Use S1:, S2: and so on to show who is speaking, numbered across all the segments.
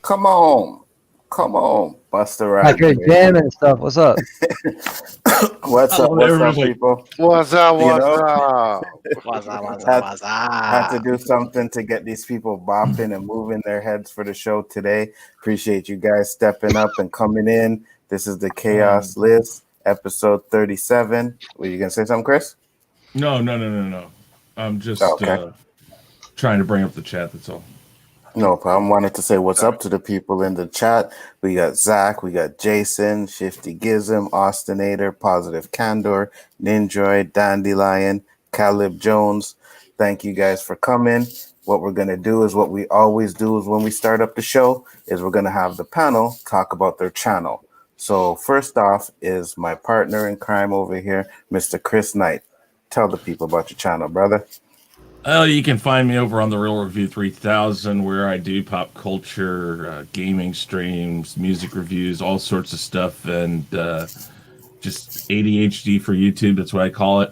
S1: Come on. Come on. Buster
S2: Like
S1: Rhymes,
S2: you're
S1: baby.
S2: jamming and stuff. What's up?
S1: What's
S3: I
S1: up?
S3: love
S1: What's up,
S3: everybody's like,
S1: people?
S4: What's up?
S1: You
S4: What's
S1: know,
S4: up?
S1: had,
S3: what's
S1: had to
S3: up?
S1: do something to get these people bopping and moving their heads for the show today. Appreciate you guys stepping up and coming in. This is the Chaos List, episode 37. Were you going to say something, Chris?
S3: No. I'm
S1: Oh,
S3: just
S1: okay.
S3: trying to bring up the chat. That's all.
S1: No problem. Wanted to say what's up to the people in the chat. We got Zach, we got Jason, Shifty Gizm, Austinator, Positive Candor, Ninjoid, Dandelion, Caleb Jones. Thank you guys for coming. What we're going to do is what we always do is when we start up the show is we're going to have the panel talk about their channel. So first off is my partner in crime over here, Mr. Chris Knight. Tell the people about your channel, brother.
S3: You can find me over on the Real Review 3000, where I do pop culture, gaming streams, music reviews, all sorts of stuff, and just ADHD for YouTube. That's what I call it.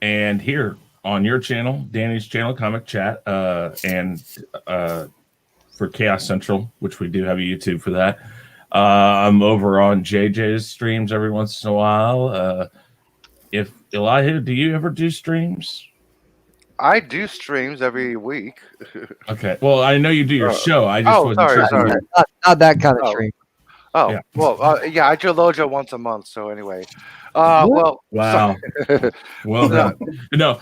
S3: And here on your channel, Danny's channel, Comic Chat, and for Chaos Central, which we do have a YouTube for that. I'm over on JJ's streams every once in a while. If Elihu, do you ever do streams?
S4: I do streams every week.
S3: Okay. Well, I know you do your show. I just wasn't
S4: sorry,
S3: sure.
S4: sorry.
S2: Not that kind of
S4: Oh.
S2: stream.
S4: Oh,
S3: Yeah.
S4: well, yeah, I do Lojo once a month. So anyway, well,
S3: Wow. Well done. No.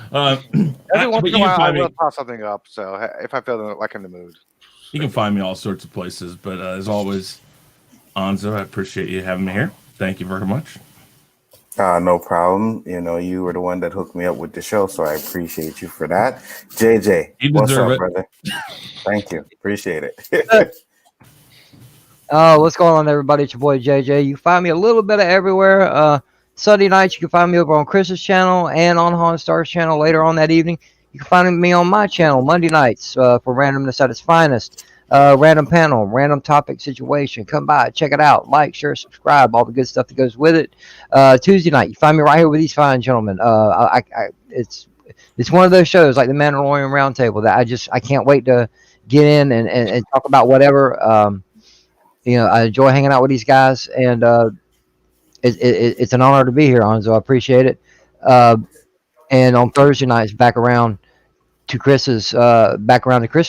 S4: every once in a
S3: you can
S4: while I
S3: find
S4: will
S3: me.
S4: pop something up. So if I feel like in the mood,
S3: You can find me all sorts of places. But as always, Anzo, I appreciate you having me here. Thank you very much.
S1: No problem. You know, you were the one that hooked me up with the show, so I appreciate you for that. JJ,
S3: You
S1: what's
S3: deserve
S1: up,
S3: it.
S1: brother? Thank you. Appreciate it.
S2: What's going on, everybody? It's your boy JJ. You can find me a little bit of everywhere. Sunday nights, you can find me over on Chris's channel and on Han Star's channel later on that evening. You can find me on my channel Monday nights for randomness at its finest. Random panel, random topic situation. Come by, check it out. Like, share, subscribe, all the good stuff that goes with it. Tuesday night, you find me right here with these fine gentlemen. It's one of those shows like the Mandalorian Roundtable that I can't wait to get in and talk about whatever. I enjoy hanging out with these guys, and it's an honor to be here, Anzo. I appreciate it. And on Thursday nights, back around to Chris's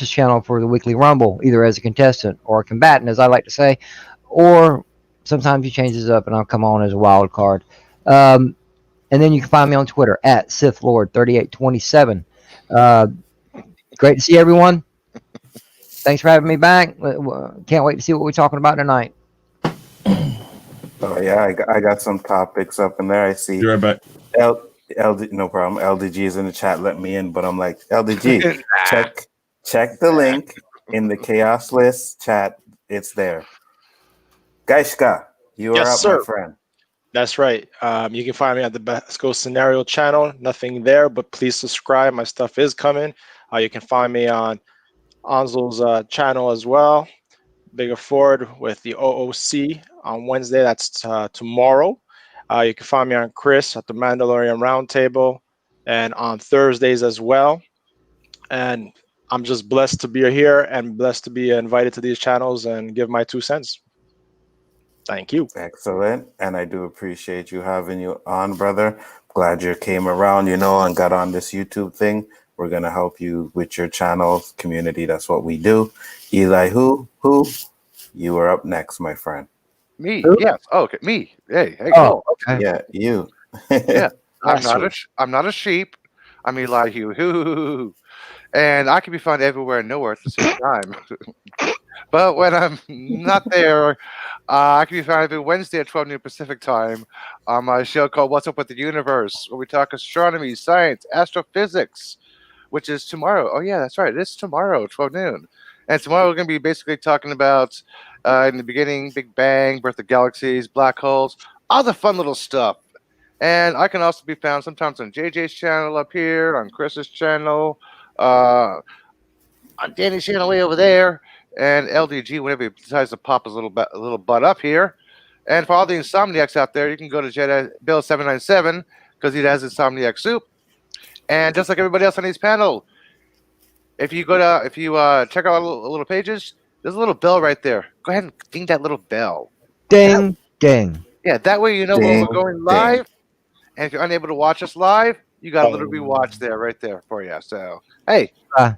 S2: channel for the weekly Rumble, either as a contestant or a combatant, as I like to say, or sometimes he changes up and I'll come on as a wild card. And then you can find me on Twitter at Sithlord3827. Great to see everyone. Thanks for having me back. Can't wait to see what we're talking about tonight.
S1: Oh yeah, I got some topics up in there. I see.
S3: Be right back.
S1: LD, no problem. LDG is in the chat. Let me in, but I'm like LDG. check the link in the Chaos List chat. It's there. Gaishka, you are
S5: Yes,
S1: up,
S5: sir.
S1: my friend.
S5: That's right. You can find me at the Basco Scenario channel. Nothing there, but please subscribe. My stuff is coming. You can find me on Anzo's channel as well. Bigger Forward with the OOC on Wednesday. That's tomorrow. You can find me on Chris at the Mandalorian Roundtable and on Thursdays as well. And I'm just blessed to be here and blessed to be invited to these channels and give my 2 cents. Thank you.
S1: Excellent. And I do appreciate you having you on, brother. Glad you came around, and got on this YouTube thing. We're going to help you with your channel community. That's what we do. Elihu-Who, you are up next, my friend.
S4: me,
S2: Who?
S4: yes, okay, me. Hey,
S2: Oh,
S4: cool.
S2: okay.
S1: Yeah, you.
S4: Yeah, I'm
S5: Nice
S4: not a sheep. I'm Elihu, and I can be found everywhere and nowhere at the same time. But when I'm not there, I can be found every Wednesday at 12 noon Pacific time on my show called What's Up with the Universe, where we talk astronomy, science, astrophysics, which is tomorrow. Oh, yeah, that's right. It's tomorrow, 12 noon. And tomorrow we're going to be basically talking about, in the beginning, Big Bang, birth of galaxies, black holes, all the fun little stuff. And I can also be found sometimes on JJ's channel up here, on Chris's channel, on Danny's channel way over there, and LDG whenever he decides to pop his little butt up here. And for all the insomniacs out there, you can go to Jedi Bill 797 because he has insomniac soup. And just like everybody else on his panel, If you check out little pages, there's a little bell right there. Go ahead and ding that little bell.
S2: Ding, ding.
S4: Yeah, that way you know when we're
S1: Ding,
S4: going
S1: ding.
S4: live. And if you're unable to watch us live, you got a little
S5: Oh.
S4: rewatch there, right there for you. So hey,
S2: Uh,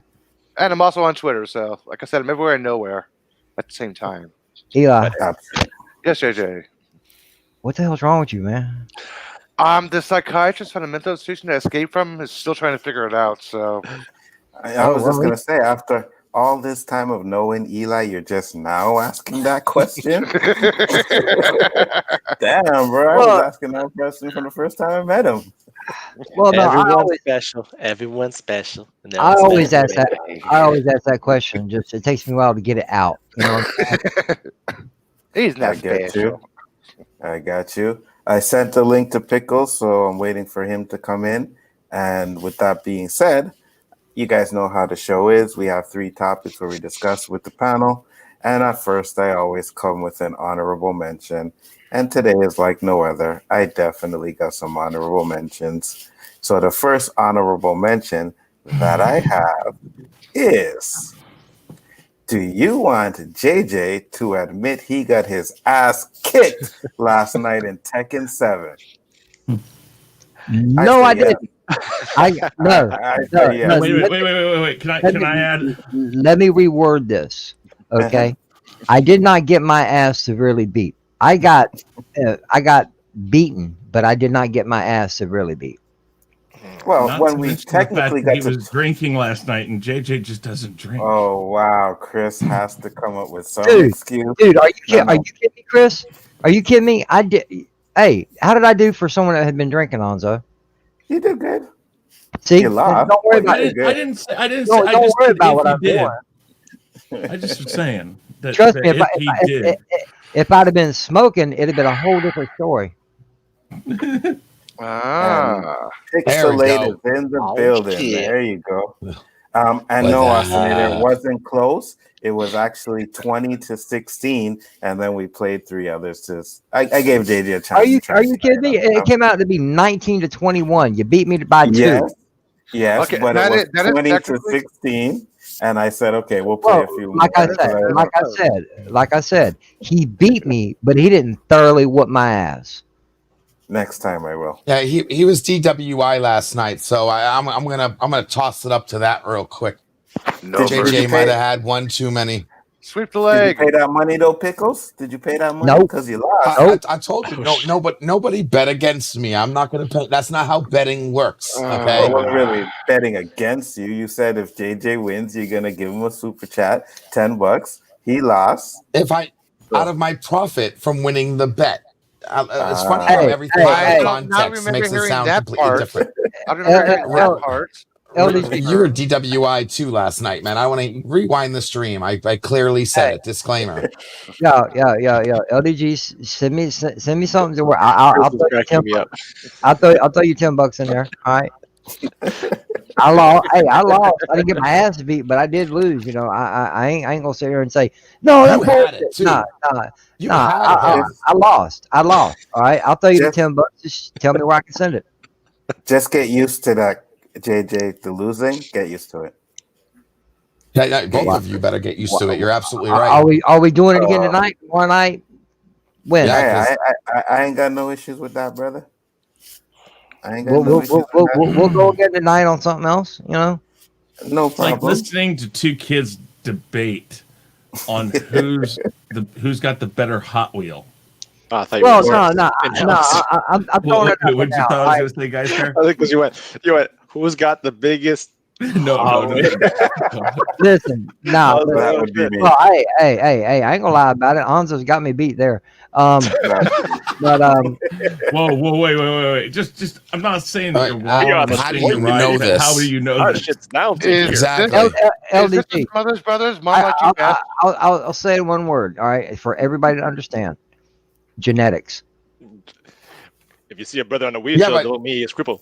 S4: and I'm also on Twitter. So like I said, I'm everywhere and nowhere at the same time.
S2: Eli,
S1: Absolutely.
S4: Yes, JJ.
S2: what the hell's wrong with you, man?
S4: The psychiatrist from the mental institution that escaped from is still trying to figure it out. So
S1: I was just gonna say, after all this time of knowing Eli, you're just now asking that question. Damn, bro! I was asking that question from the first time I met him.
S2: Well, no,
S6: Everyone's special. Everyone's special. No
S2: I
S6: one's
S2: always
S6: special.
S2: ask that. I always ask that question. Just it takes me a while to get it out. You know.
S4: He's
S1: I
S4: not
S1: get
S4: special.
S1: you. I got you. I sent the link to Pickles, so I'm waiting for him to come in. And with that being said, you guys know how the show is. We have 3 topics where we discuss with the panel. And at first, I always come with an honorable mention. And today is like no other. I definitely got some honorable mentions. So the first honorable mention that I have is: do you want JJ to admit he got his ass kicked last night in Tekken 7?
S2: No, I didn't. No.
S1: Yes.
S3: Wait. Can I add?
S2: Let me reword this. Okay, I did not get my ass severely beat. I got beaten, but I did not get my ass severely beat.
S1: Well,
S3: Not
S1: when
S3: to
S1: we
S3: mention the fact
S1: technically
S3: that
S1: got
S3: he
S1: to.
S3: was drinking last night, and JJ just doesn't drink.
S1: Oh wow, Chris has to come up with some
S2: Dude,
S1: excuse.
S2: Dude, are you
S1: No.
S2: are you kidding me, Chris? Are you kidding me? I did. Hey, how did I do for someone that had been drinking, Anzo?
S1: You did good.
S2: See,
S1: You lost.
S2: don't worry
S1: but
S2: about
S1: you
S2: it.
S1: did
S3: I
S1: good.
S3: didn't say. I didn't
S2: Don't
S3: say. I just
S2: worry
S3: said
S2: about
S3: if
S2: what
S3: he
S2: I'm
S3: did.
S2: doing.
S3: I just was saying that.
S2: Trust me,
S3: if he did.
S2: if I'd have been smoking, it'd have been a whole different story.
S4: Ah,
S7: There we
S1: Pixelate
S7: go.
S1: is in the
S6: Oh,
S1: building.
S6: shit.
S1: There you go. And
S7: But
S1: no, Ostinator, it wasn't close. It was actually 20-16, and then we played 3 others. I gave JJ a chance.
S2: Are you
S1: to try to
S2: kidding me?
S1: tie it
S2: It
S1: up.
S2: came out to be 19-21. You beat me by 2.
S1: Yes,
S4: Okay,
S1: but
S4: that
S1: it was
S4: is- that is
S1: 20 to
S4: technically-
S1: 16, and I said, okay, we'll play a few more.
S2: Like I said, he beat me, but he didn't thoroughly whoop my ass.
S1: Next time I will.
S7: Yeah, he was DWI last night, so I'm gonna toss it up to that real quick.
S4: no
S1: Did you
S4: mercy.
S7: JJ
S1: pay-
S7: might have had one too many.
S4: Sweep the
S1: Did
S4: leg.
S1: you pay that money though, Pickles? Did you pay that money?
S2: Nope.
S1: Because you lost.
S7: I told you nobody bet against me. I'm not gonna pay. That's not how betting works.
S1: I
S7: Okay.
S1: wasn't really betting against you. You said if JJ wins, you're gonna give him a super chat, $10. He lost.
S7: If I out of my profit from winning the bet. It's funny
S1: Hey,
S7: how everything
S2: hey,
S7: out
S2: hey.
S7: of
S4: Now
S7: context
S4: remember
S7: makes it
S4: hearing
S7: sound
S4: that
S7: completely
S4: part.
S7: different.
S4: I remember hearing that part.
S7: You were DWI too last night, man. I want to rewind the stream. I clearly said it. Disclaimer.
S2: Yeah. LDG, send me something to where I'll throw you $10. I'll throw you $10 in there. All right. I lost. Hey, I lost. I didn't get my ass beat, but I did lose. You know, I ain't gonna sit here and say no.
S7: You had it too. You had it.
S2: I lost. All right. I'll throw you the
S1: Just-
S2: $10. Just tell me where I can send it.
S1: Just get used to that, JJ. The losing, get used to it.
S7: Yeah, both of you better get used to it. You're absolutely right.
S2: Are we doing it again tonight? Tomorrow night? When?
S7: Yeah.
S1: Hey, I ain't got no issues with that, brother. I ain't got
S2: We'll
S1: no issues with that.
S2: we'll go again tonight on something else. You know.
S1: No
S3: It's like
S1: problem.
S3: listening to 2 kids debate on who's got the better Hot Wheel.
S5: Oh, I thought you
S2: Well,
S5: were
S2: no. I'm throwing it out
S3: What you
S2: now.
S3: thought I was going to say, guys? There?
S5: I think because you went. Who's got the biggest?
S3: No.
S2: Listen, no.
S1: That would be me.
S2: Well, hey, I ain't gonna lie about it. Anzo's got me beat there. But
S3: Whoa, wait. Just I'm not saying that you're
S7: How
S3: wrong.
S7: do
S3: I'm saying
S7: you
S3: you're right.
S7: know this?
S3: How do you know
S5: Our
S3: this?
S5: shit's down to
S4: Is
S5: here.
S7: Exactly.
S4: Is this
S2: LDG.
S4: his mother's brothers? Mom like you best?
S2: I'll say in one word. All right, for everybody to understand. Genetics.
S5: If you see a brother on a wheelchair,
S7: but-
S5: don't mean he's crippled.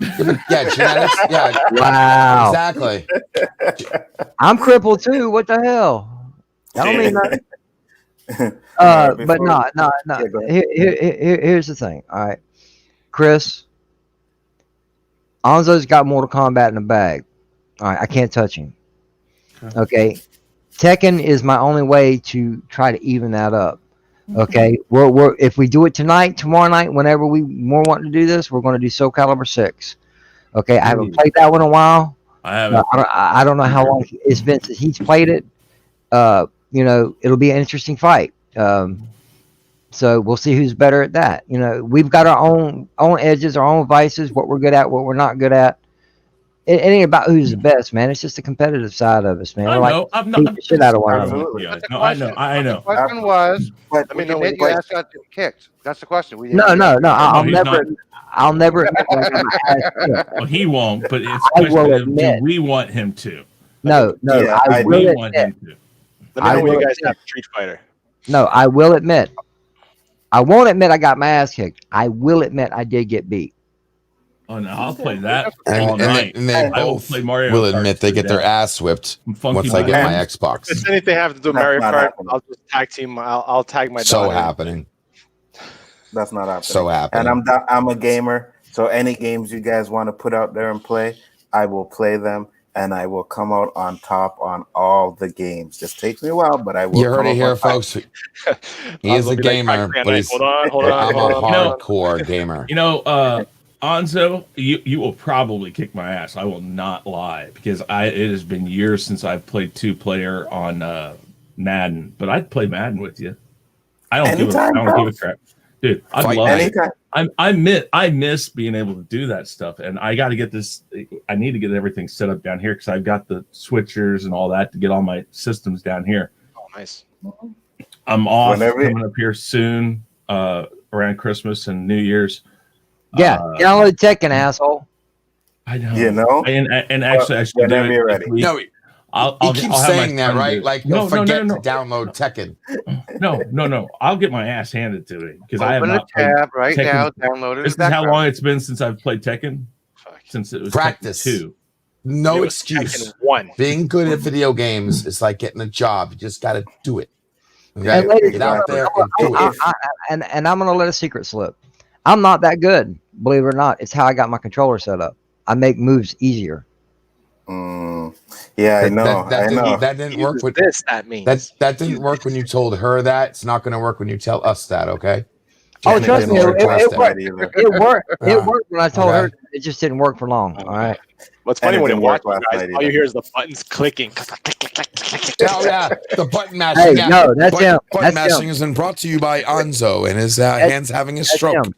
S7: Yeah, genetics. Yeah,
S2: Wow.
S7: exactly.
S2: I'm crippled too. What the hell? That don't mean nothing. But no.
S1: Yeah, go ahead.
S2: Here's the thing. All right, Chris. Anzo's got Mortal Kombat in the bag. All right, I can't touch him. Okay, Tekken is my only way to try to even that up. Okay, we're if we do it tonight, tomorrow night, whenever we more want to do this, we're going to do Soul Calibur 6. Okay, I haven't played that one in a while.
S3: I haven't.
S2: I don't know how long it's been since he's played it. You know, it'll be an interesting fight. So we'll see who's better at that. You know, we've got our own edges, our own vices, what we're good at, what we're not good at. It ain't about who's the best, man. It's just the competitive side of us, man.
S3: I
S2: We're
S3: know.
S2: like
S3: I'm not.
S2: beat the shit out of one another.
S1: Absolutely.
S3: Yeah,
S4: That's the
S3: no, I know.
S4: question.
S3: I know.
S4: The question was,
S1: But
S4: I mean,
S5: know
S4: you
S5: what
S4: asked not to get kicked. That's the question. We
S2: No,
S4: didn't-
S2: I'll
S3: he's
S2: never, I'll never admit when I got my ass kicked.
S3: Well, he won't. But it's a
S2: I
S3: question
S2: will
S3: of, do
S2: admit.
S3: we want him to?
S2: No,
S1: Yeah,
S2: I
S1: I
S2: will
S3: We want
S2: admit.
S3: him to.
S5: Let me
S2: I
S5: know when you
S2: will
S5: guys
S2: admit.
S5: have Street Fighter.
S2: No, I will admit. I won't admit I got my ass kicked. I will admit I did get beat.
S3: Oh no, I'll play that
S7: And,
S3: all
S7: and, they,
S3: night.
S7: and they
S3: I will
S7: both
S3: play Mario
S7: will
S3: Kart
S7: admit they
S3: to
S7: get their
S3: death.
S7: ass whipped
S3: I'm funky
S7: once I get my
S3: man.
S5: If
S7: Xbox.
S5: it's anything have to do with
S1: That's
S5: Mario
S1: not
S5: Kart,
S1: happening.
S5: I'll just tag team. I'll tag my
S7: So
S5: daughter.
S7: happening.
S1: that's not happening.
S7: So happening.
S1: And I'm a gamer, so any games you guys want to put out there and play, I will play them, and I will come out on top on all the games. Just takes me a while, but I will.
S7: You heard
S1: come
S7: it
S1: out
S7: here,
S1: on top.
S7: folks. He is a gamer, but he's
S5: Hold on, hold
S7: but
S5: on.
S7: I'm a
S5: hold on.
S7: hardcore gamer.
S3: You know, Anzo, you will probably kick my ass. I will not lie because it has been years since I've played 2-player on Madden, but I'd play Madden with you. I don't give a crap, dude. I'd
S7: Fight
S3: love
S7: night.
S3: it.
S1: Anytime.
S3: I miss being able to do that stuff, and I got to get this. I need to get everything set up down here because I've got the switchers and all that to get all my systems down here.
S5: Oh, nice.
S3: I'm off
S1: Whenever-
S3: coming up here soon, around Christmas and New Year's.
S2: Yeah, download Tekken, asshole.
S3: I know.
S1: You know?
S3: And actually, I should do
S1: Whenever
S3: it
S1: you're
S3: this
S1: ready.
S3: week.
S7: No,
S3: I'll
S7: he keeps
S3: I'll have my
S7: saying that,
S3: son do
S7: right?
S3: it.
S7: Like he'll
S3: No.
S7: forget to download Tekken.
S3: No. I'll get my ass handed to me because I have
S4: Open a
S3: not played
S4: tab right
S3: Tekken.
S4: now. Download it.
S3: This is how long it's been since I've played Tekken.
S5: Fuck.
S3: Since it was
S7: Practice.
S3: Tekken 2.
S7: No
S5: It was
S7: excuse.
S5: Tekken 1.
S7: Being good at video games is like getting a job. You just got to do it. Okay?
S2: And ladies
S7: Get out there and do it.
S2: And I'm gonna let a secret slip. I'm not that good, believe it or not. It's how I got my controller set up. I make moves easier.
S1: Yeah, I know. I know.
S7: That didn't work with
S5: That means
S7: that didn't work when you told her that. It's not going to work when you tell us that. Okay.
S2: Oh,
S7: Janet
S2: trust
S7: didn't
S2: me,
S7: work
S2: it
S7: last time.
S2: worked. It worked. It worked when I told her.
S7: Okay.
S2: It just didn't work for long. All right.
S5: what's funny
S1: And it
S5: when you
S1: didn't
S5: watch
S1: work
S5: you
S1: last
S5: guys,
S1: night
S5: all you
S1: either.
S5: hear is the buttons clicking.
S7: Oh yeah, the button mashing.
S2: Hey,
S7: yeah.
S2: no, that's
S7: Button-
S2: him.
S7: Button
S2: That's
S7: mashing
S2: him.
S7: has been brought to you by Anzo and his hands having a
S2: That's
S7: stroke.
S2: him.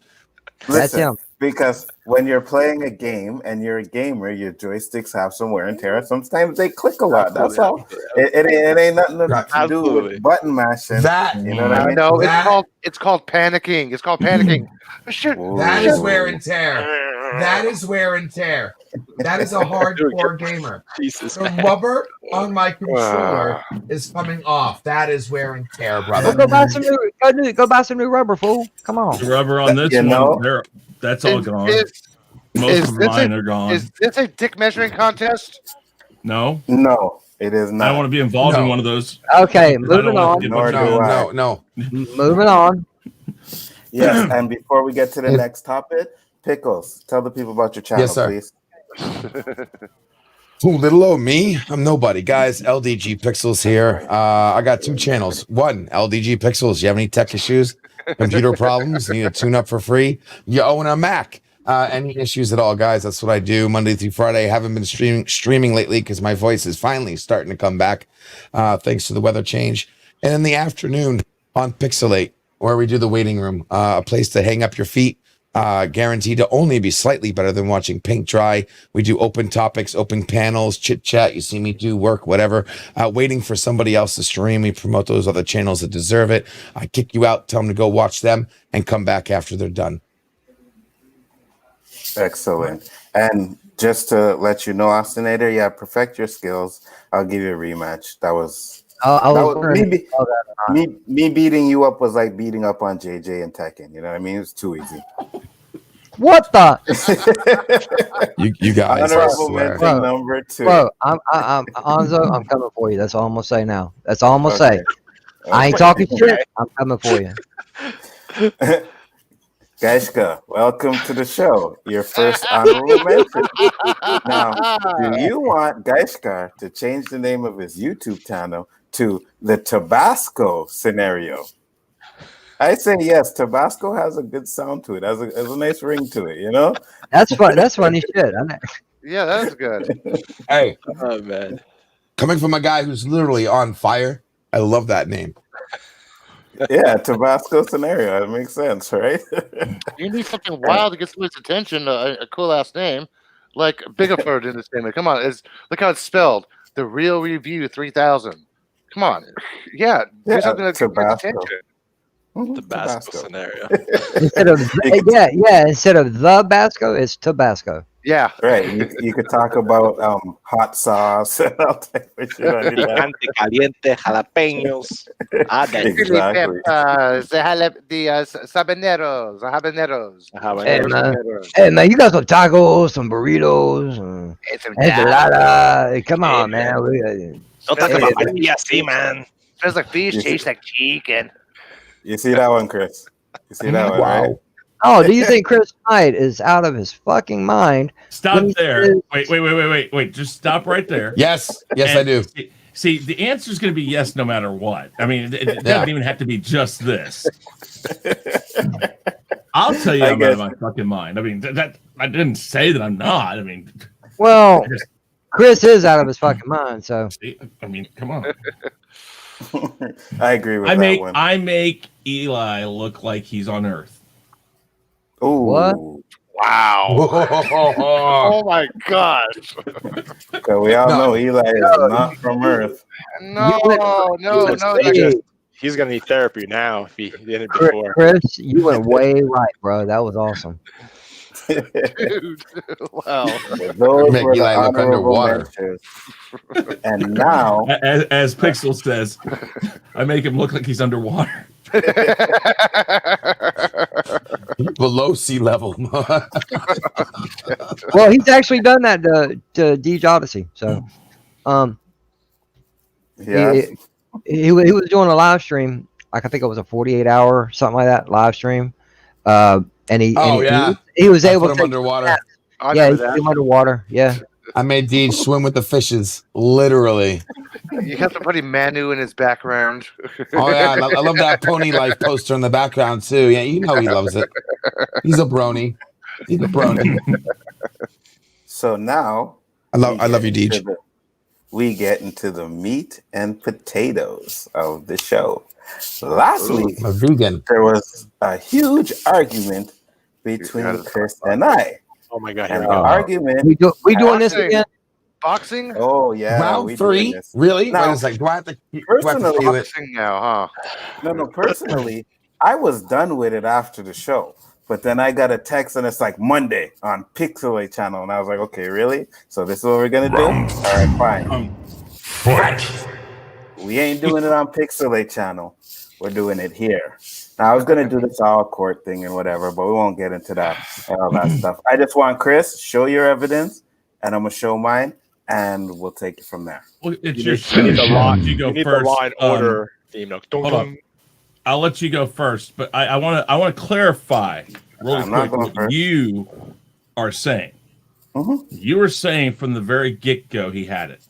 S2: That's
S1: Listen,
S2: him.
S1: because when you're playing a game and you're a gamer, your joysticks have some wear and tear. Sometimes they click a lot. That's all. It ain't nothing to do
S5: Absolutely.
S1: with button mashing.
S7: That
S1: You know what I
S4: I
S1: mean?
S4: know
S7: That-
S4: it's called panicking. It's called panicking. Shit.
S7: that is wear and tear. That is wear and tear. That is a hardcore gamer.
S5: Jesus,
S7: The
S5: man.
S7: rubber on my controller is coming off. That is wear and tear,
S2: Well,
S7: brother.
S2: go buy some new. Go buy some new rubber, fool. Come on.
S3: The rubber on this
S1: You know?
S3: one, that's all gone.
S4: Is
S3: Most
S4: is
S3: of
S4: this
S3: mine
S4: a-
S3: are gone.
S4: Is this a dick measuring contest?
S3: No,
S1: No, it is
S3: I
S1: not.
S3: don't want to be involved in
S7: No.
S3: one of those.
S2: Okay,
S3: I don't
S2: moving
S3: wanna
S2: on.
S3: get
S1: Nor
S3: much-
S1: do I.
S7: No.
S2: Moving on.
S1: Yes, and before we get to the next topic, Pickles, tell the people about your channel,
S7: Yes, sir.
S1: please.
S7: Ooh, little old me. I'm nobody. Guys, LDG Pixels here. I got 2 channels. One, LDG Pixels. You have any tech issues, computer problems, need a tune up for free? You own a Mac. Any issues at all, guys? That's what I do Monday through Friday. I haven't been streaming lately because my voice is finally starting to come back thanks to the weather change. And in the afternoon on Pixelate, where we do the waiting room, a place to hang up your feet. Guaranteed to only be slightly better than watching paint dry. We do open topics, open panels, chit chat. You see me do work, whatever. Waiting for somebody else to stream. We promote those other channels that deserve it. I kick you out, tell them to go watch them, and come back after they're done.
S1: Excellent. And just to let you know, Austinator, yeah, perfect your skills. I'll give you a rematch. That was me beating you up was like beating up on JJ and Tekken. You know what I mean? It was too easy.
S2: What the?
S7: You guys, I
S1: Honorable
S7: swear.
S1: mention number 2.
S2: Bro, I'm Anzo. I'm coming for you. That's all I'm gonna say now. That's all I'm gonna say.
S1: Okay.
S2: I ain't talking shit. I'm coming for you.
S1: Gaishka, welcome to the show. Your first honorable mention. Now, do you want Gaishka to change the name of his YouTube channel to the Tabasco Scenario? I say yes. Tabasco has a good sound to it. Has a nice ring to it. You know.
S2: That's fun. That's funny shit.
S4: Yeah, that's good.
S7: Hey,
S6: Oh man.
S7: coming from a guy who's literally on fire, I love that name.
S1: Yeah, Tabasco Scenario. That makes sense, right?
S4: You need something wild to get somebody's attention. A cool ass name, like Bigaford in this name. Come on, look how it's spelled. The Real Review 3000. Come on, yeah, do something that gets attention.
S6: The Basco Scenario.
S2: Instead of instead of the Basco, it's Tabasco.
S4: Yeah,
S1: right. You could talk about hot sauce and all type of shit on your channel.
S6: Picante, caliente, jalapenos. That's
S1: Exactly.
S4: the habaneros.
S2: Hey man, you got some tacos, some burritos,
S4: Some
S2: enchilada. Come on, man.
S6: Don't talk about my see, man.
S4: Smells like fish, tastes like chicken.
S1: You see that one, Chris? You see that one, right?
S2: Oh, do you think Chris Knight is out of his fucking mind?
S3: Stop there. Wait. Just stop right there.
S7: Yes, I do.
S3: See, the answer is going to be yes, no matter what. I mean, it doesn't even have to be just this. I'll tell you, I'm out of my fucking mind. I mean, that I didn't say that I'm not. I mean,
S2: well, Chris is out of his fucking mind. So,
S3: I mean, come on.
S1: I agree with that one.
S3: I make Eli look like he's on Earth.
S1: Ooh.
S2: What?
S4: Wow. Oh my gosh.
S1: So we all know Eli is not from Earth.
S4: No.
S5: He's gonna need therapy now if he did it before.
S2: Chris, you went way right, bro. That was awesome.
S4: Dude. Wow.
S1: Those
S7: Make
S1: were
S7: Eli
S1: the
S7: look
S1: honorable
S7: underwater.
S1: mentions. And now,
S3: As Pixel says, I make him look like he's underwater.
S7: Below sea level.
S2: Well, he's actually done that to Deej Odyssey. So,
S1: yeah,
S2: he was doing a live stream. Like I think it was a 48-hour something like that live stream. And he was able
S7: put
S2: to
S7: him underwater.
S2: Yeah, he put him underwater. Yeah.
S7: I made Deej swim with the fishes, literally.
S4: You have to put Manu in his background.
S7: Oh yeah, I love that Pony Life poster in the background too. Yeah, you know he loves it. He's a brony.
S1: So now
S7: I love you, Deej.
S1: We get into the meat and potatoes of the show. Last week,
S7: I'm a vegan.
S1: there was a huge argument between Chris and I.
S5: Oh my god!
S1: And the argument.
S2: We doing this again?
S4: Boxing?
S1: Oh yeah.
S7: Round 3? Really?
S1: Now,
S7: Wait a second. Do I have to
S1: personally,
S7: cue it?
S4: Boxing now, huh?
S1: No. Personally, I was done with it after the show. But then I got a text and it's like Monday on Pixelate channel. And I was like, okay, really? So this is what we're going to do? All right, fine.
S7: What?
S1: We ain't doing it on Pixelate channel. We're doing it here. Now, I was going to do this all court thing and whatever, but we won't get into that and all that stuff. I just want Chris, show your evidence, and I'm going to show mine, and we'll take it from there.
S3: Well, it's
S5: You
S3: your
S5: need,
S3: show.
S5: you need the line.
S3: You go
S5: You need
S3: first.
S5: the line order theme. No,
S3: Hold on. I'll let you go first, but I want to clarify really
S1: I'm not
S3: quick
S1: going
S3: what
S1: first.
S3: you are saying.
S1: Mm-hmm.
S3: You were saying from the very get-go he had it.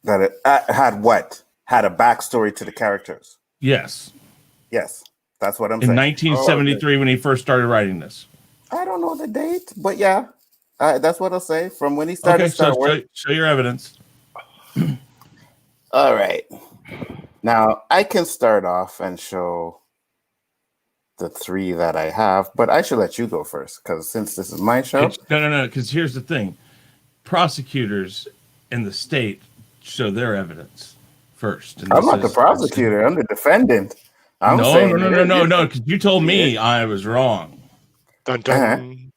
S1: That it had what? Had a backstory to the characters.
S3: Yes.
S1: Yes, that's what I'm
S3: In
S1: saying.
S3: 1973 when he first started writing this.
S1: I don't know the date, but yeah, that's what I'll say. From when he started
S3: Okay,
S1: Star
S3: so
S1: Wars.
S3: show your evidence.
S1: All right. Now, I can start off and show the 3 that I have, but I should let you go first because since this is my show.
S3: No, because here's the thing. Prosecutors in the state show their evidence first. And
S1: I'm not the prosecutor. I'm the defendant. I'm saying
S3: No, because you told me I was wrong.
S5: Dun, dun.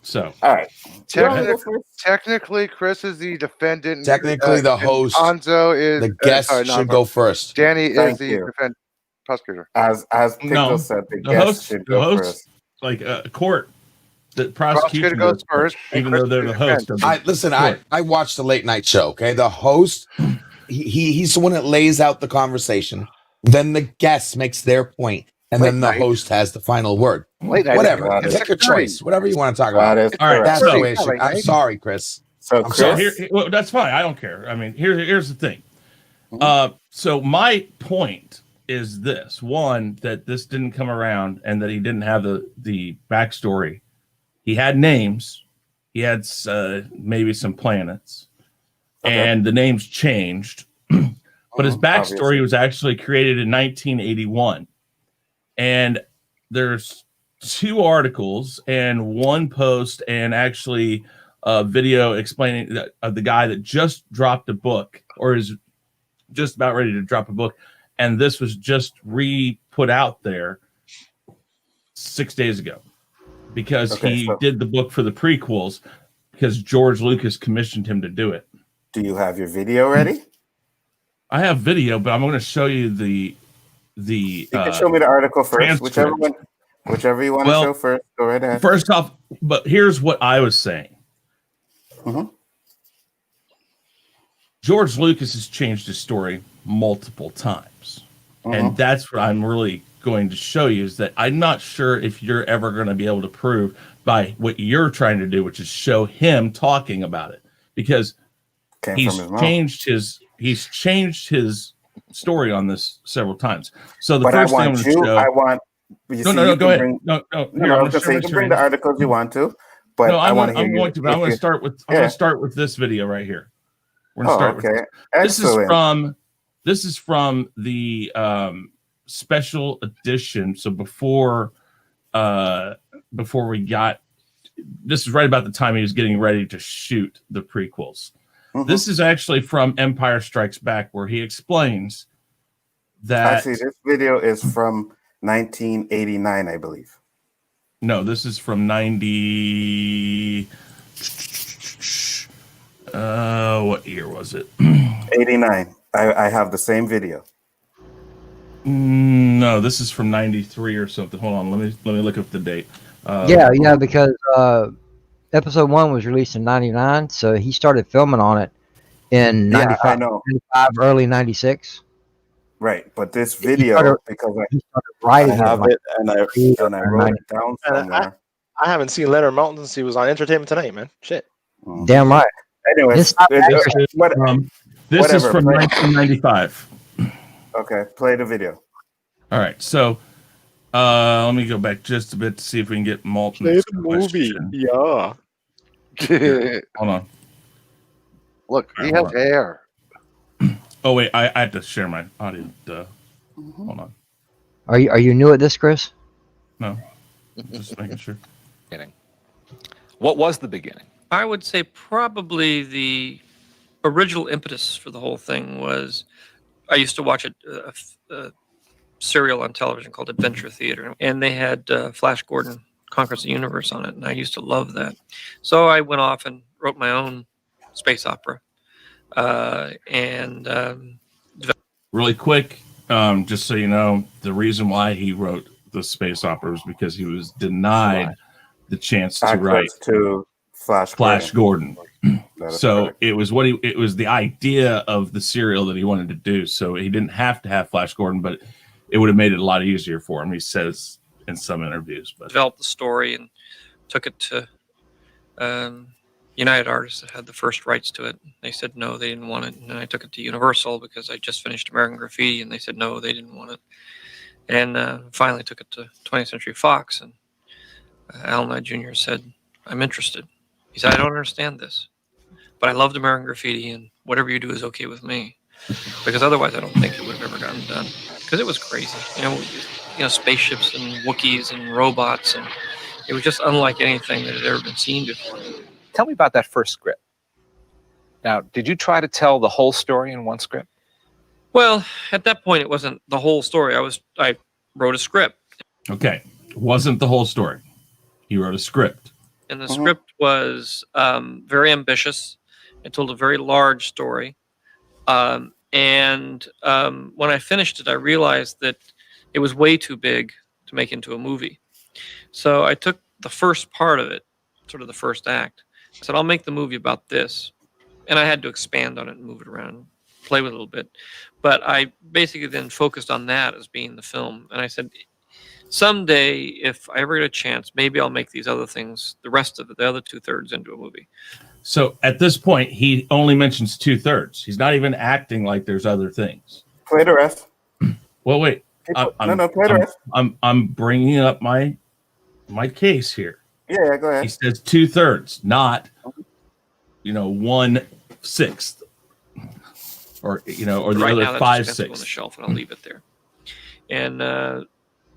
S3: So,
S1: all right.
S4: Technically, Chris is the defendant.
S7: Technically, the host.
S4: Anzo is
S7: The guest should go first.
S4: Danny is
S1: Thank
S4: the
S1: you.
S4: prosecutor.
S1: As Pickle said, the guest should go first.
S3: like a court, the prosecution
S4: goes first,
S3: even though they're the host. Of the
S7: Listen,
S3: court.
S7: I watched the late night show. Okay, the host, he's the one that lays out the conversation. Then the guest makes their point. and then the host has the final word.
S4: Late night.
S7: Whatever.
S1: Got it.
S7: Pick a choice. Whatever you want to talk
S1: That
S7: about.
S1: is
S3: All right,
S1: correct.
S7: That's the
S3: so-
S7: way it should. I'm sorry, Chris.
S1: So,
S7: I'm
S3: So
S1: Chris,
S7: sorry.
S3: well, that's fine. I don't care. I mean, here's the thing.
S1: Mhm.
S3: So my point is this: one, that this didn't come around, and that he didn't have the backstory. He had names. He had maybe some planets,
S1: Okay.
S3: and the names changed. But his
S1: Mhm,
S3: backstory
S1: obviously.
S3: was actually created in 1981, and there's 2 articles and 1 post, and actually a video explaining of the guy that just dropped a book or is just about ready to drop a book, and this was just put out there 6 days ago because
S1: Okay,
S3: he
S1: so-
S3: did the book for the prequels because George Lucas commissioned him to do it.
S1: Do you have your video ready?
S3: I have video, but I'm going to show you the
S1: You can show me the article first,
S3: transcript.
S1: whichever you want
S3: Well,
S1: to show first. Go right ahead.
S3: First off, but here's what I was saying.
S1: Mhm.
S3: George Lucas has changed his story multiple times. And that's what I'm really going to show you is that I'm not sure if you're ever going to be able to prove by what you're trying to do, which is show him talking about it, because
S1: Came
S3: he's
S1: from his mouth.
S3: changed his story on this several times. So the
S1: But I
S3: first thing I'm
S1: want
S3: going to show.
S1: I want. You see,
S3: No,
S1: you
S3: go
S1: can
S3: ahead.
S1: bring-
S3: No,
S1: No,
S3: here,
S1: no, I
S3: I'm
S1: was
S3: gonna
S1: gonna say
S3: show
S1: you
S3: my
S1: can bring the
S3: screen.
S1: articles you want to, but
S3: No,
S1: I want to hear you.
S3: I'm going to start with. I'm going
S1: Yeah.
S3: to start with this video right here. We're
S1: Oh,
S3: going to start
S1: okay.
S3: with this.
S1: Excellent.
S3: This is from the special edition. So before we got, this is right about the time he was getting ready to shoot the prequels.
S1: Mhm.
S3: This is actually from Empire Strikes Back, where he explains that.
S1: Actually, this video is from 1989, I believe.
S3: No, this is from 90. What year was it?
S1: 89. I have the same video.
S3: No, this is from 93 or something. Hold on, let me look up the date.
S2: Yeah, because episode 1 was released in '99, so he started filming on it in
S1: Yeah,
S2: '95,
S1: I know.
S2: early '96.
S1: Right, but this
S2: He
S1: video,
S2: started-
S1: because
S2: He started
S1: I
S2: writing
S1: have
S2: like
S1: it and I wrote it down somewhere.
S5: I haven't seen Leonard Maltin since he was on Entertainment Tonight, man. Shit.
S1: Mhm.
S2: damn right.
S1: Anyways,
S2: It's not accurate.
S3: This is
S1: Whatever,
S3: from
S1: but-
S3: 1995.
S1: Okay, play the video.
S3: All right, so let me go back just a bit to see if we can get Malton's question.
S5: Yeah.
S3: Hold on.
S4: Look,
S3: All
S4: he
S3: right,
S4: has
S3: hold on.
S4: hair.
S3: Oh wait, I have to share my audio. Hold on.
S2: Are you new at this, Chris?
S3: No, just making sure.
S8: Beginning. What was the beginning?
S9: I would say probably the original impetus for the whole thing was I used to watch a serial on television called Adventure Theater, and they had Flash Gordon Conquers the Universe on it, and I used to love that. So I went off and wrote my own space opera.
S3: Really quick, just so you know, the reason why he wrote the space opera was because he was denied the chance to write
S1: Access to
S3: Flash Gordon.
S1: That is
S3: So
S1: correct.
S3: it was the idea of the serial that he wanted to do. So he didn't have to have Flash Gordon, but it would have made it a lot easier for him. He says in some interviews, but
S9: developed the story and took it to United Artists that had the first rights to it. They said no, they didn't want it. And then I took it to Universal because I just finished American Graffiti, and they said no, they didn't want it. And finally took it to 20th Century Fox, and Alan Knight Jr. said, I'm interested. He said, I don't understand this, but I loved American Graffiti, and whatever you do is okay with me. Because otherwise I don't think it would have ever gotten done. Because it was crazy. You know, spaceships and Wookiees and robots, and it was just unlike anything that had ever been seen before.
S8: Tell me about that first script. Now, did you try to tell the whole story in one script?
S9: Well, at that point, it wasn't the whole story. I wrote a script,
S3: okay, it wasn't the whole story. He wrote a script.
S9: and the script was very ambitious. It told a very large story. And when I finished it, I realized that it was way too big to make into a movie. So I took the first part of it, sort of the first act. I said, I'll make the movie about this. And I had to expand on it and move it around, play with it a little bit. But I basically then focused on that as being the film. And I said, someday, if I ever get a chance, maybe I'll make these other things, the rest of it, the other 2/3 into a movie.
S3: So at this point, he only mentions 2/3. He's not even acting like there's other things.
S1: Play the rest.
S3: Well, wait.
S1: Play the rest.
S3: I'm bringing up my case here.
S1: Yeah, go ahead.
S3: He says 2/3, not 1/6, or or the
S9: right
S3: other
S9: now,
S3: 5/6
S9: on the shelf, and I'll leave it there. And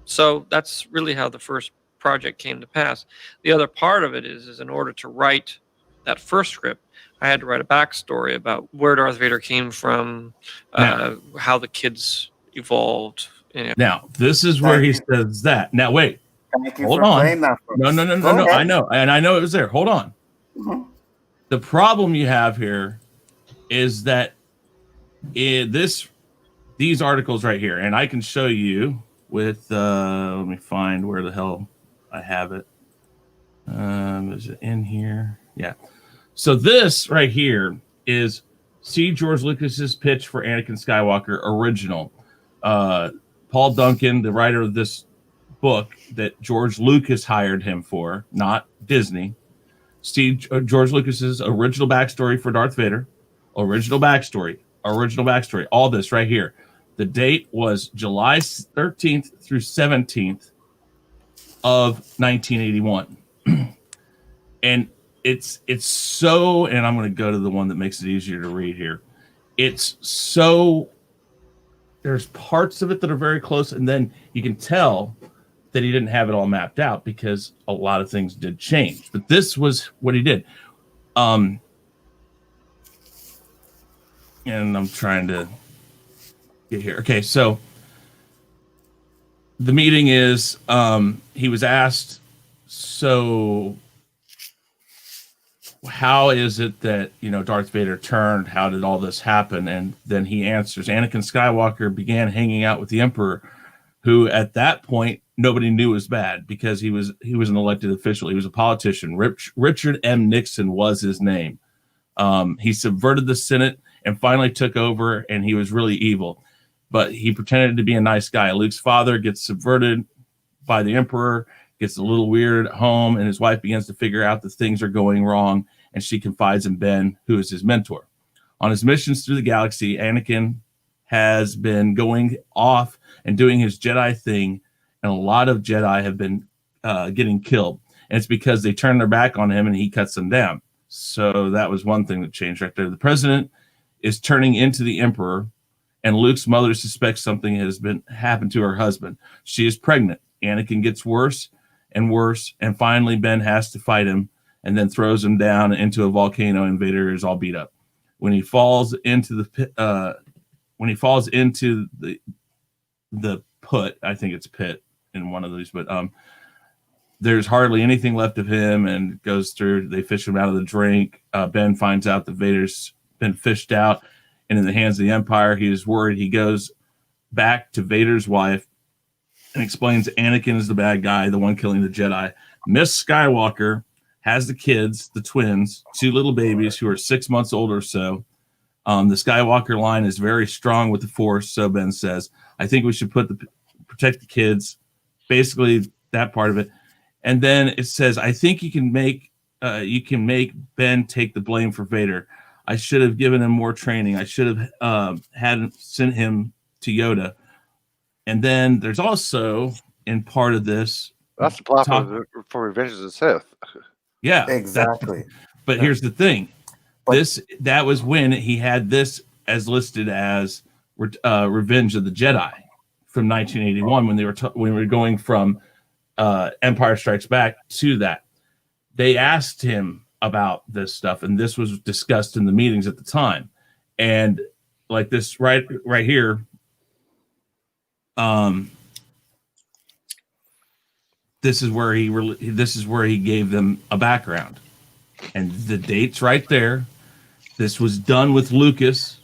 S9: so that's really how the first project came to pass. The other part of it is in order to write that first script, I had to write a backstory about where Darth Vader came from, how the kids evolved.
S3: Now, this is where he says that. Now, wait.
S1: Thank you
S3: Hold
S1: for
S3: on.
S1: playing that for
S3: No.
S1: Go ahead.
S3: I know. And I know it was there. Hold on.
S1: Mm-hmm.
S3: The problem you have here is that these articles right here, and I can show you with, let me find where the hell I have it. Is it in here? Yeah. So this right here is George Lucas's pitch for Anakin Skywalker original. Paul Duncan, the writer of this book that George Lucas hired him for, not Disney. George Lucas's original backstory for Darth Vader, original backstory, all this right here. The date was July 13th through 17th of 1981. And it's so, and I'm going to go to the one that makes it easier to read here. It's so, there's parts of it that are very close, and then you can tell that he didn't have it all mapped out because a lot of things did change. But this was what he did. And I'm trying to get here. Okay, so the meeting is, he was asked, so how is it that, Darth Vader turned? How did all this happen? And then he answers, Anakin Skywalker began hanging out with the Emperor, who at that point nobody knew was bad because he was an elected official. He was a politician. Richard M. Nixon was his name. He subverted the Senate and finally took over, and he was really evil. But he pretended to be a nice guy. Luke's father gets subverted by the Emperor, gets a little weird at home, and his wife begins to figure out that things are going wrong, and she confides in Ben, who is his mentor. On his missions through the galaxy, Anakin has been going off and doing his Jedi thing, and a lot of Jedi have been getting killed. And it's because they turn their back on him and he cuts them down. So that was one thing that changed right there. The president is turning into the Emperor, and Luke's mother suspects something has happened to her husband. She is pregnant. Anakin gets worse and worse, and finally Ben has to fight him and then throws him down into a volcano, and Vader is all beat up. When he falls into the pit, the put, I think it's pit in one of these, but there's hardly anything left of him, and goes through, they fish him out of the drink. Ben finds out that Vader's been fished out and in the hands of the Empire. He is worried. He goes back to Vader's wife and explains Anakin is the bad guy, the one killing the Jedi. Miss Skywalker has the kids, the twins, 2 little babies who are 6 months old or so. The Skywalker line is very strong with the Force, so Ben says. I think we should protect the kids, basically that part of it. And then it says, I think you can make Ben take the blame for Vader. I should have given him more training. I should have sent him to Yoda. And then there's also, in part of this,
S4: that's the plot for Revenge of the Sith.
S3: Yeah,
S1: exactly.
S3: But here's the thing: that was when he had this as listed as Revenge of the Jedi from 1981 when we were going from Empire Strikes Back to that. They asked him about this stuff, and this was discussed in the meetings at the time. And like this right here. This is where he gave them a background, and the date's right there. This was done with Lucas.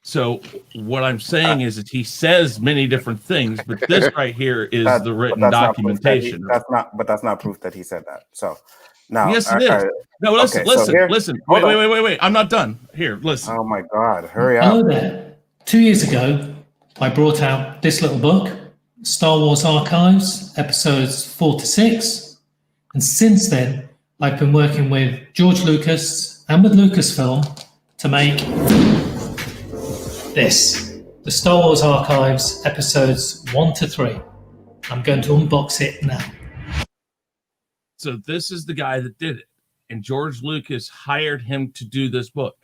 S3: So what I'm saying is that he says many different things, but this right here is the written documentation.
S1: That's not proof that he said that. So now,
S3: yes, it is. No, listen, listen. Wait. I'm not done. Here, listen.
S1: Oh my God, hurry up.
S10: Hello there. 2 years ago, I brought out this little book. Star Wars Archives, episodes 4 to 6. And since then, I've been working with George Lucas and with Lucasfilm to make this, the Star Wars Archives, episodes 1 to 3. I'm going to unbox it now.
S3: So this is the guy that did it. And George Lucas hired him to do this book.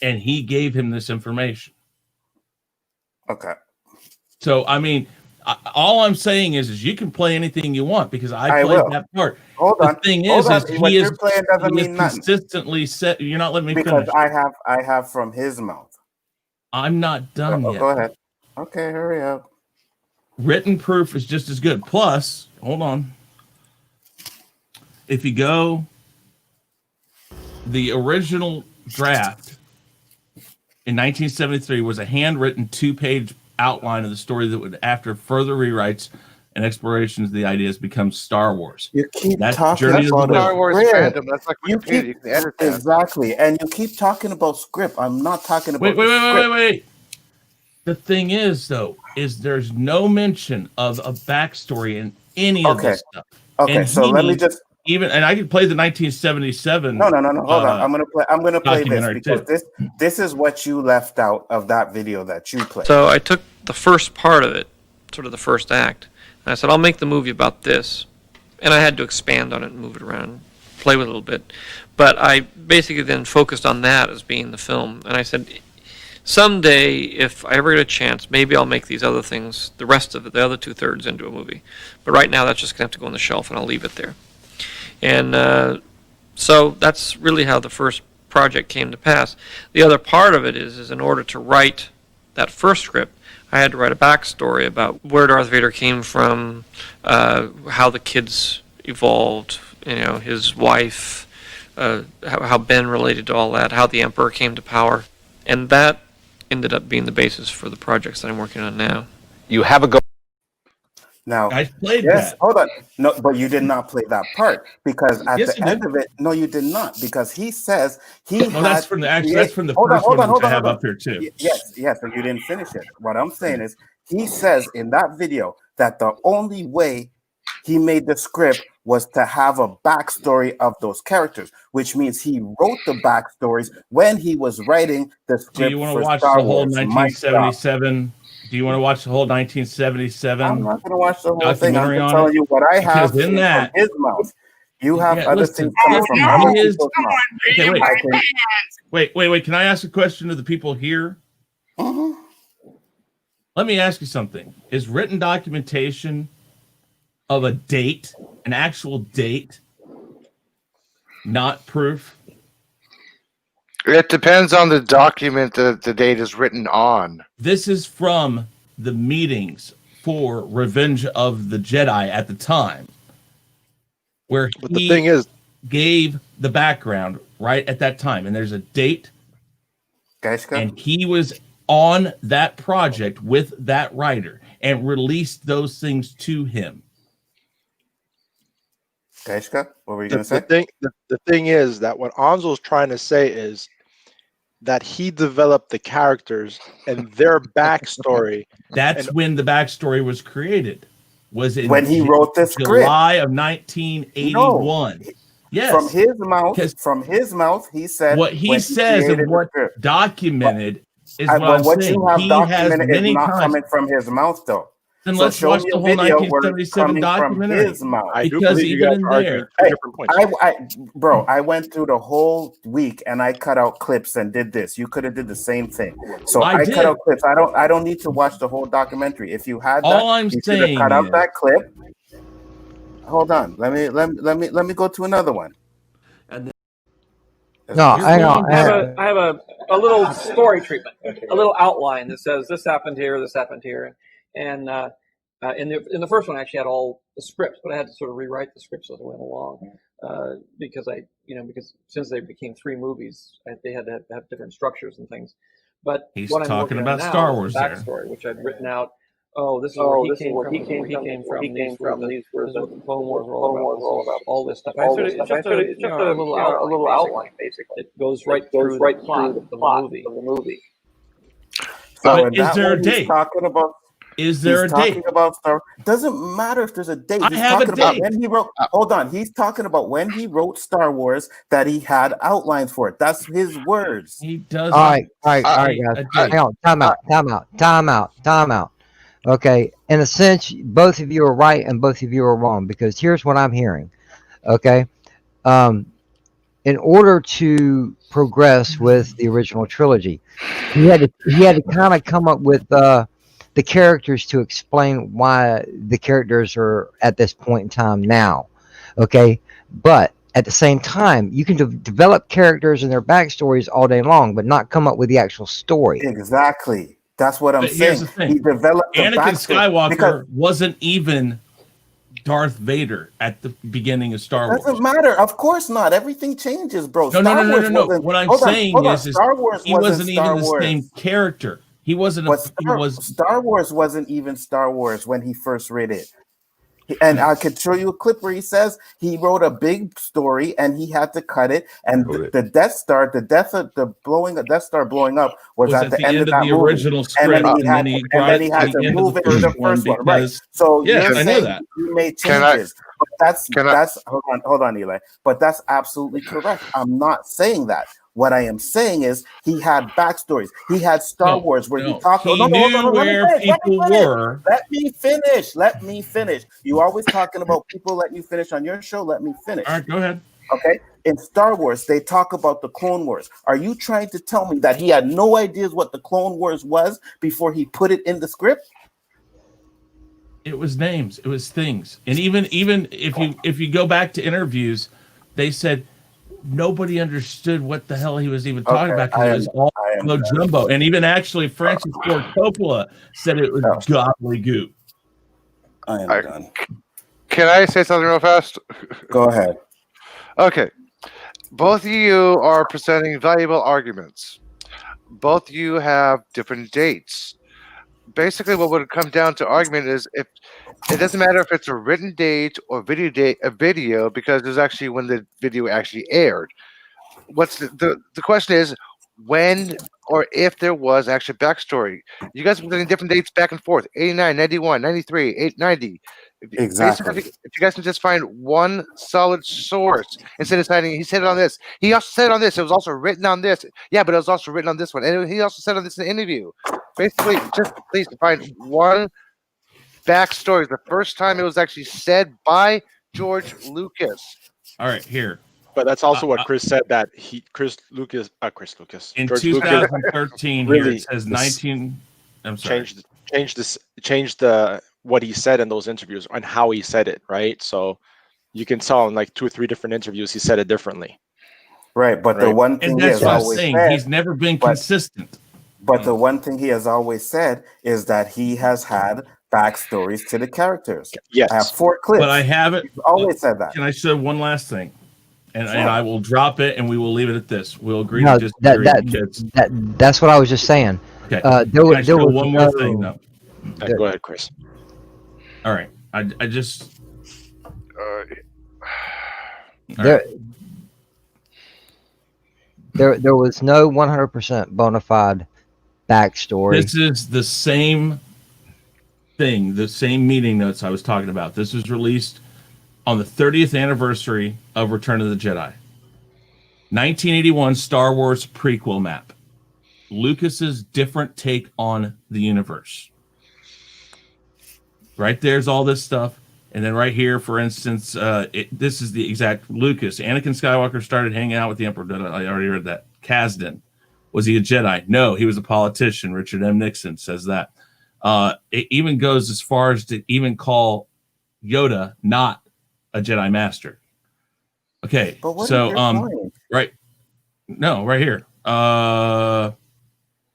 S3: And he gave him this information.
S1: Okay.
S3: So, I mean, all I'm saying is you can play anything you want because I played that part.
S1: Hold on.
S3: The thing
S1: Hold
S3: is
S1: what you're playing doesn't mean nothing.
S3: Consistently set. You're not letting me
S1: because
S3: finish.
S1: I have from his mouth.
S3: I'm not done yet.
S1: Go ahead. Okay, hurry up.
S3: Written proof is just as good. Plus, hold on. If you go, the original draft in 1973 was a handwritten 2-page outline of the story that would, after further rewrites and explorations of the ideas, become Star Wars.
S1: You keep talking about
S4: Star Wars fandom. That's like
S1: you
S4: can edit that.
S1: Exactly, and you keep talking about script. I'm not talking about.
S3: Wait. The thing is, though, is there's no mention of a backstory in any of this stuff.
S1: Okay,
S3: and
S1: so let me just
S3: and I can play the 1977.
S1: No. Hold on. I'm gonna play this because
S3: too.
S1: this is what you left out of that video that you played.
S9: So I took the first part of it, sort of the first act, and I said, I'll make the movie about this. And I had to expand on it and move it around, play with it a little bit. But I basically then focused on that as being the film. And I said, someday, if I ever get a chance, maybe I'll make these other things, the rest of it, the other 2/3 into a movie. But right now, that's just going to have to go on the shelf, and I'll leave it there. And so that's really how the first project came to pass. The other part of it is in order to write that first script, I had to write a backstory about where Darth Vader came from, how the kids evolved, his wife, how Ben related to all that, how the Emperor came to power. And that ended up being the basis for the projects that I'm working on now.
S8: You have a go.
S1: Now,
S3: I played that.
S1: Hold on. No, but you did not play that part because at
S3: Yes,
S1: the end of it, no, you did not because he says
S3: that's from the first one which I have up here too.
S1: Yes, and you didn't finish it. What I'm saying is he says in that video that the only way he made the script was to have a backstory of those characters, which means he wrote the backstories when he was writing the script.
S3: Do you want to watch
S1: Star
S3: the whole
S1: Wars?
S3: 1977? Do you want to watch the whole 1977?
S1: I'm not going to watch the whole thing. I'm just telling you what I have from his mouth. You have other things coming from other people's mouth.
S3: Okay, wait. Can I ask a question to the people here? Let me ask you something. Is written documentation of a date, an actual date, not proof?
S4: It depends on the document that the date is written on.
S3: This is from the meetings for Revenge of the Jedi at the time, where
S5: the thing is,
S3: gave the background right at that time, and there's a date, and he was on that project with that writer and released those things to him.
S1: Kashka, what were you going to say?
S5: The thing is that what Anzo's trying to say is that he developed the characters and their backstory.
S3: That's when the backstory was created. Was it
S1: when he wrote the script?
S3: July of 1981.
S1: No.
S3: Yes.
S1: From his mouth, he said
S3: what he says and what documented is
S1: what
S3: saying.
S1: you have
S3: He
S1: documented
S3: has
S1: is not
S3: times.
S1: coming from his mouth, though.
S3: Then
S1: so
S3: let's watch the whole 1977 documentary.
S1: His mouth.
S5: I do believe you guys are arguing two different points.
S1: I went through the whole week and I cut out clips and did this. You could have did the same thing. So I cut out clips. I don't need to watch the whole documentary. If you had that,
S3: all I'm saying
S1: cut out that clip. Hold on. Let me go to another one.
S2: No, hang on.
S11: I have a little story treatment, a little outline that says this happened here, and in the first one I actually had all the scripts, but I had to sort of rewrite the scripts as I went along because since they became 3 movies, they had to have different structures and things. But
S3: he's
S11: what I'm
S3: talking about
S11: now
S3: Star Wars
S11: is the backstory, which I'd written out. Oh, this is where he came from. These were what the Clone Wars were all about. All this stuff. It's just a little outline, basically. It goes right through the plot of the movie.
S1: So
S3: is there a date?
S1: Talking about.
S3: Is there
S1: He's
S3: a
S1: talking
S3: date?
S1: about Star. Doesn't matter if there's a date.
S3: I
S1: He's
S3: have a
S1: talking about
S3: date.
S1: when he wrote. Hold on. He's talking about when he wrote Star Wars that he had outlines for it. That's his words.
S3: He does.
S2: All right, guys. Hang on. Time out. Okay. In a sense, both of you are right and both of you are wrong because here's what I'm hearing. Okay. In order to progress with the original trilogy, he had to kind of come up with the characters to explain why the characters are at this point in time now. Okay. But at the same time, you can develop characters and their backstories all day long, but not come up with the actual story.
S1: Exactly. That's what I'm
S3: But here's
S1: saying.
S3: the thing.
S1: He developed the
S3: Anakin
S1: backstory
S3: Skywalker
S1: because
S3: wasn't even Darth Vader at the beginning of Star Wars.
S1: doesn't matter. Of course not. Everything changes, bro.
S3: No. What I'm saying is
S1: Star Wars
S3: he wasn't
S1: Star
S3: even the
S1: Wars.
S3: same character. He wasn't.
S1: Star Wars wasn't even Star Wars when he first read it. And I could show you a clip where he says he wrote a big story and he had to cut it. And the Death Star, the death of the blowing of Death Star blowing up was at the end of that
S3: the
S1: movie.
S3: original script,
S1: and then he had to move it to the first one, right? So you're saying you made changes. But that's hold on, Eli. But that's absolutely correct. I'm not saying that. What I am saying is he had backstories. He had Star Wars where he talked.
S3: He knew where people were.
S1: Let me finish. You always talking about people letting you finish on your show. Let me finish.
S3: All right, go ahead.
S1: Okay. In Star Wars, they talk about the Clone Wars. Are you trying to tell me that he had no idea what the Clone Wars was before he put it in the script?
S3: It was names. It was things. And even if you go back to interviews, they said nobody understood what the hell he was even talking about because it was all jumbo. And even actually Francis Ford Coppola said it was gobbledygook.
S1: I am done.
S4: Can I say something real fast?
S1: Go ahead.
S4: Okay. Both of you are presenting valuable arguments. Both of you have different dates. Basically, what would come down to argument is if it doesn't matter if it's a written date or a video, because there's actually when the video actually aired. What's the question is when or if there was actually backstory. You guys were getting different dates back and forth: 89, 91, 93, 890.
S1: Exactly.
S4: Basically, if you guys can just find one solid source instead of deciding he said it on this, he also said on this, it was also written on this. Yeah, but it was also written on this one, and he also said on this in an interview. Basically, just please find one backstory. The first time it was actually said by George Lucas.
S3: All right, here.
S5: But that's also what Chris said that George Lucas
S3: in
S5: George
S3: 2013
S5: Lucas
S3: here it says 19. I'm sorry.
S5: Changed what he said in those interviews and how he said it, right? So you can tell in like 2 or 3 different interviews he said it differently.
S1: Right, but the one thing he has always said,
S3: he's never been consistent.
S1: But the one thing he has always said is that he has had backstories to the characters.
S5: Yes,
S1: I have 4 clips.
S3: But I haven't.
S1: He's always said that.
S3: Can I say one last thing? And I will drop it, and we will leave it at this. We'll agree
S2: No,
S3: to disagree.
S2: that's what I was just saying.
S3: Okay.
S2: There was
S3: one more thing, though.
S5: Go ahead, Chris.
S3: All right. I just.
S2: There was no 100% bona fide backstory.
S3: This is the same thing, the same meeting notes I was talking about. This was released on the 30th anniversary of Return of the Jedi. 1981 Star Wars prequel map. Lucas's different take on the universe. Right there's all this stuff. And then right here, for instance, this is the exact Lucas. Anakin Skywalker started hanging out with the Emperor. I already heard that. Kasdan. Was he a Jedi? No, he was a politician. Richard M. Nixon says that. It even goes as far as to even call Yoda not a Jedi Master. Okay, so right, no, right here. All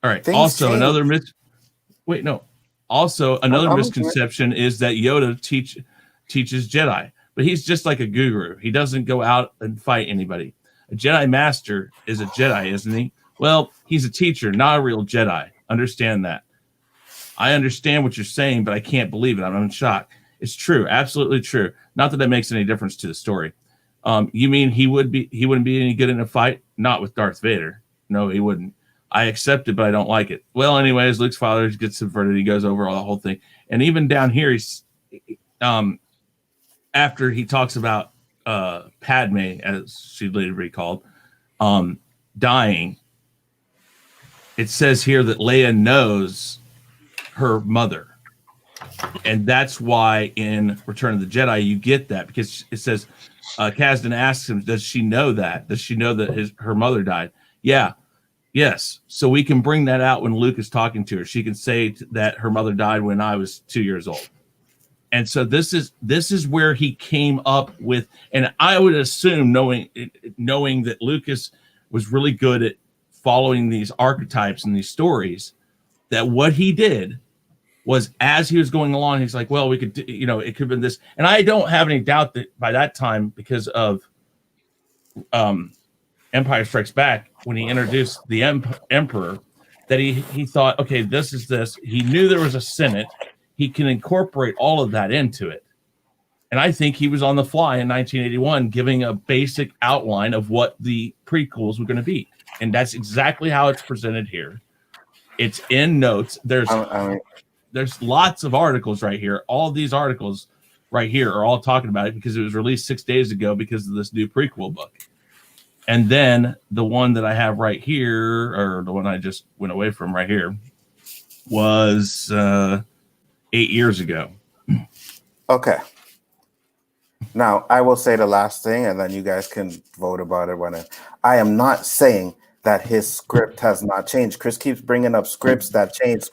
S3: right. Things also change. Another misconception is that Yoda teaches Jedi, but he's just like a guru. He doesn't go out and fight anybody. A Jedi Master is a Jedi, isn't he? Well, he's a teacher, not a real Jedi. Understand that. I understand what you're saying, but I can't believe it. I'm in shock. It's true, absolutely true. Not that makes any difference to the story. You mean he wouldn't be any good in a fight? Not with Darth Vader. No, he wouldn't. I accept it, but I don't like it. Well, anyways, Luke's father gets subverted. He goes over all the whole thing. And even down here, he's after he talks about Padme, as she later recalled, dying, it says here that Leia knows her mother. And that's why in Return of the Jedi, you get that, because it says, Kasdan asks him, does she know that? Does she know that her mother died? Yeah. Yes. So we can bring that out when Luke is talking to her. She can say that her mother died when I was 2 years old. And so this is where he came up with, and I would assume, knowing that Lucas was really good at following these archetypes and these stories, that what he did was, as he was going along, he's like, well, we could, it could have been this. And I don't have any doubt that by that time, because of Empire Strikes Back, when he introduced the Emperor, that he thought, okay, this is this. He knew there was a Senate. He can incorporate all of that into it. And I think he was on the fly in 1981 giving a basic outline of what the prequels were going to be. And that's exactly how it's presented here. It's in notes. There's lots of articles right here. All these articles right here are all talking about it because it was released 6 days ago because of this new prequel book. And then the one that I have right here, or the one I just went away from right here, was 8 years ago.
S1: Okay. Now, I will say the last thing, and then you guys can vote about it. I am not saying that his script has not changed. Chris keeps bringing up scripts that change.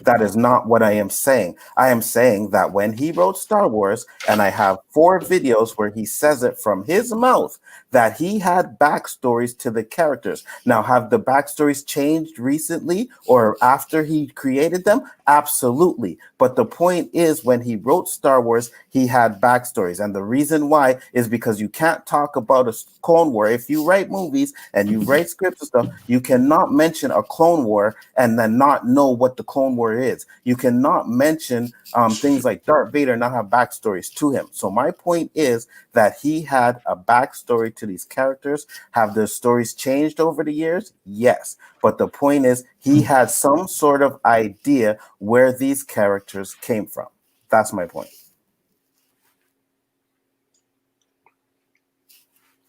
S1: That is not what I am saying. I am saying that when he wrote Star Wars, and I have 4 videos where he says it from his mouth, that he had backstories to the characters. Now, have the backstories changed recently or after he created them? Absolutely. But the point is, when he wrote Star Wars, he had backstories. And the reason why is because you can't talk about a Clone War. If you write movies and you write scripts and stuff, you cannot mention a Clone War and then not know what the Clone War is. You cannot mention things like Darth Vader not have backstories to him. So my point is that he had a backstory to these characters. Have their stories changed over the years? Yes. But the point is, he had some sort of idea where these characters came from. That's my point.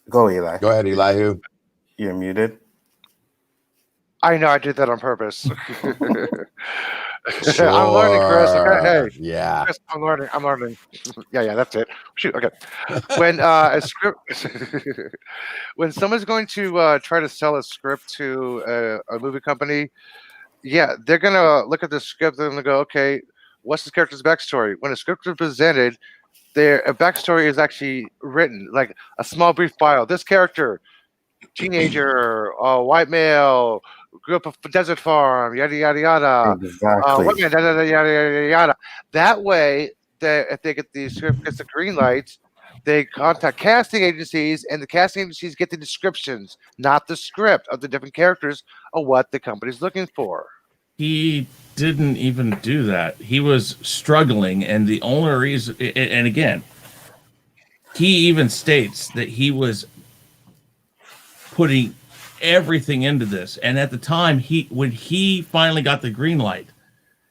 S1: Go, Eli.
S7: Go ahead, Elihu.
S1: You're muted.
S4: I know I did that on purpose.
S7: Sure.
S4: I'm learning, Chris. Okay, hey,
S7: yeah,
S4: Chris, I'm learning. yeah, that's it. Shoot, okay. When a script, when someone's going to try to sell a script to a movie company, yeah, they're gonna look at the script and go, okay, what's the character's backstory? When a script is presented, a backstory is actually written, like a small brief bio. This character, teenager, white male, grew up a desert farm, yada yada yada.
S1: Exactly.
S4: White man, yada yada yada yada. That way, if they get the script gets the green light, they contact casting agencies, and the casting agencies get the descriptions, not the script of the different characters of what the company's looking for.
S3: He didn't even do that. He was struggling, and the only reason, and again, he even states that he was putting everything into this. And at the time, when he finally got the green light,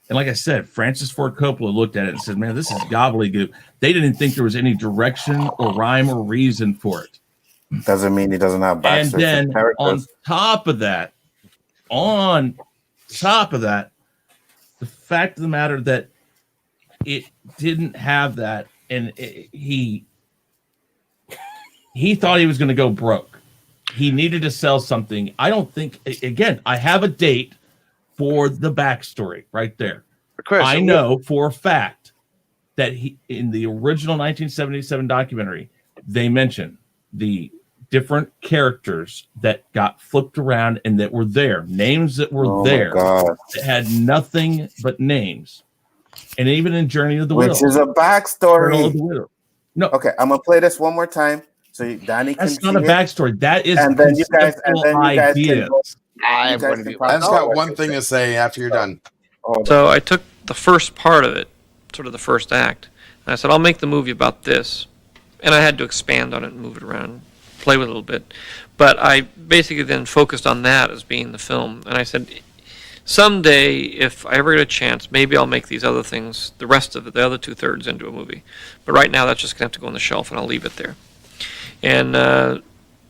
S3: and like I said, Francis Ford Coppola looked at it and said, man, this is gobbledygook. They didn't think there was any direction or rhyme or reason for it.
S1: Doesn't mean he doesn't have backstory.
S3: And then on top of that, the fact of the matter that it didn't have that, and he thought he was going to go broke. He needed to sell something. I don't think, again, I have a date for the backstory right there.
S4: Chris,
S3: I know for a fact that in the original 1977 documentary, they mention the different characters that got flipped around and that were there, names that were there that had nothing but names. And even in Journey of the Widow,
S1: which is a backstory.
S3: No,
S1: okay, I'm gonna play this one more time so Danny can.
S3: That's not a backstory. That is,
S1: and then you guys
S3: ideas.
S7: I've got one thing to say after you're done.
S9: So I took the first part of it, sort of the first act, and I said, I'll make the movie about this. And I had to expand on it and move it around, play with a little bit. But I basically then focused on that as being the film, and I said, someday, if I ever get a chance, maybe I'll make these other things, the rest of it, the other 2/3, into a movie. But right now, that's just going to have to go on the shelf, and I'll leave it there. And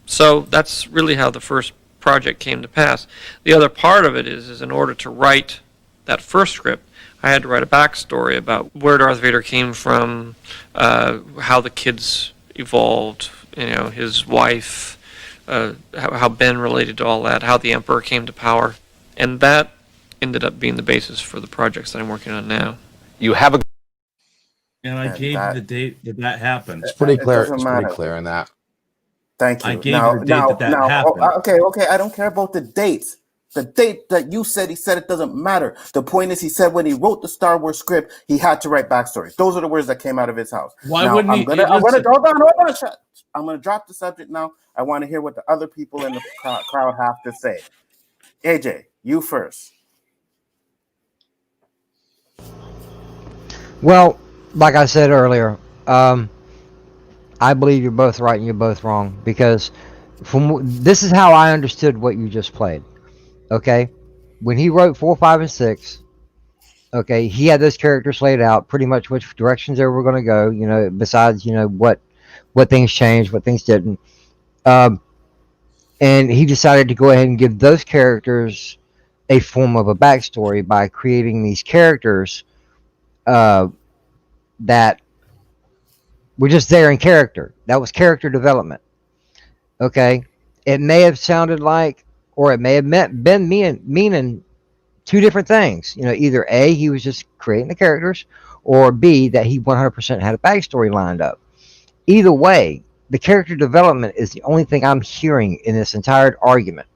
S9: so that's really how the first project came to pass. The other part of it is in order to write that first script, I had to write a backstory about where Darth Vader came from, how the kids evolved, his wife, how Ben related to all that, how the Emperor came to power. And that ended up being the basis for the projects that I'm working on now.
S8: You have a.
S3: And I gave you the date that happened.
S7: It's pretty clear.
S1: It doesn't
S7: It's pretty
S1: matter.
S7: clear in that.
S1: Thank you.
S3: I gave you the date that happened.
S1: Okay. I don't care about the dates. The date that you said, he said it doesn't matter. The point is, he said when he wrote the Star Wars script, he had to write backstories. Those are the words that came out of his house.
S3: Why wouldn't he?
S1: Hold on. I'm gonna drop the subject now. I want to hear what the other people in the crowd have to say. AJ, you first.
S2: Well, like I said earlier, I believe you're both right and you're both wrong, because this is how I understood what you just played. Okay, when he wrote 4, 5, and 6, okay, he had those characters laid out pretty much which directions they were going to go. Besides what things changed, what things didn't, and he decided to go ahead and give those characters a form of a backstory by creating these characters that were just there in character. That was character development. Okay, it may have sounded like, or it may have been meaning two different things. Either A, he was just creating the characters, or B, that he 100% had a backstory lined up. Either way, the character development is the only thing I'm hearing in this entire argument.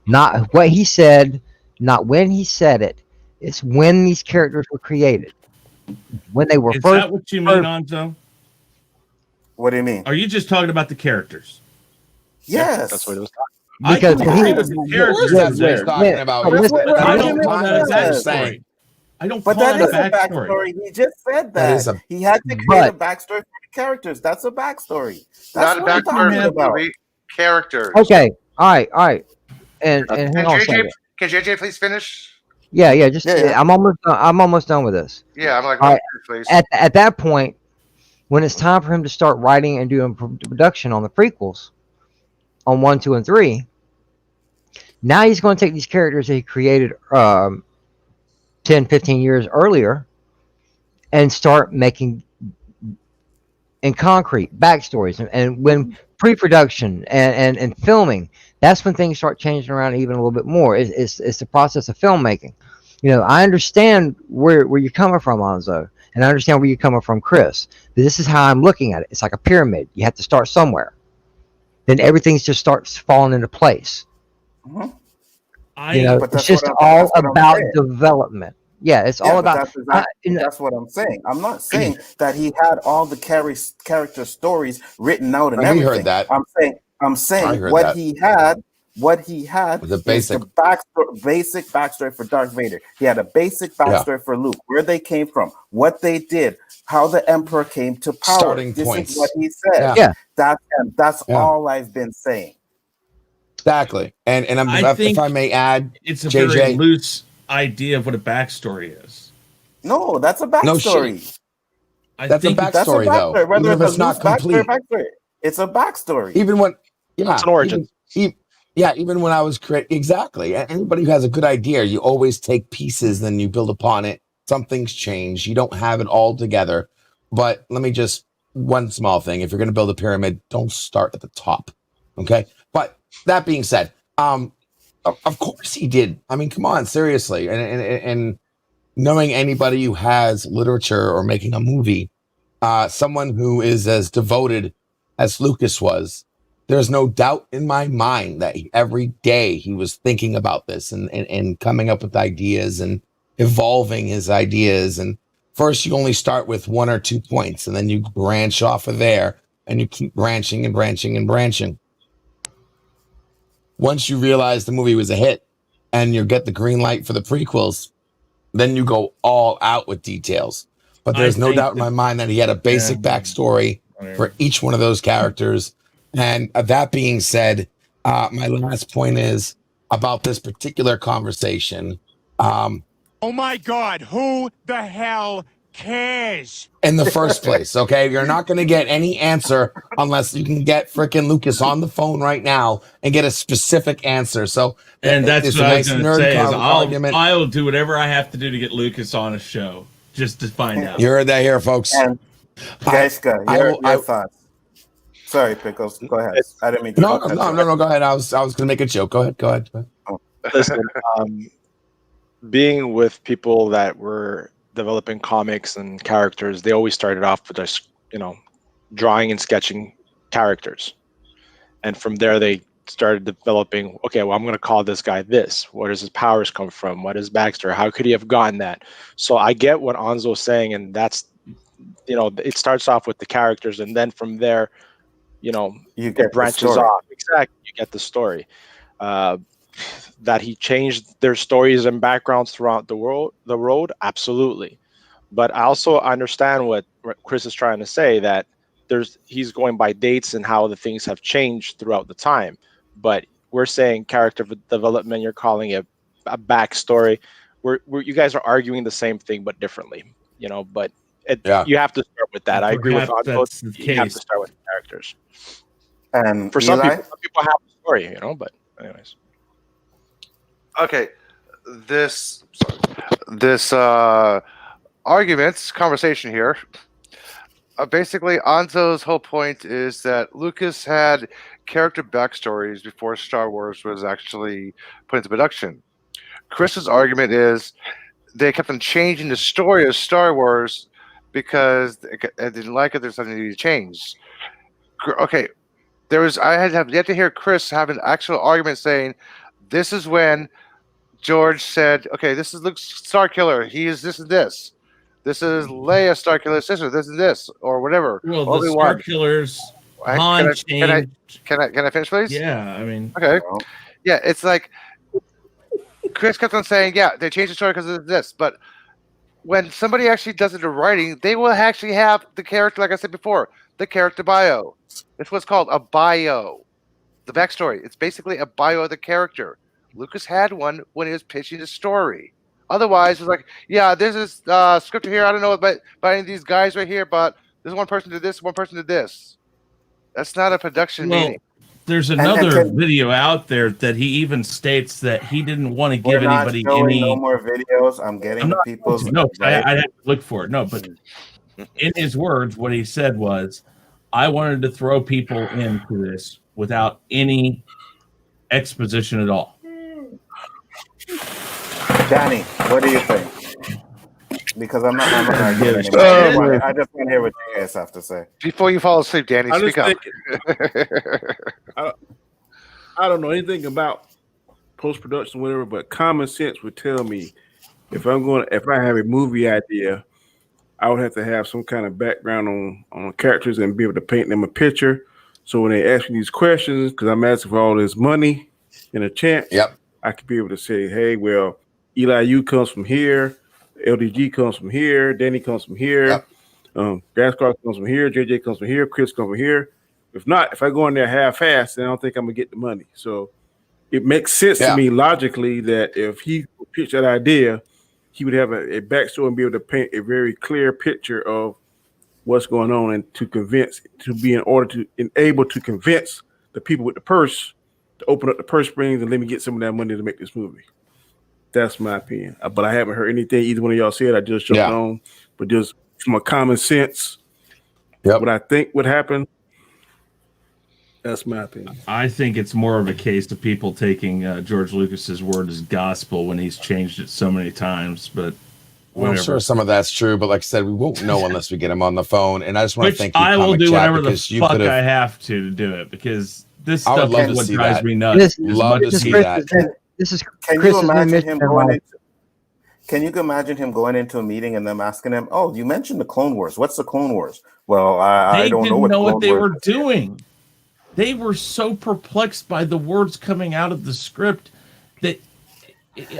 S2: Not what he said, not when he said it. It's when these characters were created. When they were
S3: Is
S2: first.
S3: that what you mean, Anzo?
S1: What do you mean?
S3: Are you just talking about the characters?
S1: Yes.
S6: That's what it was talking
S2: Because
S3: I agree with the characters.
S7: That's what he's talking about.
S3: I don't call that a backstory. I don't call
S1: that
S3: it
S1: is
S3: a backstory.
S1: He just said that. He had to create a backstory for the characters. That's a backstory. That's
S4: Not a backstory for the characters.
S2: Okay. All right. And hang on a second.
S4: Can JJ please finish?
S2: Yeah. I'm almost done with this.
S4: Yeah, I'm like,
S2: all right.
S4: Please.
S2: At that point, when it's time for him to start writing and doing production on the prequels, on 1, 2, and 3, now he's going to take these characters that he created 10, 15 years earlier and start making in concrete backstories. And when pre-production and filming, that's when things start changing around even a little bit more. It's the process of filmmaking. I understand where you're coming from, Anzo, and I understand where you're coming from, Chris. But this is how I'm looking at it. It's like a pyramid. You have to start somewhere. Then everything just starts falling into place.
S1: Mm-hmm.
S2: It's just all about development. Yeah, it's all about.
S1: That's what I'm saying. I'm not saying that he had all the character stories written out and everything.
S7: Heard that.
S1: I'm saying what he had the basic backstory for Darth Vader. He had a basic backstory for Luke, where they came from, what they did, how the Emperor came to power.
S7: Starting
S1: this
S7: points.
S1: is what he said.
S2: Yeah.
S1: That's all I've been saying.
S7: Exactly. And if I may add,
S3: it's a
S7: JJ,
S3: very loose idea of what a backstory is.
S1: No, that's a backstory.
S7: That's a backstory, though.
S1: Whether
S7: Even if it's not complete.
S1: It's a backstory.
S7: Even when,
S6: it's an origin.
S7: Even when I was creating, exactly. Anybody who has a good idea, you always take pieces, then you build upon it. Some things change. You don't have it all together. But let me just, one small thing. If you're going to build a pyramid, don't start at the top. Okay? But that being said, of course he did. I mean, come on, seriously. And knowing anybody who has literature or making a movie, someone who is as devoted as Lucas was, there's no doubt in my mind that every day he was thinking about this and coming up with ideas and evolving his ideas. And first you only start with 1 or 2 points, and then you branch off of there, and you keep branching and branching and branching. Once you realize the movie was a hit and you get the green light for the prequels, then you go all out with details. But there's no doubt in my mind that he had a basic backstory for each one of those characters. And that being said, my last point is about this particular conversation. Oh my God, who the hell cares? In the first place, okay? You're not going to get any answer unless you can get freaking Lucas on the phone right now and get a specific answer. So,
S3: And that's
S7: there's
S3: what
S7: a
S3: I was
S7: nice
S3: going to
S7: nerd
S3: say is
S7: argument.
S3: I'll do whatever I have to do to get Lucas on a show just to find out.
S7: You heard that here, folks.
S1: And Gaiska, your thoughts. Sorry, Pickles. Go ahead. I didn't mean to
S7: No,
S1: cut you
S7: no,
S1: off.
S7: no. Go ahead. I was going to make a joke. Go ahead.
S5: Listen, being with people that were developing comics and characters, they always started off with just, drawing and sketching characters. And from there, they started developing, okay, well, I'm going to call this guy this. Where does his powers come from? What is Baxter? How could he have gotten that? So I get what Anzo's saying, and that's, it starts off with the characters, and then from there, it branches off. Exactly. You get the story. That he changed their stories and backgrounds throughout the road, absolutely. But I also understand what Chris is trying to say, that he's going by dates and how the things have changed throughout the time. But we're saying character development, you're calling it a backstory. You guys are arguing the same thing but differently, but you have to start with that. I agree with Anzo. You have to start with the characters.
S1: And
S5: for some people have a story, but anyways.
S4: Okay, this conversation here. Basically, Anzo's whole point is that Lucas had character backstories before Star Wars was actually put into production. Chris's argument is they kept on changing the story of Star Wars because they didn't like it. There's something to be changed. Okay, I have yet to hear Chris have an actual argument saying this is when George said, okay, this is Luke Starkiller. He is this and this. This is Leia Starkiller's sister. This is this, or whatever.
S3: Well, the Starkillers, Han changed.
S4: Can I finish, please?
S3: Yeah, I mean.
S4: Okay. Yeah, it's like Chris kept on saying, yeah, they changed the story because of this. But when somebody actually does it in writing, they will actually have the character, like I said before, the character bio. It's what's called a bio. The backstory. It's basically a bio of the character. Lucas had one when he was pitching the story. Otherwise, it's like, yeah, there's this script here. I don't know about any of these guys right here, but this one person did this, one person did this. That's not a production meeting.
S3: There's another video out there that he even states that he didn't want to give anybody any.
S1: No more videos. I'm getting the people's.
S3: No, I have to look for it. No, but in his words, what he said was, I wanted to throw people into this without any exposition at all.
S1: Danny, what do you think? Because I'm not arguing anymore. I just want to hear what you guys have to say.
S4: Before you fall asleep, Danny, speak up.
S12: I don't know anything about post-production, whatever, but common sense would tell me if I have a movie idea, I would have to have some kind of background on characters and be able to paint them a picture. So when they ask me these questions, because I'm asking for all this money and a chance, I could be able to say, hey, well, Elihu comes from here, LDG comes from here, Danny comes from here, Gascar comes from here, JJ comes from here, Chris comes from here. If not, if I go in there half-assed, then I don't think I'm going to get the money. So it makes sense to me logically that if he pitched that idea, he would have a backstory and be able to paint a very clear picture of what's going on and able to convince the people with the purse to open up the purse strings and let me get some of that money to make this movie. That's my opinion. But I haven't heard anything either one of y'all said. I just jumped on. But just from a common sense, what I think would happen, that's my opinion.
S3: I think it's more of a case of people taking George Lucas's word as gospel when he's changed it so many times. But
S7: well, I'm sure some of that's true, but like I said, we won't know unless we get him on the phone. And I just want to thank you.
S3: I will do whatever the fuck I have to do it because this stuff is what drives me nuts.
S7: Love to see that.
S1: Can you imagine him going into? Can you imagine him going into a meeting and them asking him, "Oh, you mentioned the Clone Wars. What's the Clone Wars?" Well, I don't know what
S3: they were doing. They were so perplexed by the words coming out of the script that,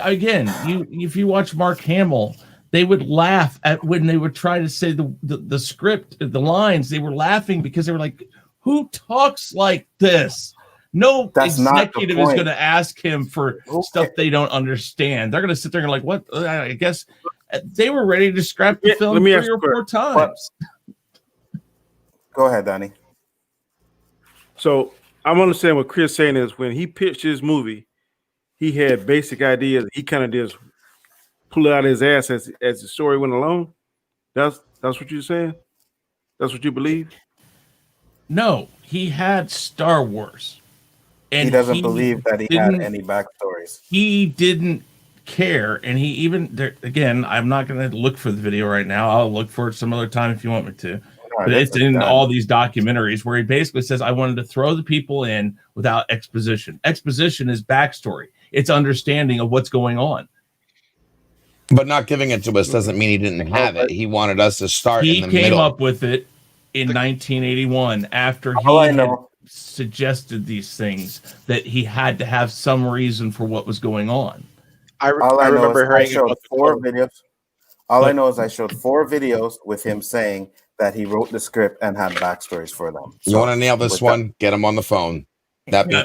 S3: again, if you watch Mark Hamill, they would laugh at when they would try to say the script, the lines. They were laughing because they were like, Who talks like this? No
S1: That's not the
S3: executive is
S1: point.
S3: going to ask him for stuff they don't understand. They're going to sit there and like, what? I guess they were ready to scrap the film 3 or 4 times.
S1: Go ahead, Donnie.
S12: So I'm understanding what Chris saying is when he pitched his movie, he had basic ideas. He kind of just pull it out of his ass as the story went along. That's what you're saying? That's what you believe?
S3: No, he had Star Wars. And
S1: he doesn't believe that he had any backstories.
S3: He didn't care. And he even, again, I'm not going to look for the video right now. I'll look for it some other time if you want me to. But it's in all these documentaries where he basically says, I wanted to throw the people in without exposition. Exposition is backstory. It's understanding of what's going on.
S7: But not giving it to us doesn't mean he didn't have it. He wanted us to start in the middle.
S3: He came up with it in 1981 after he had suggested these things, that he had to have some reason for what was going on.
S1: I remember hearing about 4 videos. I know is I showed 4 videos with him saying that he wrote the script and had backstories for them.
S7: You want to nail this one? Get him on the phone. That be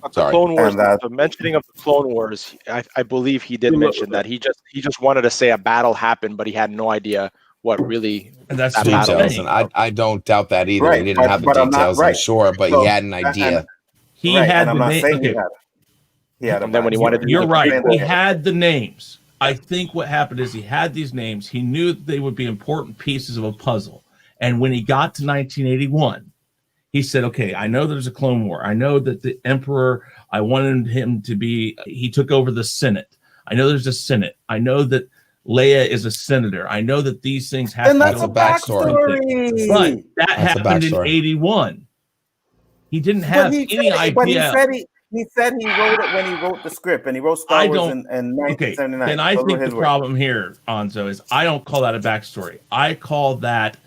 S5: The Clone Wars, the mentioning of the Clone Wars, I believe he did mention that he just wanted to say a battle happened, but he had no idea what really
S3: that's
S5: that
S7: details. And I don't doubt that either.
S1: Right,
S7: He didn't have the details, I'm sure, but he had an idea.
S3: He had the names.
S1: He had
S5: and then when he wanted to
S3: You're right. He had the names. I think what happened is he had these names. He knew that they would be important pieces of a puzzle. And when he got to 1981, he said, okay, I know there's a Clone War. I know that the Emperor, I wanted him to be, he took over the Senate. I know there's a Senate. I know that Leia is a senator. I know that these things have
S1: and that's a backstory.
S3: But that happened in 81. He didn't have any idea.
S1: But he said he wrote it when he wrote the script, and he wrote Star Wars in 1979.
S3: Then I think the problem here, Anzo, is I don't call that a backstory. I call that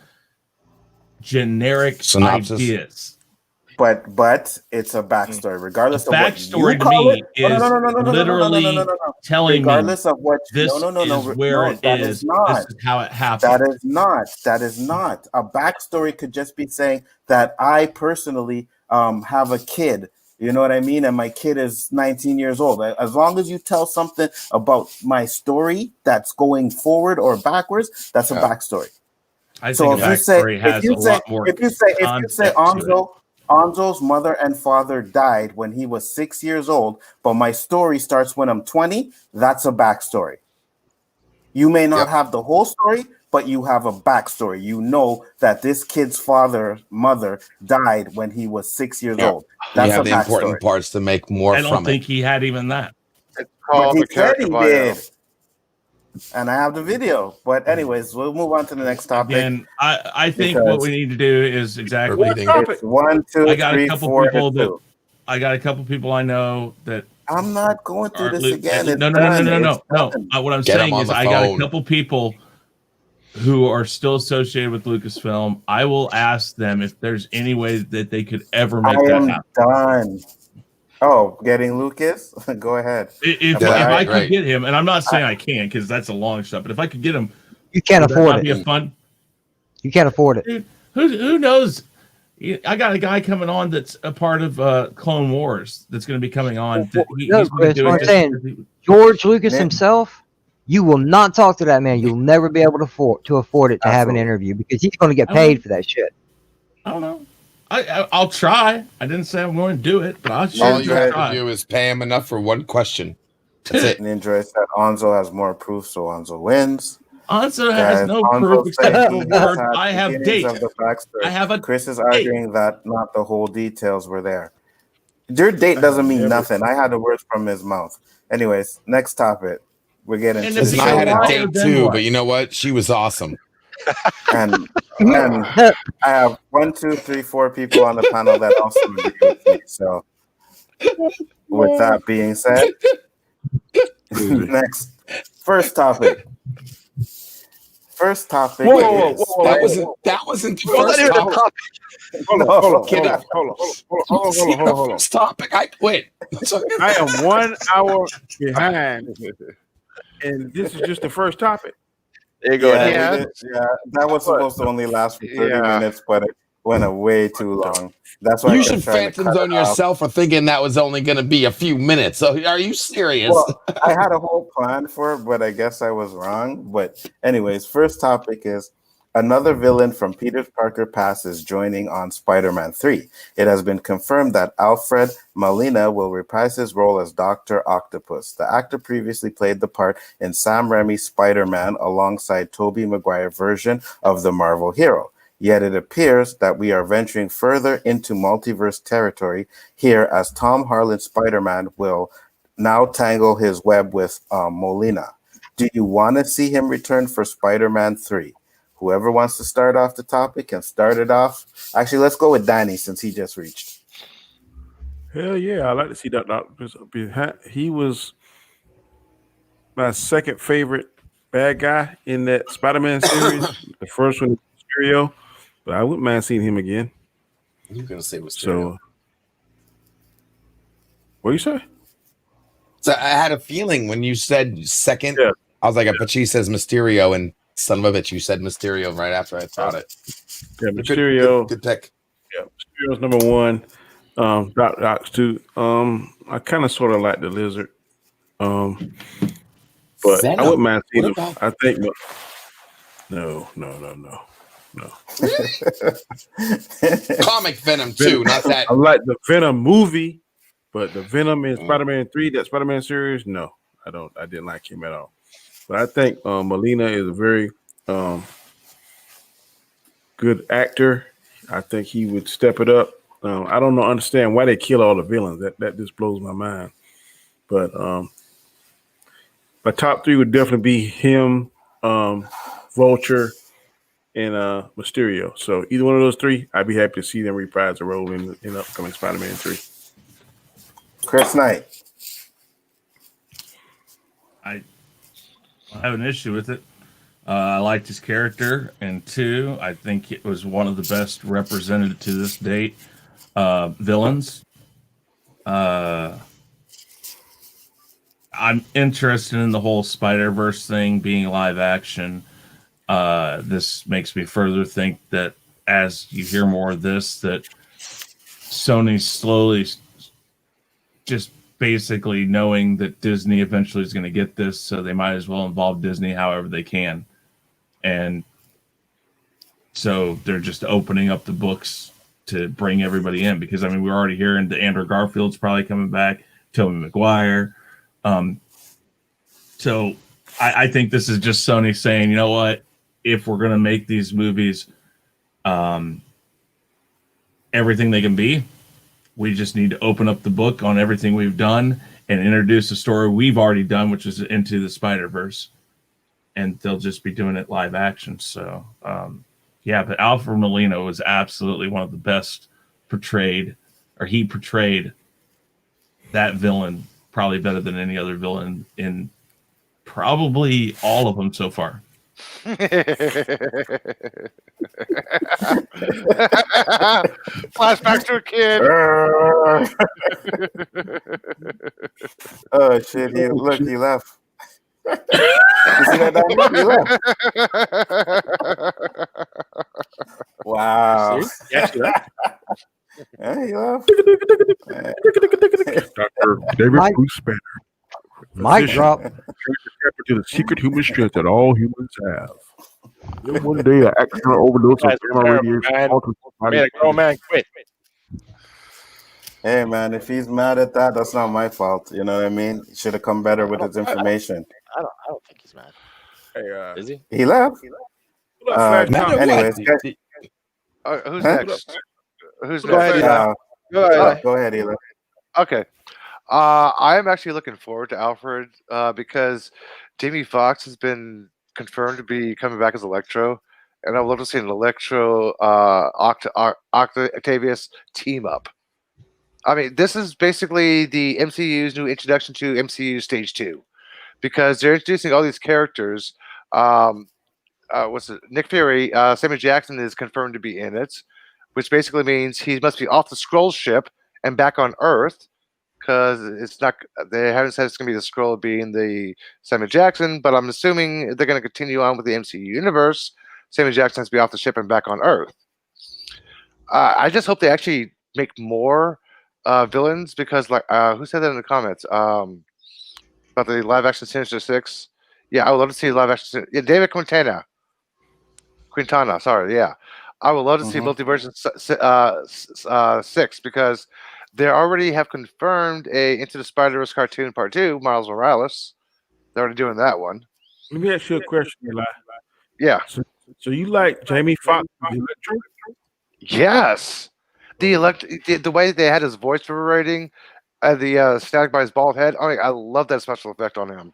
S3: generic
S7: synopsis.
S3: Ideas.
S1: But it's a backstory, regardless of what
S3: backstory
S1: you call
S3: to me
S1: it.
S3: is literally telling
S1: regardless of what
S3: this is where it is. This is how it happened.
S1: That is not a backstory. Could just be saying that I personally have a kid. You know what I mean? And my kid is 19 years old. As long as you tell something about my story that's going forward or backwards, that's a backstory.
S3: I think a backstory has a lot more.
S1: If you say Anzo's mother and father died when he was 6 years old, but my story starts when I'm 20, that's a backstory. You may not have the whole story, but you have a backstory. You know that this kid's mother died when he was 6 years old. That's
S7: you have
S1: a
S7: the important parts to make more from it.
S3: I don't think he had even that.
S1: But he said he did. And I have the video. But anyways, we'll move on to the next topic.
S3: And I think what we need to do is exactly
S1: it's 1, 2,
S3: I got
S1: 3,
S3: a couple
S1: 4,
S3: people
S1: and
S3: that
S1: 2.
S3: I got a couple people I know that
S1: I'm not going through this again.
S3: No. What I'm saying is I got a couple people who are still associated with Lucasfilm. I will ask them if there's any way that they could ever make that happen.
S1: Done. Oh, getting Lucas? Go ahead.
S3: If I could get him, and I'm not saying I can because that's a long shot, but if I could get him,
S2: you can't afford it.
S3: Be a fun.
S2: You can't afford it.
S3: Dude, who knows? I got a guy coming on that's a part of Clone Wars that's going to be coming on.
S2: No, Chris, what I'm saying, George Lucas himself, you will not talk to that man. You'll never be able to afford it to have an interview because he's going to get paid for that shit.
S3: I don't know. I'll try. I didn't say I'm going to do it, but I'll
S7: all you have to do is pay him enough for one question. That's it.
S1: Ninja said Anzo has more proof, so Anzo wins.
S3: Anzo has no proof except the word. I have dates. I have a.
S1: Chris is arguing that not the whole details were there. Your date doesn't mean nothing. I had the words from his mouth. Anyways, next topic. We're getting.
S7: I had a date too, but you know what? She was awesome.
S1: And I have 1, 2, 3, 4 people on the panel that also agree with me. So, with that being said, next first topic.
S7: Whoa. That wasn't the first topic. Hold on. First topic. I quit.
S12: I am 1 hour behind, and this is just the first topic.
S5: There you go.
S1: Yeah, that was supposed to only last for 30 minutes, but went way too long. That's why I
S7: You
S1: kept
S7: should
S1: trying to
S7: phantom
S1: cut
S7: zone
S1: it off.
S7: yourself for thinking that was only going to be a few minutes. So are you serious?
S1: Well, I had a whole plan for it, but I guess I was wrong. But anyways, first topic is another villain from Peter Parker Past is joining on Spider-Man 3. It has been confirmed that Alfred Molina will reprise his role as Dr. Octopus. The actor previously played the part in Sam Raimi's Spider-Man alongside Tobey Maguire's version of the Marvel hero. Yet it appears that we are venturing further into multiverse territory here as Tom Holland's Spider-Man will now tangle his web with Molina. Do you want to see him return for Spider-Man 3? Whoever wants to start off the topic can start it off. Actually, let's go with Danny since he just reached.
S12: Hell yeah, I like to see that Octopus. He was my second favorite bad guy in that Spider-Man series. The first one, Mysterio, but I wouldn't mind seeing him again.
S7: You're gonna say Mysterio.
S12: So, what you say?
S7: So I had a feeling when you said second,
S12: Yeah.
S7: I was like, I bet she says Mysterio, and son of a bitch, you said Mysterio right after I thought it.
S12: Yeah, Mysterio.
S7: Good pick.
S12: Yeah, Mysterio's number one. Doc's two. I kind of sort of like the Lizard. But
S7: Venom.
S12: I wouldn't mind seeing him.
S7: What about-
S12: I think no.
S7: Comic Venom too, not that.
S12: I like the Venom movie, but the Venom in Spider-Man 3, that Spider-Man series, no, I don't. I didn't like him at all. But I think Molina is a very good actor. I think he would step it up. I don't understand why they kill all the villains. That just blows my mind. But my top three would definitely be him, Vulture, and Mysterio. So either one of those three, I'd be happy to see them reprise a role in upcoming Spider-Man 3.
S1: Chris Knight.
S3: I have an issue with it. I liked his character, and two, I think it was one of the best represented to this date villains. I'm interested in the whole Spider-Verse thing being live action. This makes me further think that as you hear more of this, that Sony's slowly just basically knowing that Disney eventually is going to get this, so they might as well involve Disney however they can. And so they're just opening up the books to bring everybody in, because I mean, we're already hearing that Andrew Garfield's probably coming back, Tobey Maguire. So I think this is just Sony saying, you know what, if we're going to make these movies everything they can be, we just need to open up the book on everything we've done and introduce a story we've already done, which is Into the Spider-Verse. And they'll just be doing it live action. So, yeah, but Alfred Molina was absolutely one of the best portrayed, or he portrayed that villain probably better than any other villain in probably all of them so far.
S4: Flashback to a kid.
S1: Oh shit! He left. You see that down there? He left. Wow.
S12: Yeah, he left.
S1: Yeah, he left.
S12: Dr. David
S2: Mike-
S12: Bruce Banner.
S2: Mic
S12: Physician,
S2: drop.
S12: to the secret human strength that all humans have. Then one day, an accidental overdose of
S5: Guys are
S12: gamma
S5: terrible,
S12: radiation
S5: man.
S12: altered his body.
S5: Made a grown man quit.
S1: Hey man, if he's mad at that, that's not my fault. You know what I mean? He should have come better with his information.
S6: I don't think he's mad.
S12: Hey,
S6: Is he?
S1: He left.
S12: Flash
S7: Mad
S12: Tom.
S7: at
S1: Anyways,
S7: what?
S1: guys,
S4: Who's
S1: Huh?
S4: next? Who's
S5: Go ahead,
S4: next?
S5: Eli. Go ahead.
S1: go ahead, Eli.
S4: Okay. I am actually looking forward to Alfred because Jamie Foxx has been confirmed to be coming back as Electro, and I'd love to see an Electro Octavius team up. I mean, this is basically the MCU's new introduction to MCU Stage 2, because they're introducing all these characters. What's it? Nick Fury, Samuel Jackson is confirmed to be in it, which basically means he must be off the Skrull ship and back on Earth, because it's not. They haven't said it's going to be the Skrull being the Samuel Jackson, but I'm assuming they're going to continue on with the MCU universe. Samuel Jackson has to be off the ship and back on Earth. I just hope they actually make more villains because, like, who said that in the comments? About the live action Sinister Six. Yeah, I would love to see live action. Yeah, David Quintana. Sorry, yeah, I would love to see Multiverse 6 because they already have confirmed a Into the Spider-Verse cartoon part 2, Miles Morales. They're already doing that one.
S12: Let me ask you a question, Eli.
S4: Yeah.
S12: So you like Jamie Foxx Electro?
S4: Yes. The way they had his voice vibrating, the static by his bald head. I love that special effect on him.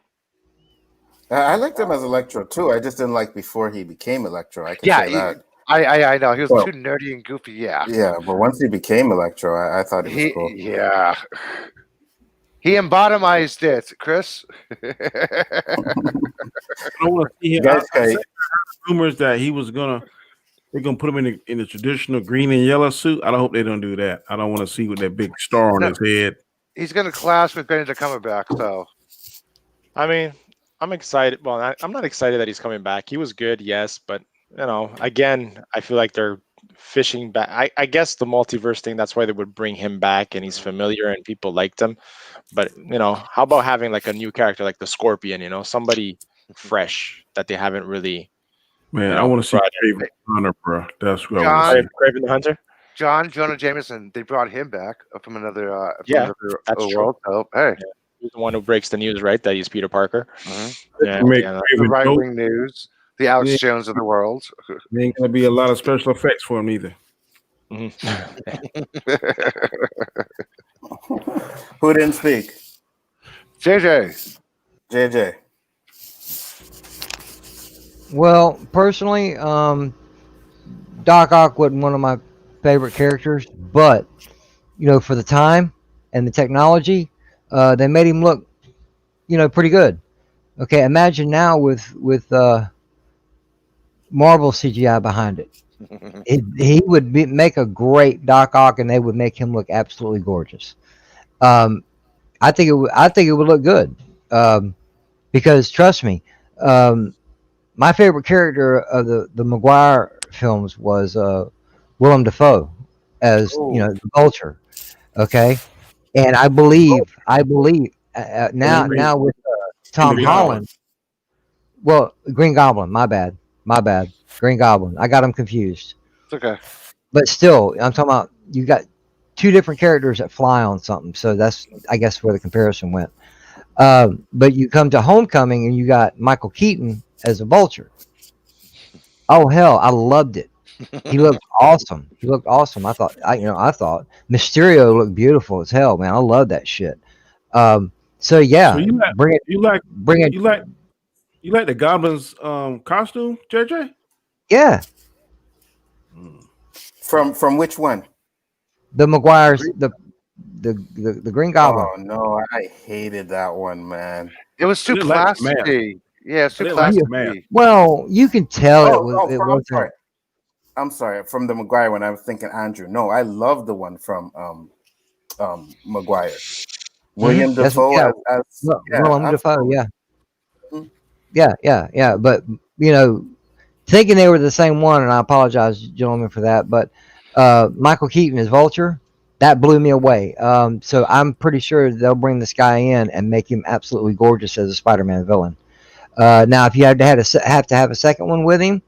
S1: I liked him as Electro too. I just didn't like before he became Electro. I can say that.
S4: I know he was
S1: Well,
S4: too nerdy and goofy. Yeah.
S1: Yeah, but once he became Electro, I thought it was cool.
S4: Yeah. He embodimized it, Chris.
S12: I want to see him.
S1: Guys,
S12: I heard rumors that they're gonna put him in the traditional green and yellow suit. I don't hope they don't do that. I don't want to see with that big star on his head.
S4: He's gonna clash with Benedict Cumberbatch, so.
S5: I mean, I'm excited. Well, I'm not excited that he's coming back. He was good, yes, but again, I feel like they're fishing back. I guess the multiverse thing, that's why they would bring him back, and he's familiar and people liked him. But how about having like a new character like the Scorpion? Somebody fresh that they haven't really.
S12: Man, I want to see Craven the Hunter, bro. That's what I want to see.
S5: Craven the Hunter.
S4: John Jonah Jameson, they brought him back from another
S5: that's
S4: world.
S5: True.
S4: So, hey,
S5: he's the one who breaks the news, right? That he's Peter Parker.
S4: Yeah, the right-wing news, the Alex Jones of the world.
S12: There ain't gonna be a lot of special effects for him either.
S1: Who didn't speak?
S4: JJ.
S2: Well, personally, Doc Ock wasn't one of my favorite characters, but for the time and the technology, they made him look, pretty good. Okay, imagine now with Marvel CGI behind it. He would make a great Doc Ock, and they would make him look absolutely gorgeous. I think it would look good, because trust me, my favorite character of the Maguire films was Willem Dafoe as the Vulture. Okay, and I believe now with Tom Holland. Well, Green Goblin. My bad. Green Goblin. I got him confused.
S4: It's okay.
S2: But still, I'm talking about you got two different characters that fly on something. So that's, I guess, where the comparison went. But you come to Homecoming and you got Michael Keaton as a Vulture. Oh hell, I loved it. He looked awesome. I thought Mysterio looked beautiful as hell, man. I love that shit. So yeah,
S12: so you like the Goblin's costume, JJ?
S2: Yeah.
S1: From which one?
S2: The Maguire's the Green Goblin.
S1: Oh no, I hated that one, man.
S4: It was too classy. Yeah, it's too classy.
S2: Well, you can tell it was.
S1: I'm sorry. From the Maguire one, I was thinking Andrew. No, I love the one from Maguire. William Dafoe.
S2: William Dafoe. Yeah. But thinking they were the same one, and I apologize, gentlemen, for that. But Michael Keaton as Vulture, that blew me away. So I'm pretty sure they'll bring this guy in and make him absolutely gorgeous as a Spider-Man villain. Now, if you have to have a second one with him,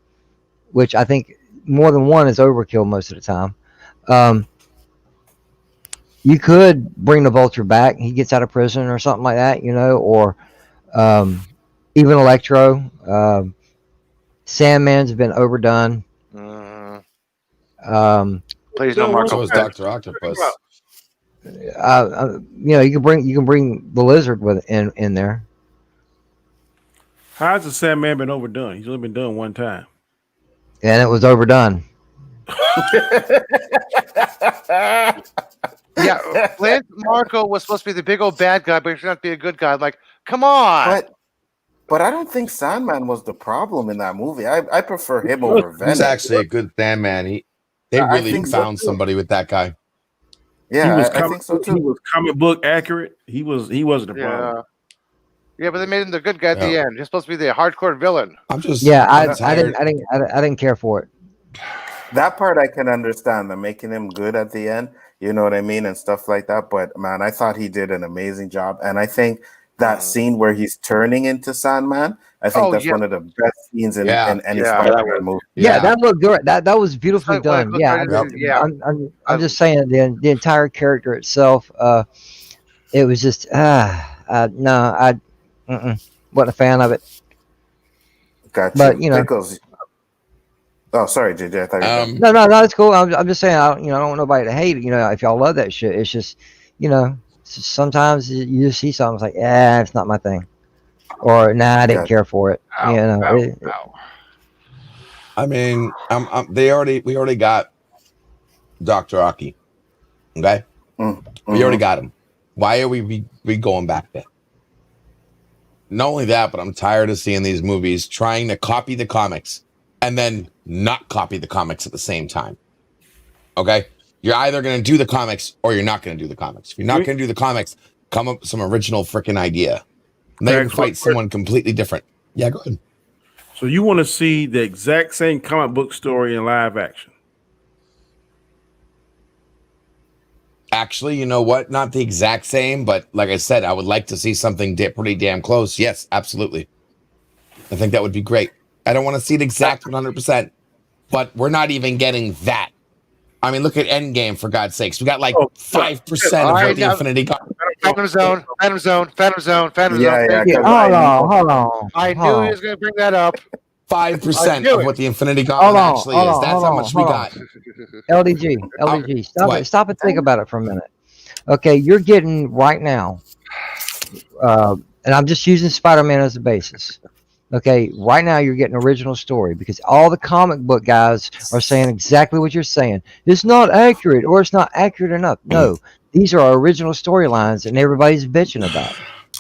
S2: which I think more than one is overkill most of the time, you could bring the Vulture back. He gets out of prison or something like that, or even Electro. Sandman's been overdone.
S4: Please no Marco.
S7: So was Dr. Octopus.
S2: You can bring the Lizard in there.
S12: How's the Sandman been overdone? He's only been done one time.
S2: And it was overdone.
S4: Yeah, Clint Marco was supposed to be the big old bad guy, but he turned out to be a good guy. I'm like, come on.
S1: But I don't think Sandman was the problem in that movie. I prefer him over Venom.
S7: He's actually a good Sandman. They really found somebody with that guy.
S1: Yeah, I think so too.
S12: He was comic book accurate. He wasn't the problem.
S4: Yeah, but they made him the good guy at the end. He's supposed to be the hardcore villain.
S7: I'm just
S2: I didn't care for it.
S1: That part I can understand. Them making him good at the end, you know what I mean, and stuff like that. But man, I thought he did an amazing job, and I think that scene where he's turning into Sandman, I think
S4: Oh
S1: that's
S4: yeah,
S1: one of the best scenes
S7: Yeah.
S1: in any
S4: Yeah.
S5: Yeah, that
S1: Spider-Man
S5: was.
S1: movie.
S2: Yeah,
S7: Yeah.
S2: that looked good. That was beautifully
S4: It's like when it
S2: done.
S4: goes
S2: Yeah,
S4: right into- yeah.
S2: I'm just saying the entire character itself. It was just no, wasn't a fan of it.
S1: Got
S2: But
S1: you,
S2: you know,
S1: Pickles. Oh, sorry, JJ. I thought you were done.
S2: no, it's cool. I'm just saying, I don't want nobody to hate it. You know, if y'all love that shit, it's just, you know, sometimes you just see something it's like, it's not my thing, or nah, I didn't
S1: Got
S2: care for it.
S4: Ow,
S2: You know,
S4: ow, ow.
S7: I mean, we already got Dr. Aki. Okay, we already got him. Why are we going back there? Not only that, but I'm tired of seeing these movies trying to copy the comics and then not copy the comics at the same time. Okay, you're either going to do the comics or you're not going to do the comics. If you're not going to do the comics, come up with some original freaking idea. Then fight someone completely different. Yeah, go ahead.
S12: So you want to see the exact same comic book story in live action?
S7: Actually, you know what? Not the exact same, but like I said, I would like to see something pretty damn close. Yes, absolutely. I think that would be great. I don't want to see it exact 100%, but we're not even getting that. I mean, look at Endgame, for God's sakes. We got like 5% of what the Infinity Gauntlet.
S4: Phantom Zone, Phantom Zone, Phantom Zone, Phantom Zone.
S2: Hold on.
S4: I knew he was going to bring that up.
S7: 5% of what the Infinity Gauntlet actually is. That's how much we got.
S2: LDG, stop and think about it for a minute. Okay, you're getting right now, and I'm just using Spider-Man as a basis. Okay, right now you're getting original story because all the comic book guys are saying exactly what you're saying. It's not accurate or it's not accurate enough. No, these are original storylines and everybody's bitching about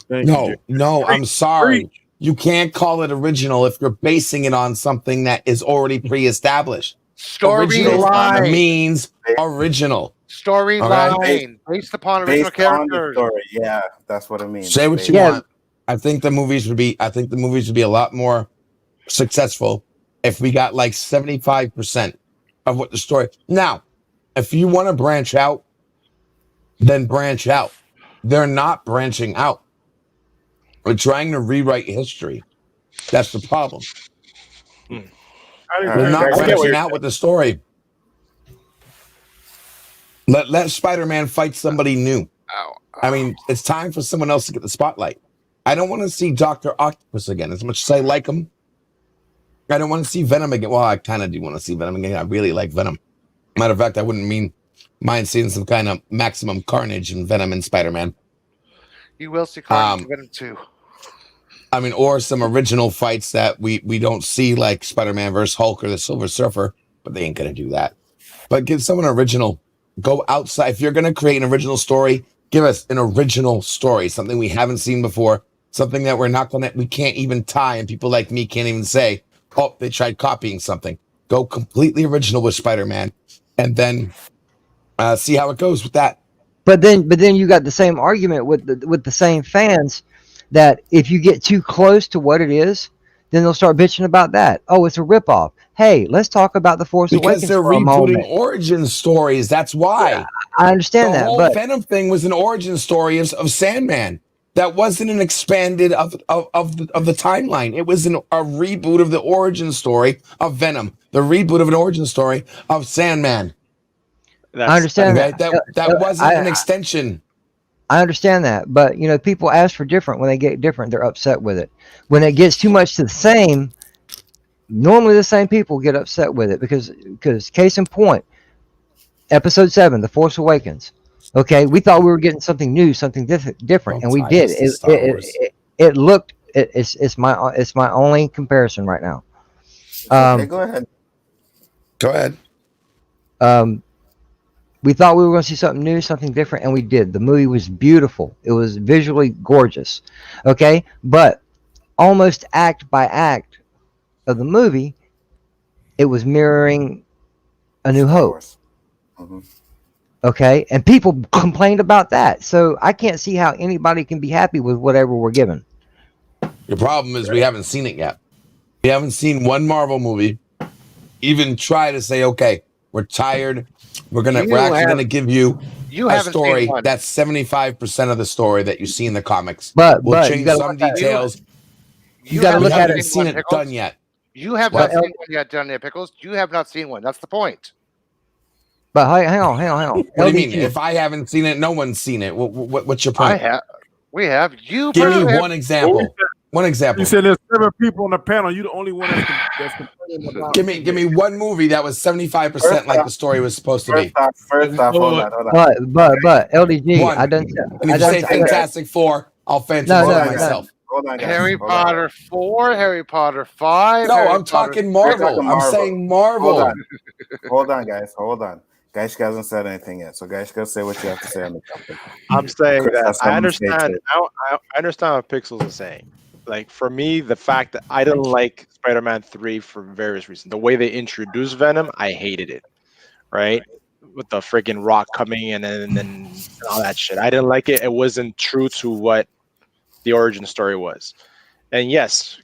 S2: it.
S7: No, I'm sorry. You can't call it original if you're basing it on something that is already pre-established.
S4: Storyline
S7: means original.
S4: Storyline based upon original characters.
S1: Story. Yeah, that's what it means.
S7: Say what you want. I think the movies would be a lot more successful if we got like 75% of what the story. Now, if you want to branch out, then branch out. They're not branching out. We're trying to rewrite history. That's the problem. They're not branching out with the story. Let Spider-Man fight somebody new. I mean, it's time for someone else to get the spotlight. I don't want to see Dr. Octopus again. As much as I like him, I don't want to see Venom again. Well, I kind of do want to see Venom again. I really like Venom. Matter of fact, I wouldn't mind seeing some kind of maximum carnage in Venom and Spider-Man.
S4: You will see carnage in Venom too.
S7: I mean, or some original fights that we don't see, like Spider-Man versus Hulk or the Silver Surfer, but they ain't gonna do that. But give someone original. Go outside. If you're gonna create an original story, give us an original story, something we haven't seen before, something that we can't even tie, and people like me can't even say, oh, they tried copying something. Go completely original with Spider-Man, and then see how it goes with that.
S2: But then you got the same argument with the same fans that if you get too close to what it is, then they'll start bitching about that. Oh, it's a ripoff. Hey, let's talk about the Force Awakens
S7: they're
S2: for a moment.
S7: rebooting origin stories. That's why.
S2: Yeah, I understand that.
S7: The whole
S2: but
S7: Venom thing was an origin story of Sandman. That wasn't an expanded of the timeline. It was a reboot of the origin story of Venom. The reboot of an origin story of Sandman.
S2: I understand that.
S7: That wasn't an extension.
S2: I understand that, but you know, people ask for different. When they get different, they're upset with it. When it gets too much to the same, normally the same people get upset with it because case in point, Episode 7, The Force Awakens. Okay, we thought we were getting something new, something different, and we did. It looked. It's my only comparison right now.
S1: Okay, go ahead.
S7: Go ahead.
S2: We thought we were going to see something new, something different, and we did. The movie was beautiful. It was visually gorgeous. Okay, but almost act by act of the movie, it was mirroring A New Hope. Okay, and people complained about that. So I can't see how anybody can be happy with whatever we're given.
S7: The problem is we haven't seen it yet. We haven't seen one Marvel movie even try to say, okay, we're tired. We're actually gonna give you a
S4: haven't seen
S7: story
S4: one.
S7: that's 75% of the story that you see in the comics.
S2: But
S7: We'll
S2: you
S7: change
S2: gotta
S7: some
S2: look at it.
S7: details.
S2: You got to
S7: We
S2: look at
S7: haven't
S2: it.
S7: even seen it done yet.
S4: You have
S7: What?
S4: not seen one yet, done yet, Pickles. You have not seen one. That's the point.
S2: But hang on.
S7: What do you mean? If I haven't seen it, no one's seen it. What's your point?
S4: I have. We have. You
S7: Give me
S4: personally
S7: one example. One example.
S12: You said there's 7 people on the panel. You're the only one that's complaining about.
S7: Give me one movie that was 75% like the story was supposed to be.
S1: First off, hold on.
S2: But LDG,
S7: One.
S2: I done.
S7: And if you say Fantastic Four, I'll fantasy myself.
S1: Hold on, guys.
S4: Harry Potter 4, Harry Potter 5.
S7: No,
S4: Harry
S7: I'm talking Marvel. I'm saying Marvel.
S1: Hold on, guys. Hold on. Gaishka hasn't said anything yet, so Gaishka, say what you have to say on the topic.
S5: I'm saying
S1: Chris
S5: that
S1: has
S5: I
S1: something to say
S5: understand.
S1: too.
S5: I understand what Pixels is saying. Like for me, the fact that I didn't like Spider-Man 3 for various reasons. The way they introduced Venom, I hated it. Right, with the freaking Rock coming in and all that shit. I didn't like it. It wasn't true to what the origin story was. And yes,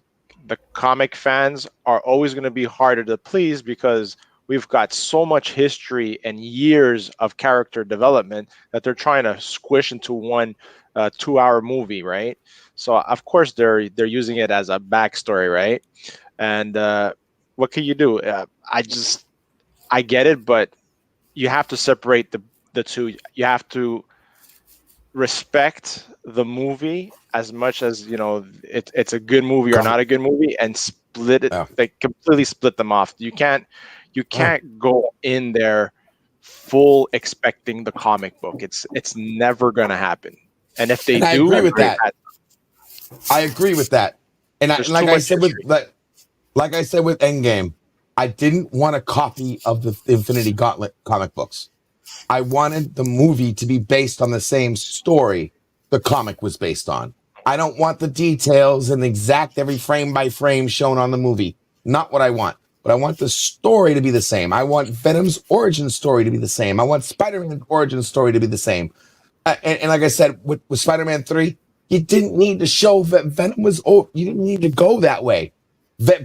S5: the comic fans are always going to be harder to please because we've got so much history and years of character development that they're trying to squish into one 2-hour movie, right? So of course they're using it as a backstory, right? And what can you do? I get it, but you have to separate the two. You have to respect the movie as much as it's a good movie or not a good movie, and split it. Like completely split them off. You can't go in there full expecting the comic book. It's never gonna happen. And if they do,
S7: I agree with that. I agree with that. And like I said with Endgame, I didn't want a copy of the Infinity Gauntlet comic books. I wanted the movie to be based on the same story the comic was based on. I don't want the details and exact every frame by frame shown on the movie. Not what I want. But I want the story to be the same. I want Venom's origin story to be the same. I want Spider-Man's origin story to be the same. And like I said, with Spider-Man 3, you didn't need to show that Venom was old. You didn't need to go that way.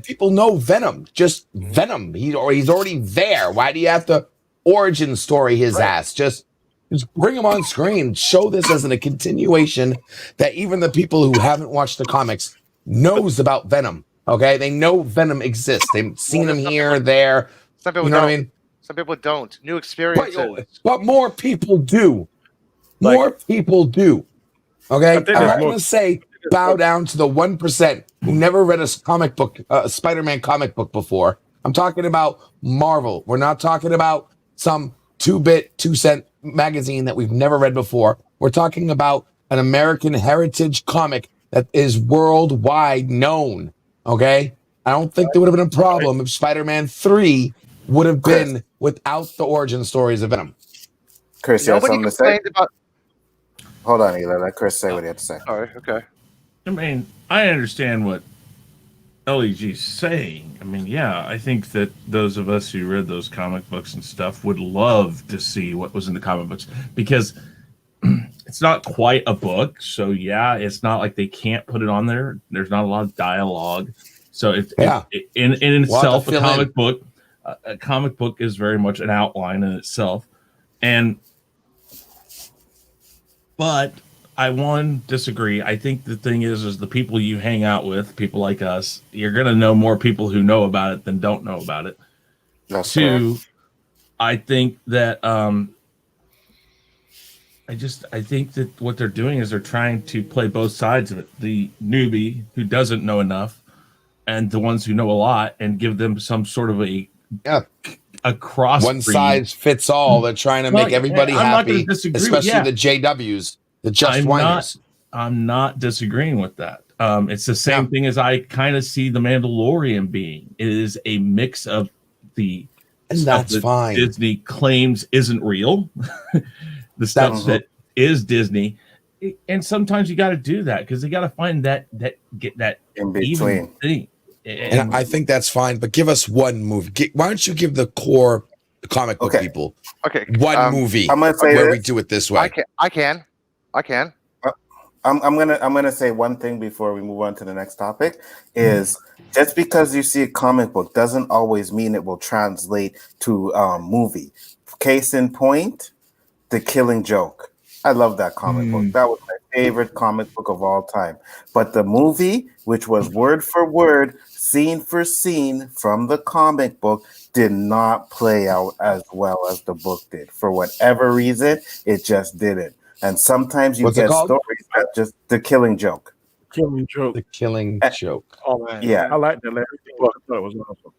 S7: People know Venom. Just Venom. He's already there. Why do you have to origin story his ass? Just bring him on screen. Show this as a continuation that even the people who haven't watched the comics knows about Venom. Okay? They know Venom exists. They've seen him here, there.
S4: Some people
S7: you know
S4: don't.
S7: What I mean?
S4: Some people don't. New experiences.
S7: But more people do. More people do. Okay? I'm not going to say bow down to the 1% who never read a comic book, a Spider-Man comic book before. I'm talking about Marvel. We're not talking about some 2-bit, 2-cent magazine that we've never read before. We're talking about an American heritage comic that is worldwide known. Okay? I don't think there would have been a problem if Spider-Man 3 would have been without the origin stories of Venom.
S1: Chris, you have something to say? Hold on, Eli. Let Chris say what he had to say.
S4: All right, okay.
S3: I mean, I understand what LEG's saying. I mean, yeah, I think that those of us who read those comic books and stuff would love to see what was in the comic books because it's not quite a book. So, yeah, it's not like they can't put it on there. There's not a lot of dialogue. So, in itself, a comic book is very much an outline in itself. But I disagree. I think the thing is the people you hang out with, people like us, you're going to know more people who know about it than don't know about it.
S1: That's
S3: Two, I think that I think that what they're doing is they're trying to play both sides of it. The newbie who doesn't know enough and the ones who know a lot and give them some sort of a cross.
S7: One size fits all. They're trying to make everybody happy, especially the JWs, the Just Whiners.
S3: I'm not disagreeing with that. It's the same thing as I kind of see the Mandalorian being. It is a mix of the stuff that
S7: fine.
S3: Disney claims isn't real, the stuff that is Disney, and sometimes you got to do that because they got to find that
S1: in between
S3: thing.
S7: And I think that's fine, but give us one movie. Why don't you give the core comic book people one movie
S1: I'm gonna say
S7: where we do it this way?
S4: I can.
S1: I'm gonna say one thing before we move on to the next topic is just because you see a comic book doesn't always mean it will translate to movie. Case in point, The Killing Joke. I love that comic book. That was my favorite comic book of all time. But the movie, which was word for word, scene for scene from the comic book, did not play out as well as the book did. For whatever reason, it just didn't. And sometimes you
S7: What's it
S1: get
S7: called?
S1: stories that just The Killing Joke.
S12: Killing Joke.
S7: The Killing Joke.
S5: Oh man,
S1: Yeah.
S12: I like that last book. I thought it was awesome.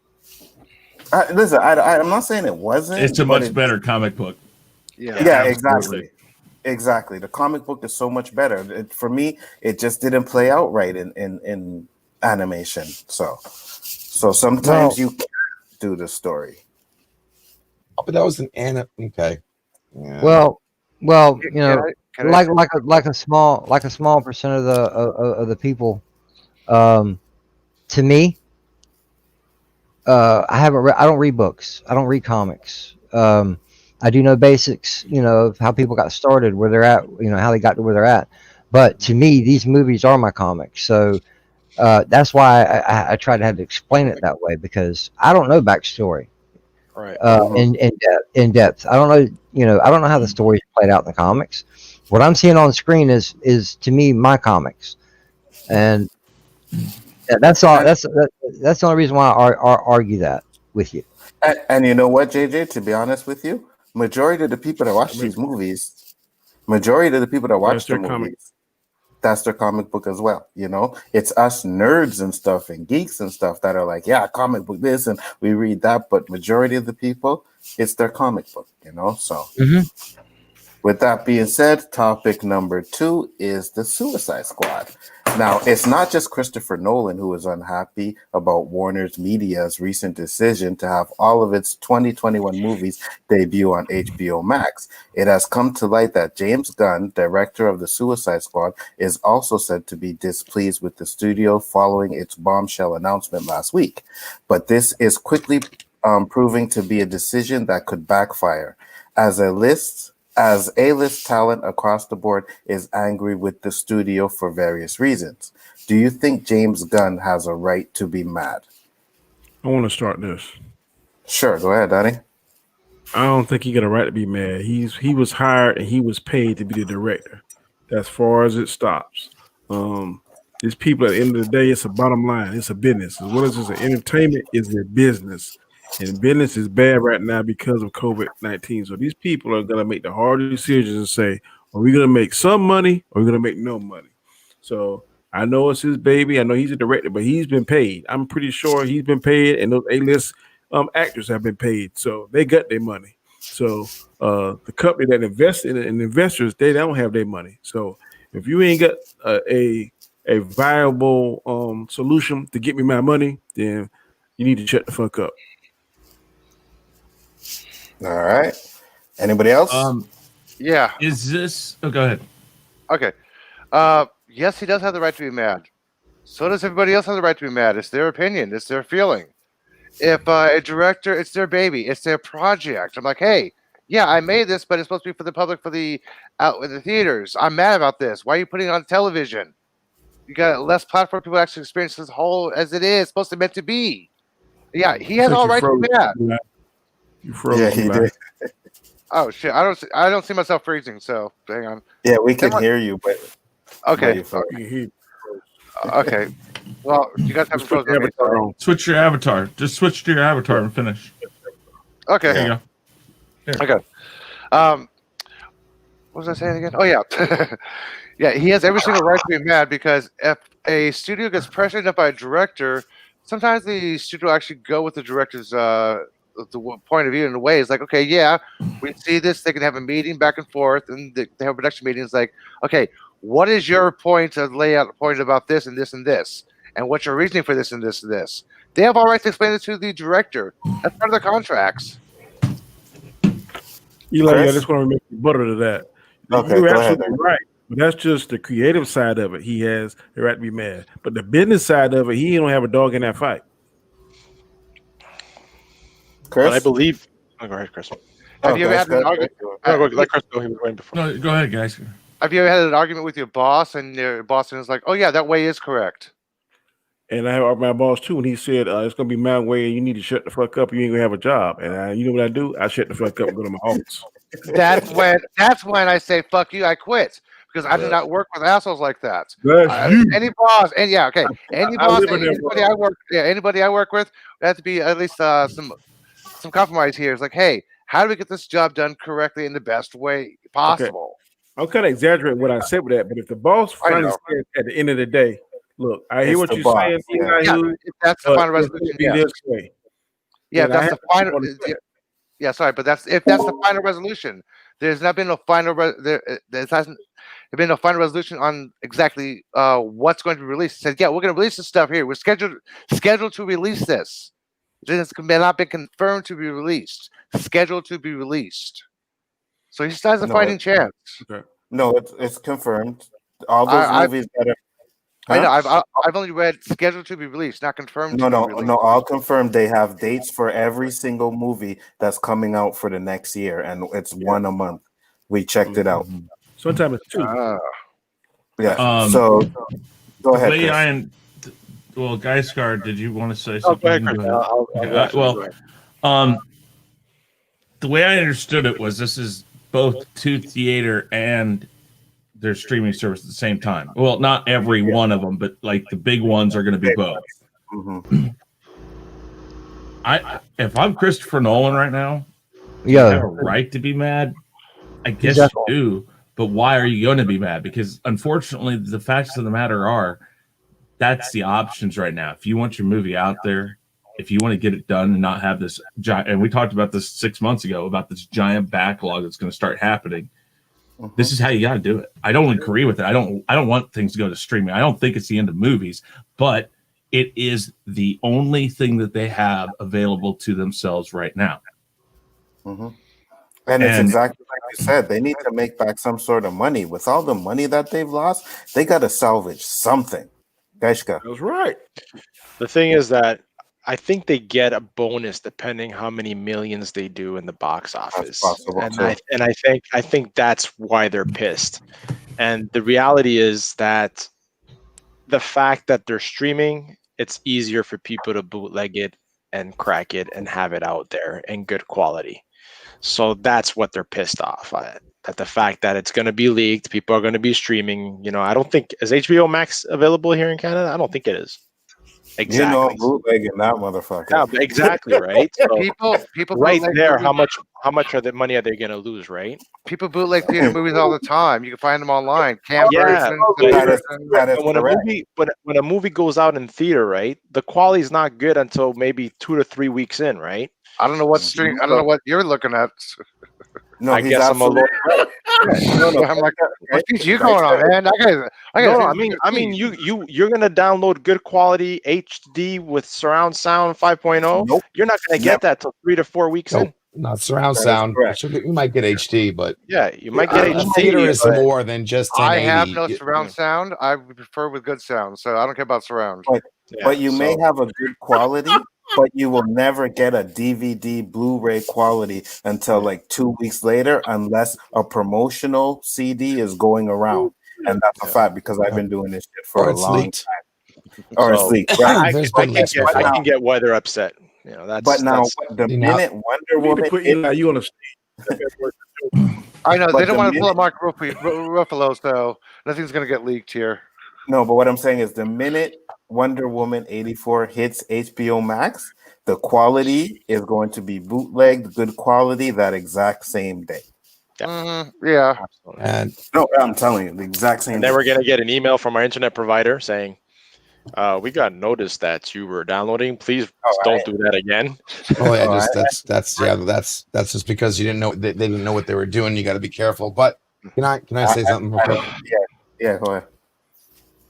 S1: Listen, I'm not saying it wasn't.
S3: It's a
S1: but
S3: much better comic book.
S4: Yeah.
S1: Yeah,
S3: Absolutely.
S1: exactly. The comic book is so much better. For me, it just didn't play out right in animation. So sometimes you can't do the story.
S7: Oh, but that was an anime. Okay. Yeah.
S2: Well, you know,
S4: Can I say-
S2: like a small percent of the people, to me, I don't read books. I don't read comics. I do know basics, of how people got started, where they're at, how they got to where they're at. But to me, these movies are my comics. So that's why I try to have to explain it that way, because I don't know backstory
S5: right.
S2: in depth. I don't know, I don't know how the story's played out in the comics. What I'm seeing on screen is to me my comics, and that's all. That's the only reason why I argue that with you.
S1: And you know what, JJ? To be honest with you, majority of the people that watch these movies, majority of the people that watch the movies, that's their comic book as well. It's us nerds and stuff and geeks and stuff that are like, yeah, comic book this and we read that, but majority of the people, it's their comic book. So. With that being said, topic number 2 is the Suicide Squad. Now, it's not just Christopher Nolan who is unhappy about Warner's Media's recent decision to have all of its 2021 movies debut on HBO Max. It has come to light that James Gunn, director of the Suicide Squad, is also said to be displeased with the studio following its bombshell announcement last week. But this is quickly proving to be a decision that could backfire. As A-list talent across the board is angry with the studio for various reasons. Do you think James Gunn has a right to be mad?
S12: I want to start this.
S1: Sure, go ahead, Danny.
S12: I don't think he got a right to be mad. He was hired and he was paid to be the director. As far as it stops. These people at the end of the day, it's a bottom line. It's a business. As well as it's an entertainment, it's a business. And business is bad right now because of COVID-19. So these people are going to make the hard decisions and say, are we going to make some money or are we going to make no money? So I know it's his baby. I know he's a director, but he's been paid. I'm pretty sure he's been paid, and those A-list actors have been paid. So they got their money. So the company that invested in investors, they don't have their money. So if you ain't got a viable solution to get me my money, then you need to shut the fuck up.
S1: All right. Anybody else?
S4: Yeah.
S3: Is this? Oh, go ahead.
S4: Okay. Yes, he does have the right to be mad. So does everybody else have the right to be mad. It's their opinion. It's their feeling. If a director, it's their baby. It's their project. I'm like, hey, yeah, I made this, but it's supposed to be for the public, out in the theaters. I'm mad about this. Why are you putting it on television? You got less platform people actually experience this whole as it is supposed to meant to be. Yeah, he has all right to be mad.
S12: You froze.
S1: Yeah, he did.
S4: Oh shit! I don't see myself freezing. So hang on.
S1: Yeah, we can hear you, but
S4: okay. Okay. Well, you guys haven't frozen me, so.
S3: Switch your avatar. Just switch to your avatar and finish.
S4: Okay.
S3: There you go.
S4: Here. Okay. What was I saying again? Oh yeah. Yeah, he has every single right to be mad because if a studio gets pressured enough by a director, sometimes the studio actually go with the director's the point of view in a way. It's like, okay, yeah, we see this. They can have a meeting back and forth, and they have a production meeting. It's like, okay, what is your point of layout point about this and this and this, and what's your reasoning for this and this and this? They have all right to explain it to the director. That's part of their contracts.
S12: Eli, I just want to make you butter to that.
S1: Okay,
S12: you're
S1: go
S12: absolutely
S1: ahead,
S12: right. But that's just the creative side of it. He has the right to be mad. But the business side of it, he don't have a dog in that fight.
S1: Chris?
S5: But I believe. Oh, go ahead, Chris.
S4: Have you ever had an argument?
S5: Let Chris go. He was waiting before.
S3: No, go ahead, guys.
S4: Have you ever had an argument with your boss, and your boss is like, "Oh yeah, that way is correct."
S12: And I have my boss too, and he said, "It's gonna be my way, and you need to shut the fuck up. You ain't gonna have a job." And you know what I do? I shut the fuck up and go to my office.
S4: That's when I say "fuck you," I quit because I do not work with assholes like that. Any boss, and yeah, okay, any boss, anybody I work with, there has to be at least some compromise here. It's like, hey, how do we get this job done correctly in the best way possible?
S12: I'm kind of exaggerating what I said with that, but if the boss finally says at the end of the day, look, I hear what you're saying,
S4: if that's the final resolution.
S12: This way.
S4: Yeah, that's the final. Yeah, sorry, but if that's the final resolution. There's not been no final. There hasn't been no final resolution on exactly what's going to be released. It said, yeah, we're going to release this stuff here. We're scheduled to release this. It's not been confirmed to be released. Scheduled to be released. So he still has a fighting chance.
S12: Okay.
S1: No, it's confirmed. All those movies that are.
S4: I know. I've only read scheduled to be released, not confirmed.
S1: No, all confirmed. They have dates for every single movie that's coming out for the next year, and it's one a month. We checked it out.
S12: Sometimes it's two.
S1: Yeah. So go ahead.
S3: Well, Geisgard, did you want to say something?
S5: Go ahead.
S3: The way I understood it was this is both to theater and their streaming service at the same time. Well, not every one of them, but like the big ones are going to be both.
S1: Mm-hmm.
S3: If I'm Christopher Nolan right now, I have a right to be mad. I guess you do, but why are you going to be mad? Because unfortunately, the facts of the matter are that's the options right now. If you want your movie out there, if you want to get it done and not have this giant, and we talked about this 6 months ago about this giant backlog that's going to start happening. This is how you got to do it. I don't agree with it. I don't want things to go to streaming. I don't think it's the end of movies, but it is the only thing that they have available to themselves right now.
S1: Mm-hmm. And it's exactly like you said. They need to make back some sort of money. With all the money that they've lost, they got to salvage something. Geishka.
S12: That's right.
S5: The thing is that I think they get a bonus depending how many millions they do in the box office. I think that's why they're pissed. And the reality is that the fact that they're streaming, it's easier for people to bootleg it and crack it and have it out there in good quality. So that's what they're pissed off at. That the fact that it's going to be leaked, people are going to be streaming. You know, I don't think is HBO Max available here in Canada. I don't think it is. Exactly.
S1: You know, bootlegging that motherfucker.
S5: Yeah, exactly, right? So
S4: people
S5: right there, how much of the money are they going to lose, right?
S4: People bootleg theater movies all the time. You can find them online.
S5: When a movie goes out in theater, right? The quality is not good until maybe 2 to 3 weeks in, right?
S4: I don't know what stream. I don't know what you're looking at.
S1: No,
S5: I guess I'm a little.
S4: I'm like, what's you going on, man?
S5: I mean, you're gonna download good quality HD with surround sound 5.0.
S1: Nope.
S5: You're not gonna get that till 3 to 4 weeks in.
S7: Not surround sound. You might get HD, but
S5: yeah, you might get HD.
S7: Theater is more than just 1080.
S4: I have no surround sound. I prefer with good sound, so I don't care about surround.
S1: But you may have a good quality, but you will never get a DVD Blu-ray quality until like 2 weeks later, unless a promotional CD is going around, and that's a fact because I've been doing this shit for a long time. Or it's leaked. Right?
S5: I can get why they're upset. You know, that's.
S1: The minute Wonder Woman,
S12: you on a stage.
S4: I know they don't want to pull up Mark Ruffalo, so nothing's going to get leaked here.
S1: No, but what I'm saying is the minute Wonder Woman 84 hits HBO Max, the quality is going to be bootlegged, good quality, that exact same day.
S4: Yeah.
S7: And
S1: no, I'm telling you, the exact same.
S5: And then we're going to get an email from our internet provider saying, we got notice that you were downloading. Please don't do that again.
S7: Oh yeah, that's just because you didn't know they didn't know what they were doing. You got to be careful. But can I say something real quick?
S1: Yeah, go ahead.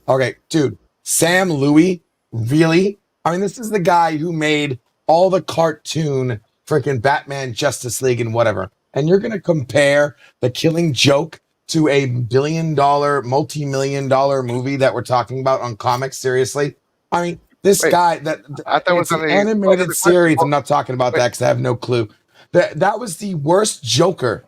S7: Okay, dude, Sam Louie, really? I mean, this is the guy who made all the cartoon freaking Batman, Justice League, and whatever. And you're gonna compare The Killing Joke to a billion-dollar, multi-million-dollar movie that we're talking about on comics? Seriously? I mean, this guy
S4: I thought it was
S7: an animated series. I'm not talking about that because I have no clue. That was the worst Joker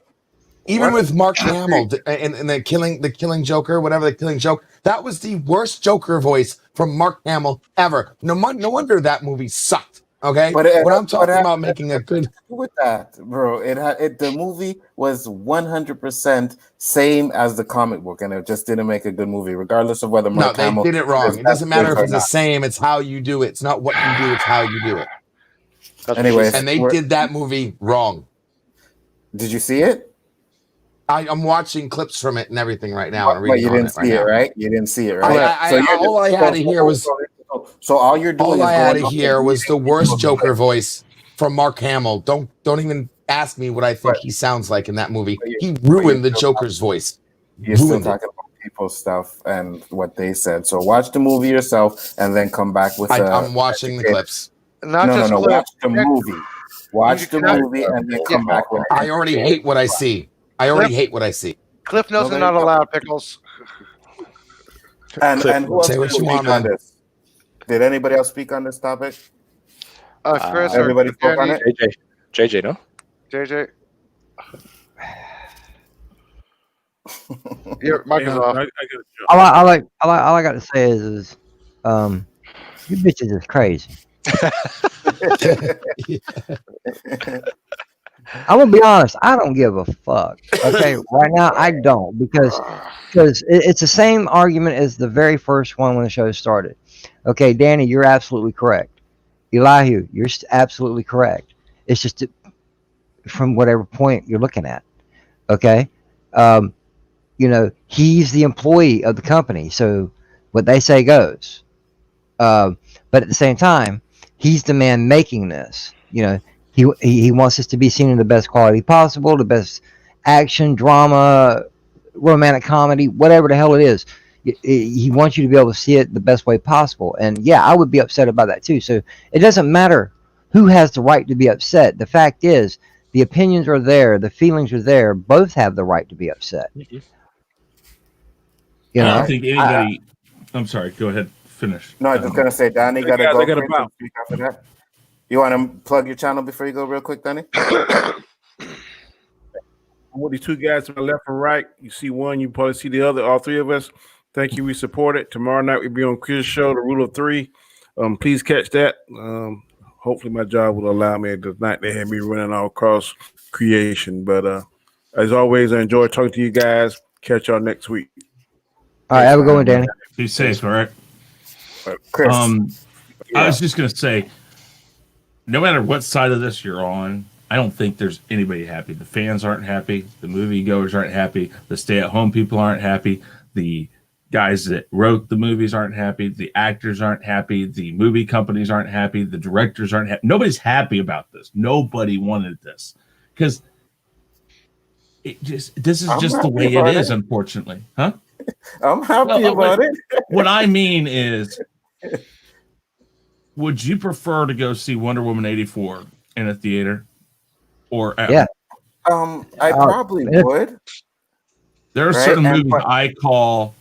S7: Even with Mark Hamill and the killing Joker, whatever the killing joke, that was the worst Joker voice from Mark Hamill ever. No wonder that movie sucked. Okay,
S1: But
S7: when I'm talking about making a good
S1: with that, bro, the movie was 100% same as the comic book, and it just didn't make a good movie, regardless of whether Mark
S7: they
S1: Hamill
S7: did it wrong.
S1: is
S7: It doesn't matter if
S1: or
S7: it's the
S1: not.
S7: same. It's how you do it. It's not what you do. It's how you do it.
S1: Anyways,
S7: and they did that movie wrong.
S1: Did you see it?
S7: I'm watching clips from it and everything right now, and
S1: But
S7: reading
S1: you
S7: on
S1: didn't
S7: it right
S1: see it,
S7: now.
S1: right? You didn't see it, right?
S7: All I had to hear was.
S1: So all you're doing
S7: All
S1: is
S7: I had
S1: going
S7: to
S1: off
S7: hear
S1: the
S7: was the
S1: reading
S7: worst
S1: of the
S7: Joker
S1: clip.
S7: voice from Mark Hamill. Don't even ask me what I think he sounds like in that movie. He ruined the Joker's voice.
S1: You're still
S7: Ruined it.
S1: talking about people's stuff and what they said. So watch the movie yourself and then come back with.
S7: I'm watching the clips.
S4: Not just
S1: No.
S4: clips.
S1: Watch the movie. Watch the movie and then come back with.
S7: I already hate what I see. I already hate what I see.
S4: Cliff notes are not allowed, Pickles.
S1: And who else
S7: Say what you
S1: speak
S7: want,
S1: on
S7: man.
S1: this? Did anybody else speak on this topic?
S4: Chris,
S1: everybody spoke on it.
S6: JJ, no?
S4: JJ. Your mic is off.
S2: All I got to say is you bitches is crazy. I'm gonna be honest. I don't give a fuck. Okay, right now I don't because it's the same argument as the very first one when the show started. Okay, Danny, you're absolutely correct. Elihu, you're absolutely correct. It's just from whatever point you're looking at. Okay, he's the employee of the company, so what they say goes. But at the same time, he's the man making this. He wants us to be seen in the best quality possible, the best action, drama, romantic comedy, whatever the hell it is. He wants you to be able to see it the best way possible. And yeah, I would be upset about that too. So it doesn't matter who has the right to be upset. The fact is, the opinions are there, the feelings are there. Both have the right to be upset.
S3: I don't think anybody. I'm sorry. Go ahead. Finish.
S1: No, I was just gonna say, Danny, got to go.
S12: I got a bounce.
S1: Speak after that. You want to plug your channel before you go, real quick, Danny?
S12: I want these two guys to my left and right. You see one, you probably see the other. All three of us. Thank you. We support it. Tomorrow night we'll be on Chris' show, The Rule of Three. Please catch that. Hopefully my job will allow me tonight. They have me running all across creation. But as always, I enjoy talking to you guys. Catch y'all next week.
S2: All right, have a good one, Danny.
S3: Be safe, all right?
S1: Chris.
S3: I was just going to say, no matter what side of this you're on, I don't think there's anybody happy. The fans aren't happy. The moviegoers aren't happy. The stay-at-home people aren't happy. The guys that wrote the movies aren't happy. The actors aren't happy. The movie companies aren't happy. The directors aren't happy. Nobody's happy about this. Nobody wanted this because this is just the way it is, unfortunately. Huh?
S1: I'm happy about it.
S3: What I mean is, would you prefer to go see Wonder Woman 84 in a theater or at home?
S1: I probably would.
S3: There are certain movies I call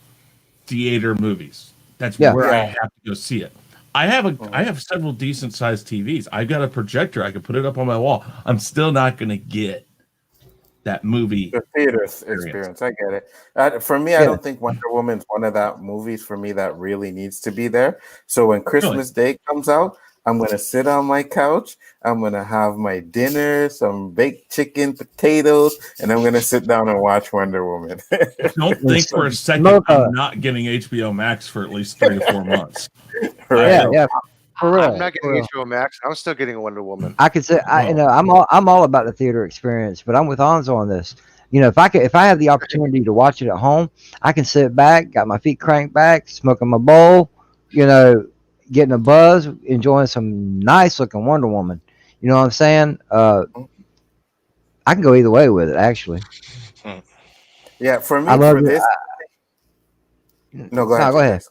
S3: theater movies. That's where I have to go see it. I have several decent sized TVs. I've got a projector. I can put it up on my wall. I'm still not going to get that movie.
S1: The theater experience. I get it. For me, I don't think Wonder Woman's one of that movies for me that really needs to be there. So when Christmas Day comes out, I'm going to sit on my couch. I'm going to have my dinner, some baked chicken, potatoes, and I'm going to sit down and watch Wonder Woman.
S3: Don't think for a second I'm not getting HBO Max for at least 3 to 4 months.
S1: Right.
S2: Yeah. For real,
S4: I'm not getting HBO Max. I'm still getting Wonder Woman.
S2: I could say I'm all about the theater experience, but I'm with Anzo on this. If I have the opportunity to watch it at home, I can sit back, got my feet cranked back, smoking my bowl, getting a buzz, enjoying some nice looking Wonder Woman. You know what I'm saying? I can go either way with it, actually.
S1: Yeah, for me,
S2: I love
S1: for this. No, go ahead.
S2: Go ahead.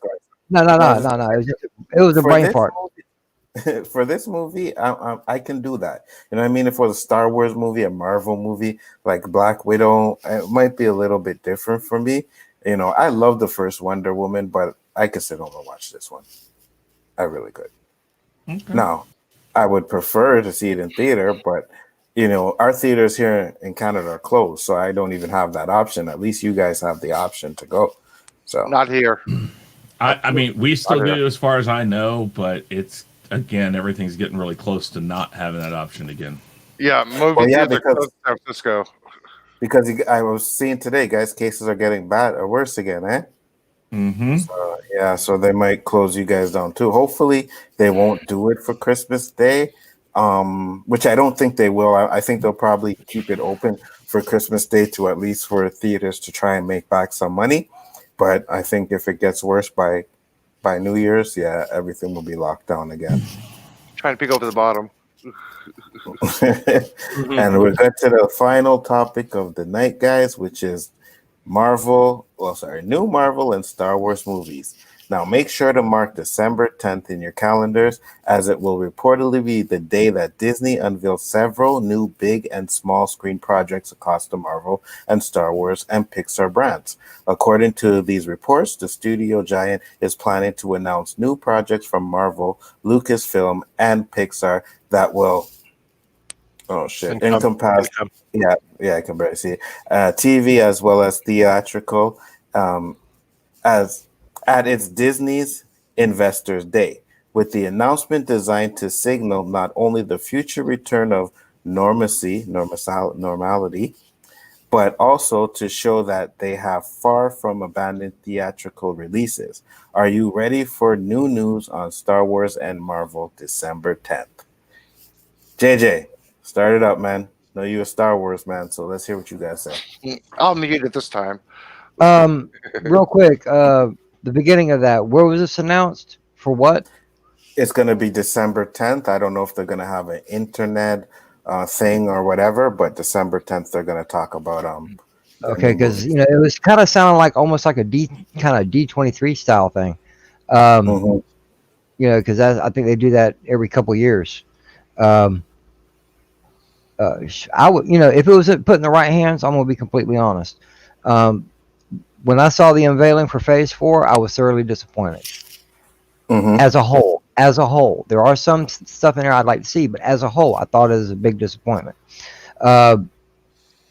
S2: No. It was a brain fart.
S1: For this movie, I can do that. You know what I mean? If it was a Star Wars movie, a Marvel movie, like Black Widow, it might be a little bit different for me. I love the first Wonder Woman, but I could sit home and watch this one. I really could. Okay. Now, I would prefer to see it in theater, but you know, our theaters here in Canada are closed, so I don't even have that option. At least you guys have the option to go. So
S4: Not here.
S3: I mean, we still
S4: Not here.
S3: do as far as I know, but it's again everything's getting really close to not having that option again.
S4: Yeah, movie
S1: Well, yeah,
S4: theaters are closed in San Francisco.
S1: because I was seeing today, guys, cases are getting bad or worse again, eh?
S3: Mm-hmm.
S1: So, yeah, so they might close you guys down too. Hopefully, they won't do it for Christmas Day, which I don't think they will. I think they'll probably keep it open for Christmas Day to at least for theaters to try and make back some money. But I think if it gets worse by New Year's, yeah, everything will be locked down again.
S4: Trying to pick over the bottom.
S1: And we're going to the final topic of the night, guys, which is new Marvel and Star Wars movies. Now, make sure to mark December 10th in your calendars, as it will reportedly be the day that Disney unveils several new big and small screen projects across the Marvel and Star Wars and Pixar brands. According to these reports, the studio giant is planning to announce new projects from Marvel, Lucasfilm, and Pixar that will encompass I can barely see it. TV as well as theatrical, as at its Disney's Investors Day, with the announcement designed to signal not only the future return of normality, but also to show that they have far from abandoned theatrical releases. Are you ready for new news on Star Wars and Marvel December 10th? JJ, start it up, man. Know you a Star Wars man, so let's hear what you guys say.
S4: I'll mute it this time.
S2: Real quick, the beginning of that, where was this announced? For what?
S1: It's going to be December 10th. I don't know if they're going to have an internet thing or whatever, but December 10th they're going to talk about
S2: Okay, because you know it was kind of sounding like almost like a D23 style thing. You know, because I think they do that every couple years. I would, you know, if it was put in the right hands, I'm gonna be completely honest. When I saw the unveiling for Phase 4, I was thoroughly disappointed. As a whole, there are some stuff in there I'd like to see, but as a whole, I thought it was a big disappointment.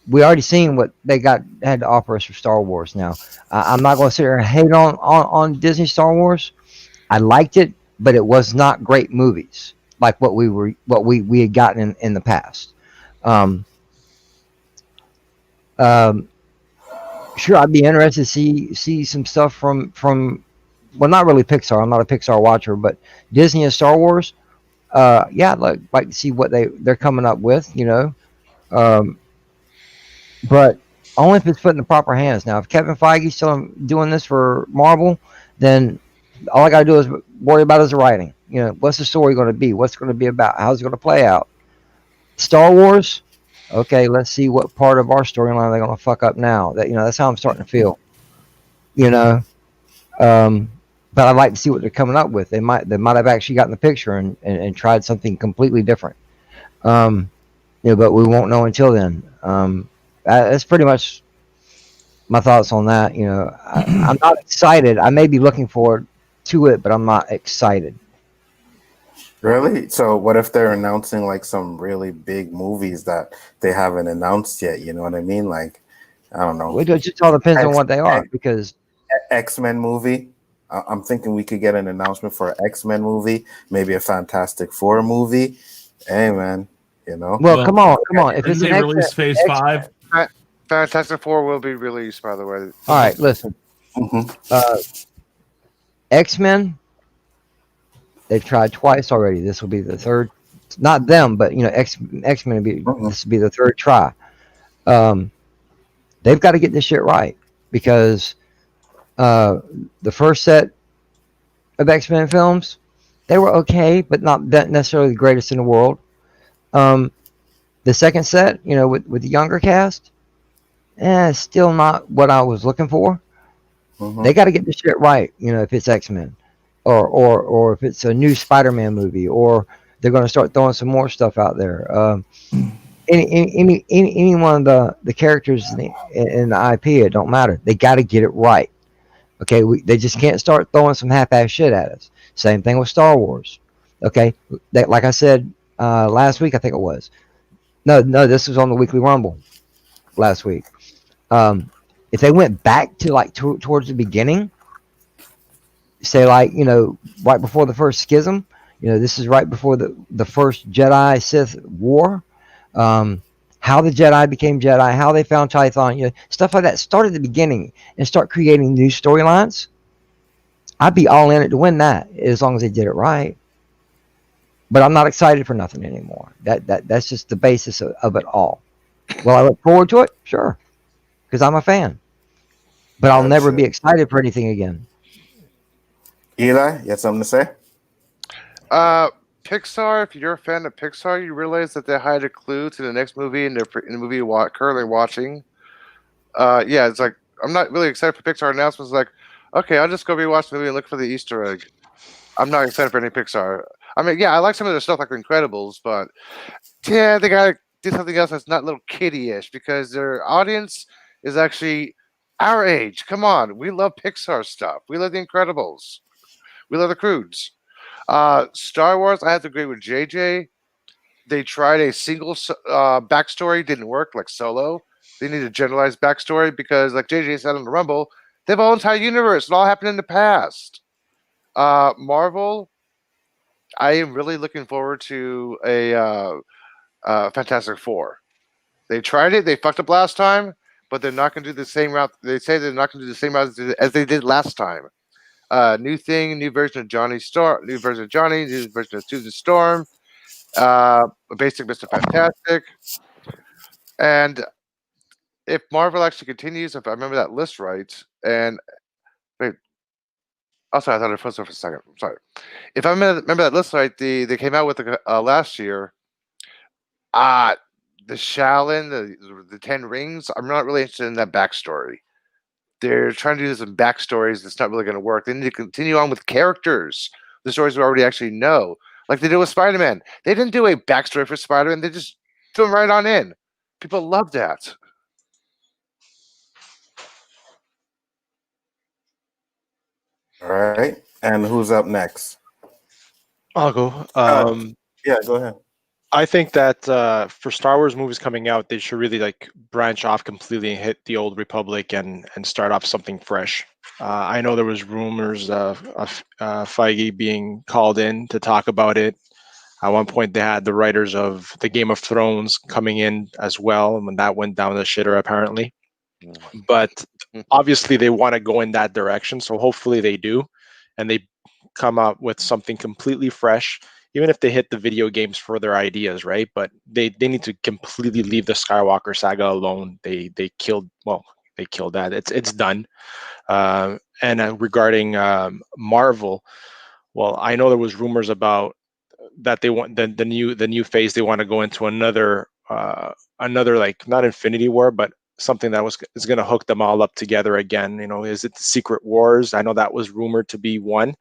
S2: We already seen what they had to offer us for Star Wars. Now, I'm not going to sit here and hate on Disney Star Wars. I liked it, but it was not great movies like what we had gotten in the past. Sure, I'd be interested to see some stuff from well, not really Pixar. I'm not a Pixar watcher, but Disney and Star Wars. Yeah, I'd like to see what they're coming up with, you know. But only if it's put in the proper hands. Now, if Kevin Feige's still doing this for Marvel, then all I got to do is worry about his writing. You know, what's the story going to be? What's it going to be about? How's it going to play out? Star Wars. Okay, let's see what part of our storyline they're going to fuck up now. That's how I'm starting to feel. You know, but I'd like to see what they're coming up with. They might have actually gotten the picture and tried something completely different. You know, but we won't know until then. That's pretty much my thoughts on that. You know, I'm not excited. I may be looking forward to it, but I'm not excited.
S1: Really? So what if they're announcing like some really big movies that they haven't announced yet? You know what I mean? Like, I don't know.
S2: It just all depends on what they are, because
S1: X-Men movie. I'm thinking we could get an announcement for an X-Men movie, maybe a Fantastic Four movie. Hey, man, you know.
S2: Well, come on. If it's
S3: they release Phase 5,
S4: Fantastic Four will be released, by the way.
S2: All right, listen. X-Men. They've tried twice already. This will be the third. Not them, but you know, X-Men will be. This will be the third try. They've got to get this shit right, because the first set of X-Men films, they were okay, but not necessarily the greatest in the world. The second set, you know, with the younger cast, still not what I was looking for. They got to get this shit right, you know, if it's X-Men. Or if it's a new Spider-Man movie, or they're going to start throwing some more stuff out there. Any one of the characters in the IP, it don't matter. They got to get it right. Okay, they just can't start throwing some half-ass shit at us. Same thing with Star Wars. Okay, like I said last week, I think it was. No, this was on the Weekly Rumble last week. If they went back to like towards the beginning, say like right before the first schism, this is right before the first Jedi Sith war. How the Jedi became Jedi, how they found Tython, stuff like that. Start at the beginning and start creating new storylines. I'd be all in it to win that as long as they did it right. But I'm not excited for nothing anymore. That's just the basis of it all. Will I look forward to it? Sure, because I'm a fan. But I'll never be excited for anything again.
S1: Eli, you have something to say?
S4: Pixar, if you're a fan of Pixar, you realize that they hide a clue to the next movie in the movie you're currently watching. Yeah, it's like, I'm not really excited for Pixar announcements. Like, okay, I'll just go rewatch the movie and look for the Easter egg. I'm not excited for any Pixar. I mean, yeah, I like some of their stuff like The Incredibles, but yeah, they gotta do something else that's not a little kiddie-ish, because their audience is actually our age. Come on, we love Pixar stuff. We love The Incredibles. We love The Croods. Star Wars, I have to agree with JJ. They tried a single backstory, didn't work, like Solo. They need a generalized backstory because, like JJ said on the Rumble, they have a whole entire universe. It all happened in the past. Marvel, I am really looking forward to a Fantastic Four. They tried it. They fucked up last time, but they're not going to do the same route. They say they're not going to do the same route as they did last time. New thing, new version of Johnny Storm, new version of Johnny, new version of Susan Storm, basic Mr. Fantastic. And if Marvel actually continues, if I remember that list right, and wait, also I thought I froze for a second. I'm sorry. If I remember that list right, they came out with last year. The Shaolin, the 10 Rings. I'm not really interested in that backstory. They're trying to do some backstories that's not really going to work. They need to continue on with characters, the stories we already actually know, like they did with Spider-Man. They didn't do a backstory for Spider-Man. They just threw him right on in. People love that.
S1: All right. And who's up next?
S5: I'll go.
S1: Yeah, go ahead.
S5: I think that for Star Wars movies coming out, they should really like branch off completely and hit the old Republic and start off something fresh. I know there was rumors of Feige being called in to talk about it. At one point, they had the writers of the Game of Thrones coming in as well, and when that went down the shitter, apparently. But obviously, they want to go in that direction, so hopefully they do, and they come up with something completely fresh. Even if they hit the video games for their ideas, right? But they need to completely leave the Skywalker saga alone. They killed that. It's done. And regarding Marvel, well, I know there was rumors about that they want the new phase. They want to go into another like not Infinity War, but something that is going to hook them all up together again. Is it the Secret Wars? I know that was rumored to be one.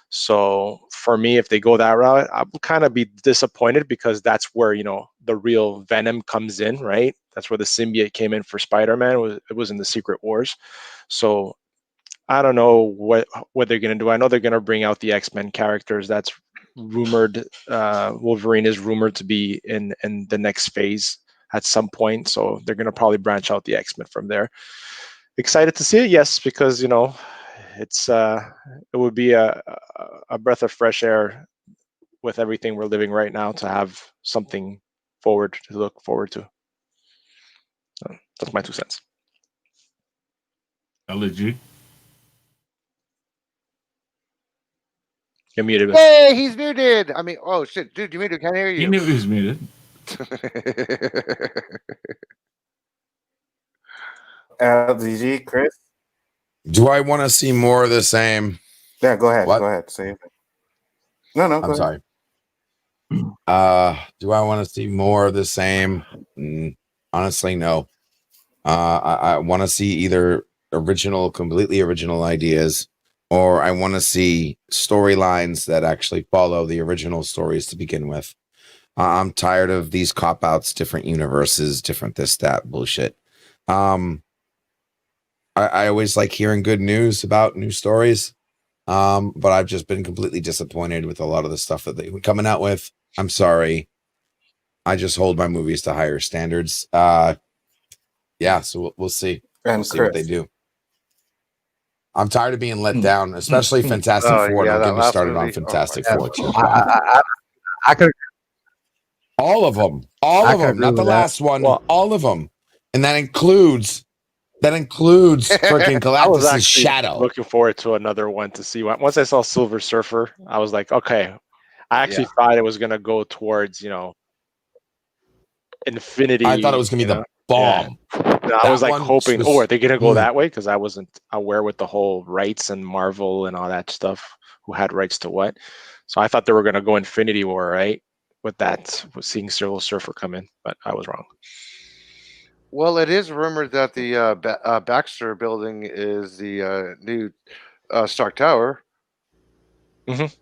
S5: So for me, if they go that route, I will kind of be disappointed, because that's where the real Venom comes in, right? That's where the symbiote came in for Spider-Man. It was in the Secret Wars. So I don't know what they're gonna do. I know they're gonna bring out the X-Men characters. That's rumored. Wolverine is rumored to be in the next phase at some point. So they're gonna probably branch out the X-Men from there. Excited to see it, yes, because it's it would be a breath of fresh air with everything we're living right now to have something to look forward to. So that's my 2 cents.
S3: LG.
S5: You're muted.
S4: Hey, he's muted. I mean, oh shit, dude, you muted. Can't hear you.
S3: He knew he was muted.
S1: LDG, Chris?
S7: Do I want to see more of the same?
S1: Yeah, go ahead.
S7: What?
S1: Go ahead. Say it. No, go
S7: I'm
S1: ahead.
S7: sorry. Do I want to see more of the same? Honestly, no. I want to see either completely original ideas, or I want to see storylines that actually follow the original stories to begin with. I'm tired of these cop-outs, different universes, different this, that bullshit. I always like hearing good news about new stories, but I've just been completely disappointed with a lot of the stuff that they've been coming out with. I'm sorry. I just hold my movies to higher standards. Yeah, so we'll see.
S1: And
S7: We'll see what they
S1: Chris.
S7: do. I'm tired of being let down, especially Fantastic Four.
S4: yeah,
S7: Don't
S4: that
S7: get me
S4: last
S7: started on
S4: movie.
S7: Fantastic
S2: Yeah.
S7: Four too.
S2: I could
S7: All of them,
S2: I could agree
S7: not the
S2: with that.
S7: last one.
S5: Well-
S7: all of them, and that includes freaking
S5: I was
S7: Galactus'
S5: actually
S7: shadow.
S5: looking forward to another one to see. Once I saw Silver Surfer, I was like, okay. I actually thought it was gonna go towards, Infinity.
S7: I thought it was gonna be the bomb.
S5: No, I was like
S7: one
S5: hoping,
S7: was-
S5: are they gonna go that way? Because I wasn't aware with the whole rights and Marvel and all that stuff, who had rights to what. So I thought they were gonna go Infinity War, right? With that, with seeing Silver Surfer come in, but I was wrong.
S4: Well, it is rumored that the Baxter building is the new Stark Tower.
S5: Mhm.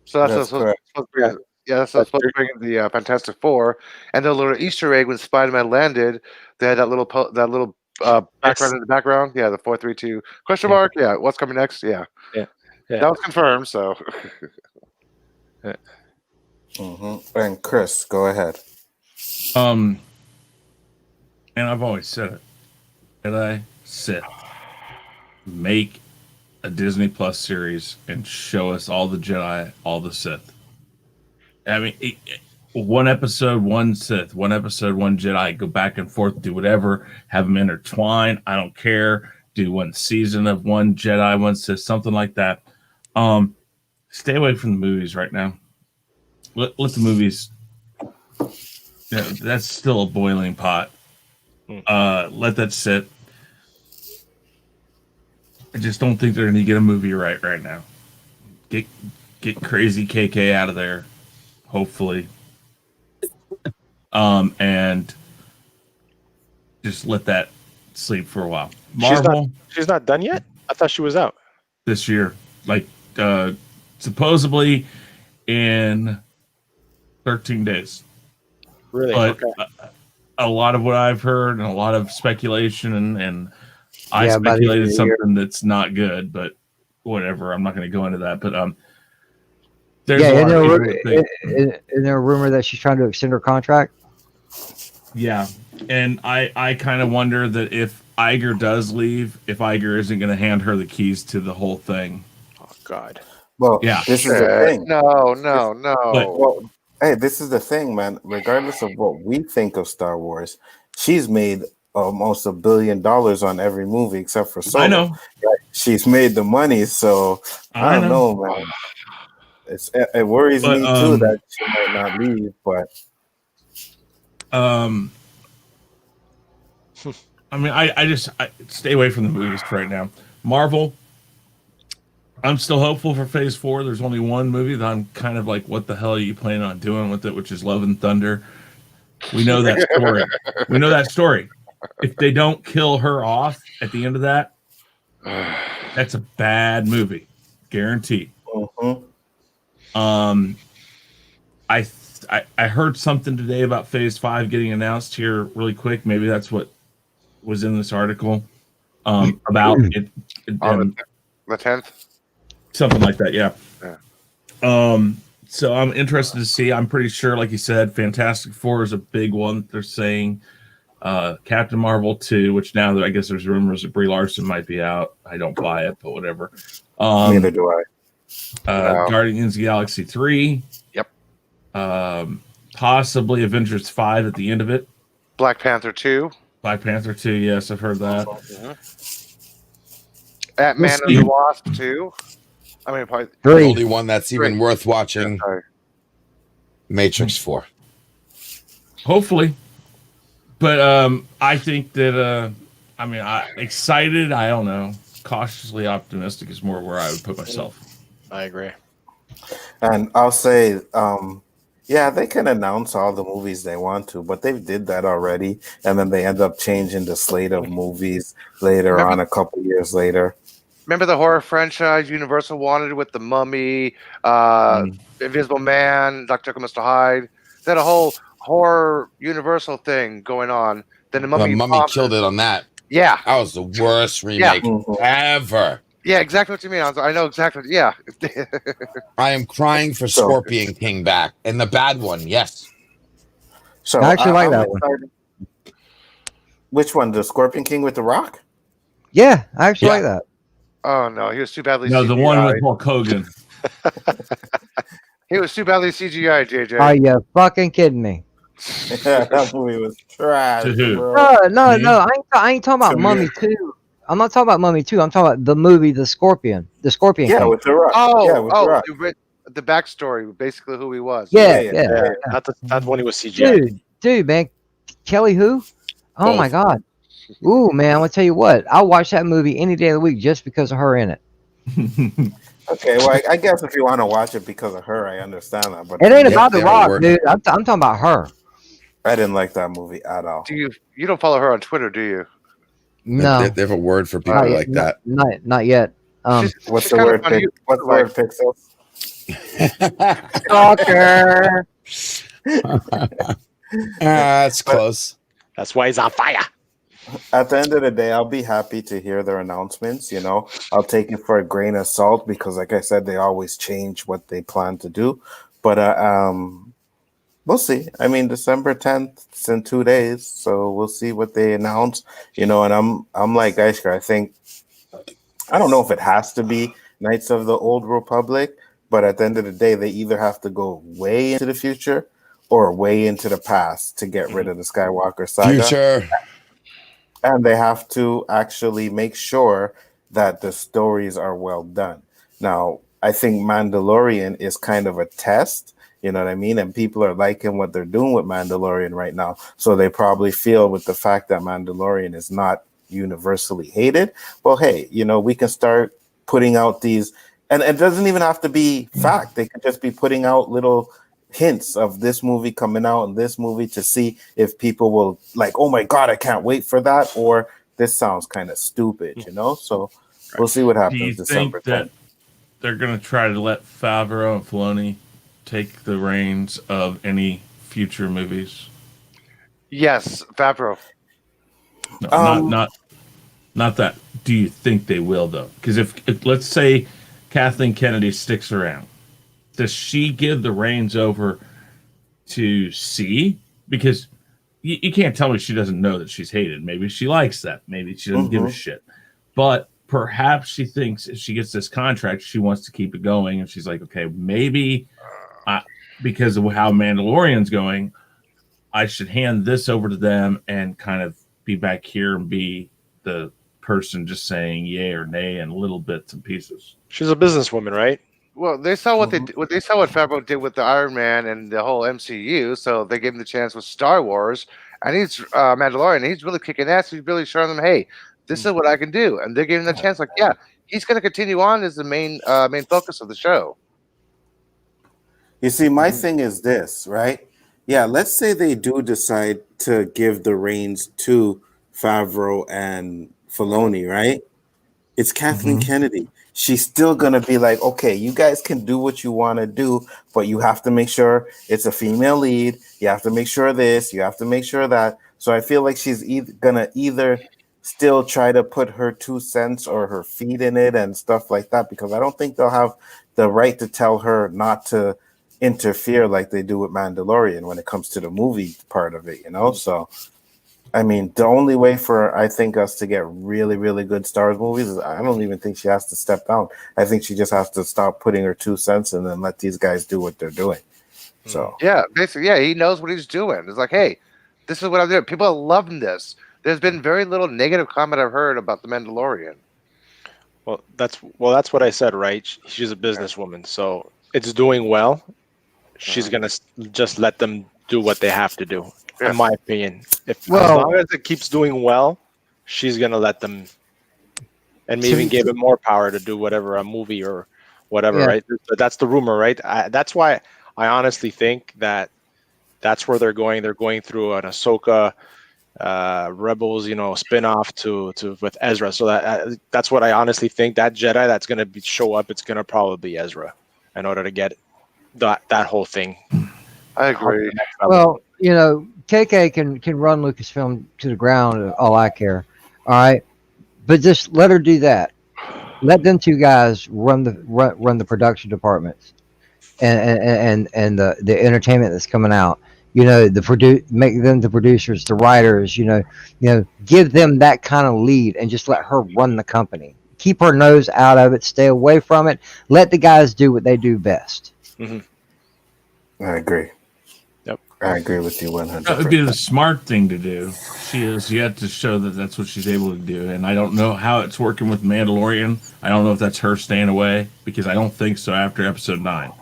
S4: So that's
S1: That's
S4: supposed
S1: correct.
S4: to bring, that's supposed to bring in the Fantastic Four. And the little Easter egg when Spider-Man landed, they had that little background in the background. Yeah, the 432 question mark. Yeah, what's coming next? Yeah,
S5: Yeah.
S4: that was confirmed. So,
S1: And Chris, go ahead.
S3: And I've always said it. Jedi Sith. Make a Disney Plus series and show us all the Jedi, all the Sith. I mean, one episode, one Sith, one episode, one Jedi. Go back and forth, do whatever. Have them intertwine. I don't care. Do one season of one Jedi, one Sith, something like that. Stay away from the movies right now. Let the movies. That's still a boiling pot. Let that sit. I just don't think they're going to get a movie right now. Get crazy KK out of there, hopefully, and just let that sleep for a while. Marvel,
S5: She's not done yet. I thought she was out
S3: this year, like supposedly in 13 days.
S5: Really?
S3: But
S5: Okay.
S3: a lot of what I've heard and a lot of speculation and I
S2: Yeah, by the end of
S3: speculated
S2: the year.
S3: something that's not good, but whatever. I'm not going to go into that. But there's
S2: Yeah,
S3: a
S2: isn't
S3: lot of
S2: there,
S3: people that think,
S2: isn't there a rumor that she's trying to extend her contract?
S3: yeah, and I kind of wonder that if Iger does leave, if Iger isn't going to hand her the keys to the whole thing.
S5: Oh God.
S1: Well,
S3: Yeah.
S1: this is the thing.
S4: no.
S1: Well, hey, this is the thing, man. Regardless of what we think of Star Wars, she's made almost $1 billion on every movie except for Solo.
S3: I know.
S1: Right? She's made the money, so I don't know, man. It worries me too that she might not leave, but
S3: I mean, I just stay away from the movies right now. Marvel, I'm still hopeful for Phase 4. There's only one movie that I'm kind of like, what the hell are you planning on doing with it? Which is Love and Thunder. We know that story. If they don't kill her off at the end of that, that's a bad movie, guaranteed. I heard something today about Phase 5 getting announced here really quick. Maybe that's what was in this article about it.
S4: On the 10th,
S3: something like that. Yeah. So I'm interested to see. I'm pretty sure, like you said, Fantastic Four is a big one. They're saying Captain Marvel 2, which now I guess there's rumors that Brie Larson might be out. I don't buy it, but whatever.
S1: neither do I.
S3: Guardians of the Galaxy 3.
S4: Yep.
S3: Possibly Avengers 5 at the end of it.
S4: Black Panther 2.
S3: Black Panther 2, yes, I've heard that.
S4: Ant-Man and the Wasp 2. I mean, probably
S7: the only one that's even worth watching. Matrix 4.
S3: Hopefully. But I think that excited, I don't know. Cautiously optimistic is more where I would put myself.
S5: I agree.
S1: And I'll say, yeah, they can announce all the movies they want to, but they did that already, and then they end up changing the slate of movies later on, a couple years later.
S4: Remember the horror franchise Universal wanted with the Mummy, Invisible Man, Dr. Jekyll, Mr. Hyde? They had a whole horror Universal thing going on. Then the Mummy
S7: killed it on that.
S4: Yeah.
S7: That was the worst remake ever.
S4: Yeah, exactly what you mean. I know exactly. Yeah.
S7: I am crying for Scorpion King back. And the bad one, yes.
S1: So
S2: I actually like
S1: I'm
S2: that one.
S1: excited. Which one? The Scorpion King with the Rock?
S2: Yeah, I actually like that.
S4: Oh no, he was too badly
S3: No,
S4: CGI.
S3: the one with Hulk Hogan.
S4: He was too badly CGI, JJ.
S2: Are you fucking kidding me?
S1: That movie was trash,
S3: To who?
S1: bro.
S2: No,
S3: Me?
S2: I ain't talking about
S1: To
S2: Mummy
S1: me.
S2: 2. I'm not talking about Mummy 2. I'm talking about the movie, The Scorpion
S1: Yeah,
S2: King.
S1: with the Rock. Yeah, with the Rock.
S4: The backstory, basically who he was.
S2: Yeah.
S5: Not when he was CGI.
S2: Dude, man, Kelly who? Oh my
S5: Both.
S2: God. Ooh, man, I'm gonna tell you what. I'll watch that movie any day of the week just because of her in it.
S1: Okay, well, I guess if you want to watch it because of her, I understand that. But
S2: It ain't
S1: for me,
S2: about The
S7: they have a
S2: Rock,
S7: word.
S2: dude. I'm talking about her.
S1: I didn't like that movie at all.
S4: You don't follow her on Twitter, do you?
S2: No,
S7: They have a word for people like that.
S2: Not yet.
S1: What's
S4: she's
S1: the
S4: kind of
S1: word?
S4: funny.
S1: What's the word, Pixels?
S2: Stalker.
S7: That's close.
S5: That's why he's on fire.
S1: At the end of the day, I'll be happy to hear their announcements. You know, I'll take it for a grain of salt because, like I said, they always change what they plan to do. But we'll see. I mean, December 10th, it's in 2 days, so we'll see what they announce. You know, and I'm like Aishka. I don't know if it has to be Knights of the Old Republic, but at the end of the day, they either have to go way into the future or way into the past to get rid of the Skywalker saga.
S7: Future.
S1: And they have to actually make sure that the stories are well done. Now, I think Mandalorian is kind of a test, you know what I mean? And people are liking what they're doing with Mandalorian right now. So they probably feel with the fact that Mandalorian is not universally hated, well, hey, you know, we can start putting out these, and it doesn't even have to be fact. They could just be putting out little hints of this movie coming out and this movie to see if people will like, oh my God, I can't wait for that, or this sounds kind of stupid, you know? So we'll see what
S3: Do
S1: happens
S3: you
S1: December
S3: think that
S1: 10th.
S3: they're going to try to let Favreau and Filoni take the reins of any future movies?
S4: Yes, Favreau.
S3: No, not that. Do you think they will though? Because if let's say Kathleen Kennedy sticks around, does she give the reins over to C? Because you can't tell me she doesn't know that she's hated. Maybe she likes that. Maybe she doesn't give a shit. But perhaps she thinks if she gets this contract, she wants to keep it going. And she's like, okay, maybe because of how Mandalorian's going, I should hand this over to them and kind of be back here and be the person just saying yay or nay and little bits and pieces.
S5: She's a businesswoman, right?
S4: Well, they saw what they saw what Favreau did with the Iron Man and the whole MCU, so they gave him the chance with Star Wars, and he's Mandalorian. He's really kicking ass. He's really showing them, hey, this is what I can do, and they gave him the chance. Like, yeah, he's going to continue on as the main focus of the show.
S1: You see, my thing is this, right? Yeah, let's say they do decide to give the reins to Favreau and Filoni, right? It's Kathleen Kennedy. She's still going to be like, okay, you guys can do what you want to do, but you have to make sure it's a female lead. You have to make sure this. You have to make sure that. So I feel like she's going to either still try to put her 2 cents or her feet in it and stuff like that, because I don't think they'll have the right to tell her not to interfere like they do with Mandalorian when it comes to the movie part of it, you know? So I mean, the only way for, I think, us to get really, really good Star Wars movies is I don't even think she has to step down. I think she just has to stop putting her 2 cents and then let these guys do what they're doing. So
S4: yeah, basically, yeah, he knows what he's doing. It's like, hey, this is what I'm doing. People are loving this. There's been very little negative comment I've heard about the Mandalorian.
S5: Well, that's what I said, right? She's a businesswoman, so it's doing well. She's gonna just let them do what they have to do, in my opinion. As long as it keeps doing well, she's gonna let them, and even give it more power to do whatever, a movie or whatever, right? But that's the rumor, right? That's why I honestly think that that's where they're going. They're going through an Ahsoka, Rebels, spin-off to with Ezra. So that's what I honestly think. That Jedi that's gonna show up, it's gonna probably be Ezra, in order to get that whole thing.
S4: I agree.
S2: Well, KK can run Lucasfilm to the ground. All I care. All right, but just let her do that. Let them 2 guys run the production departments and the entertainment that's coming out. make them the producers, the writers, give them that kind of lead and just let her run the company. Keep her nose out of it, stay away from it. Let the guys do what they do best.
S5: Mm-hmm.
S1: I agree.
S5: Yep.
S1: I agree with you 100%.
S3: That would be the smart thing to do. She has yet to show that that's what she's able to do. And I don't know how it's working with Mandalorian. I don't know if that's her staying away, because I don't think so after episode 9.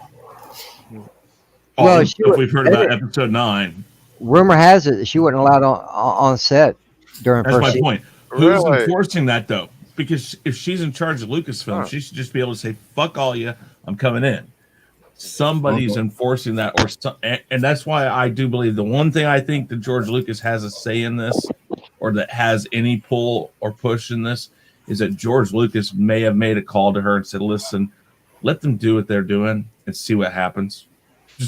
S2: Well,
S3: If we've heard about episode 9.
S2: Rumor has it that she wasn't allowed on set during
S3: That's
S2: first
S3: my
S2: season.
S3: point. Who's enforcing that, though? Because if she's in charge of Lucasfilm, she should just be able to say, fuck all you, I'm coming in. Somebody's enforcing that, and that's why I do believe the one thing I think that George Lucas has a say in this, or that has any pull or push in this, is that George Lucas may have made a call to her and said, listen, let them do what they're doing and see what happens.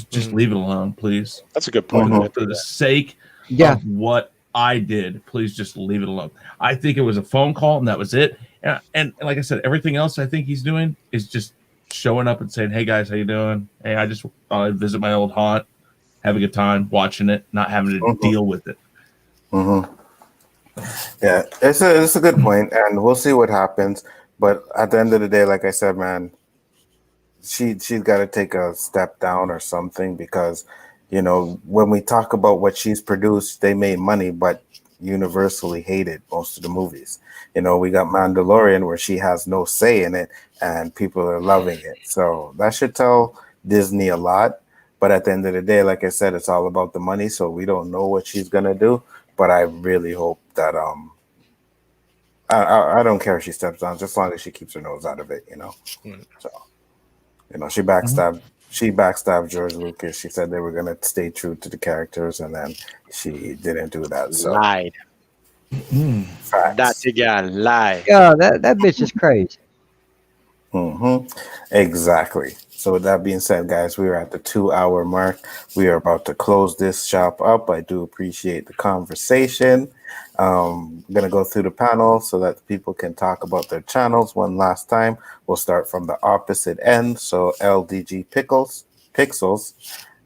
S3: Just leave it alone, please.
S5: That's a good point.
S3: For the sake of what I did, please just leave it alone. I think it was a phone call and that was it. And like I said, everything else I think he's doing is just showing up and saying, hey guys, how you doing? Hey, I just thought I'd visit my old haunt, have a good time watching it, not having to deal with it.
S1: Yeah, it's a good point, and we'll see what happens. But at the end of the day, like I said, man, she's got to take a step down or something, because when we talk about what she's produced, they made money, but universally hated most of the movies. We got Mandalorian, where she has no say in it and people are loving it. So that should tell Disney a lot. But at the end of the day, like I said, it's all about the money. So we don't know what she's gonna do. But I really hope that I don't care if she steps down, just as long as she keeps her nose out of it. So she backstabbed George Lucas. She said they were gonna stay true to the characters, and then she didn't do that. So
S6: lied. That again, lie.
S2: Yeah, that bitch is crazy.
S1: Exactly. So with that being said, guys, we are at the 2-hour mark. We are about to close this shop up. I do appreciate the conversation. I'm going to go through the panel so that people can talk about their channels one last time. We'll start from the opposite end. So LDG Pixels.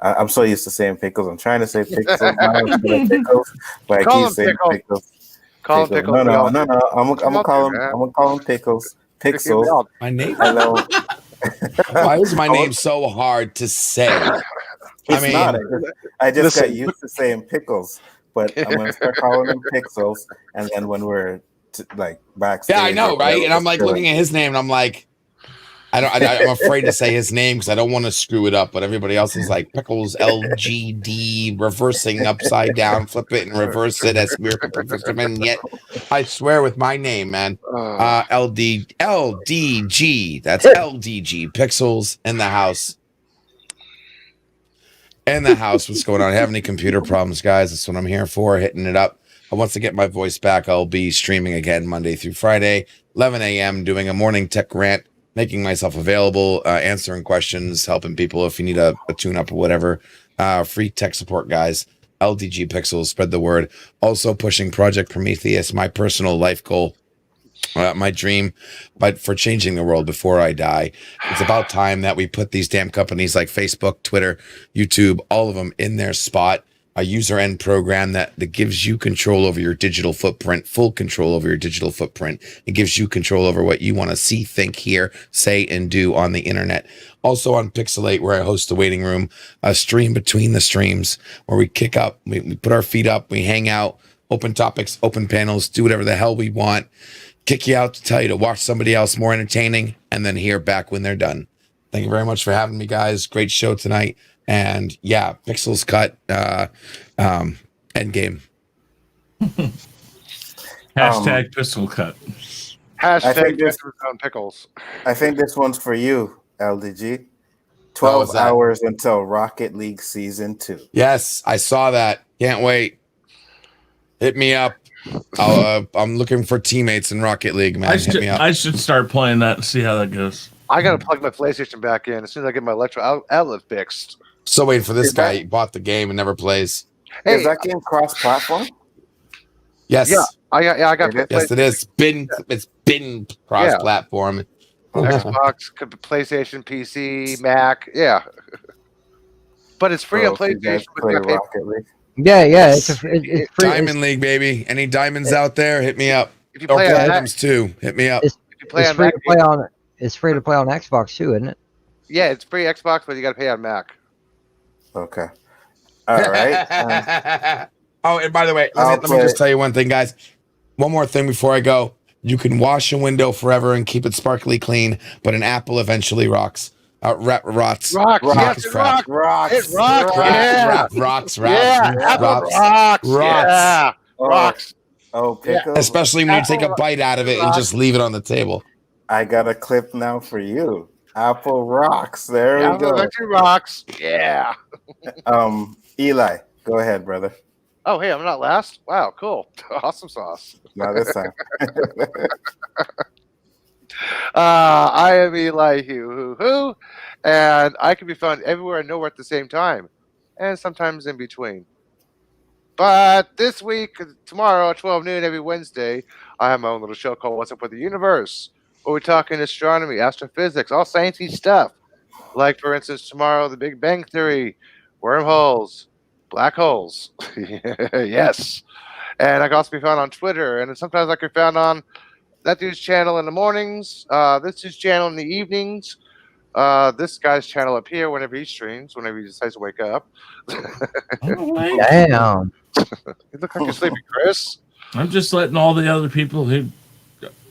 S1: I'm so used to saying pickles. I'm trying to say pixels now instead of pickles, but I keep saying pickles.
S4: Call him pickles.
S1: No. I'm gonna call him pickles. Pixels.
S7: My name.
S1: Hello.
S7: Why is my name so hard to say?
S1: It's not. I just got used to saying pickles, but I'm gonna start calling them Pixels, and then when we're backstage.
S7: Yeah, I know, right? And I'm like looking at his name, and I'm like, I'm afraid to say his name because I don't want to screw it up. But everybody else is like Pickles LGD, reversing upside down, flip it and reverse it as Miracle Fisherman. Yet I swear with my name, man, LDG. That's LDG Pixels in the house. What's going on? Have any computer problems, guys? That's what I'm here for. Hitting it up. Once I get my voice back, I'll be streaming again Monday through Friday, 11 a.m. doing a morning tech rant. Making myself available, answering questions, helping people if you need a tune-up or whatever. Free tech support, guys. LDG Pixels, spread the word. Also pushing Project Prometheus, my personal life goal, my dream, but for changing the world before I die. It's about time that we put these damn companies like Facebook, Twitter, YouTube, all of them in their spot. A user end program that gives you control over your digital footprint, full control over your digital footprint. It gives you control over what you want to see, think, hear, say, and do on the internet. Also on Pixelate, where I host the waiting room, a stream between the streams where we kick up, we put our feet up, we hang out, open topics, open panels, do whatever the hell we want, kick you out to tell you to watch somebody else more entertaining, and then hear back when they're done. Thank you very much for having me, guys. Great show tonight. And yeah, Pixels cut, Endgame.
S3: Hashtag pistol cut.
S4: Hashtag pickles.
S1: I think this one's for you, LDG. 12 hours until Rocket League Season 2.
S7: Yes, I saw that. Can't wait. Hit me up. I'm looking for teammates in Rocket League, man. Hit me up.
S3: I should start playing that and see how that goes.
S4: I got to plug my PlayStation back in as soon as I get my electro outlet fixed.
S7: So waiting for this guy. He bought the game and never plays.
S1: Hey, is that game cross-platform?
S7: Yes.
S4: Yeah, I got.
S7: Yes, it is. It's been cross-platform.
S4: Xbox, PlayStation, PC, Mac. Yeah. But it's free
S1: Bro,
S4: on
S1: if you guys
S4: PlayStation. But
S1: play
S4: you got to pay.
S1: Rocket League.
S2: Yeah, it's free.
S7: Diamond League, baby. Any diamonds out there? Hit me up.
S4: If you
S7: Or
S4: play on Mac,
S7: platinums too. Hit me up.
S4: if you play
S2: It's
S4: on
S2: free
S4: Mac,
S2: to play on. It's free to play on Xbox too, isn't it?
S4: yeah, it's free Xbox, but you got to pay on Mac.
S1: Okay. All right.
S7: Oh, and by the way, let me just tell you one thing, guys. One more thing before I go. You can wash a window forever and keep it sparkly clean, but an apple eventually rots.
S4: Rocks.
S1: Rocks.
S4: Yes, it rocks.
S1: Rocks.
S4: It rocks. Yeah.
S7: Rocks.
S4: Yeah. Apple rocks. Yeah. Rocks.
S1: Oh, Pickles.
S7: Especially when you take a bite out of it and just leave it on the table.
S1: I got a clip now for you. Apple rocks. There we go.
S4: Apple rocks. Yeah.
S1: Eli, go ahead, brother.
S4: Oh, hey, I'm not last. Wow, cool. Awesome sauce.
S1: Not this time.
S4: I am Elihu-Who, and I can be found everywhere and nowhere at the same time, and sometimes in between. But this week, tomorrow at 12 noon every Wednesday, I have my own little show called What's Up with the Universe, where we talk in astronomy, astrophysics, all sciencey stuff. Like, for instance, tomorrow, the Big Bang Theory, wormholes, black holes. Yes. And I can also be found on Twitter, and sometimes I can be found on that dude's channel in the mornings, this dude's channel in the evenings, this guy's channel up here whenever he streams, whenever he decides to wake up.
S2: Damn.
S4: You look like you're sleeping, Chris.
S3: I'm just letting all the other people who.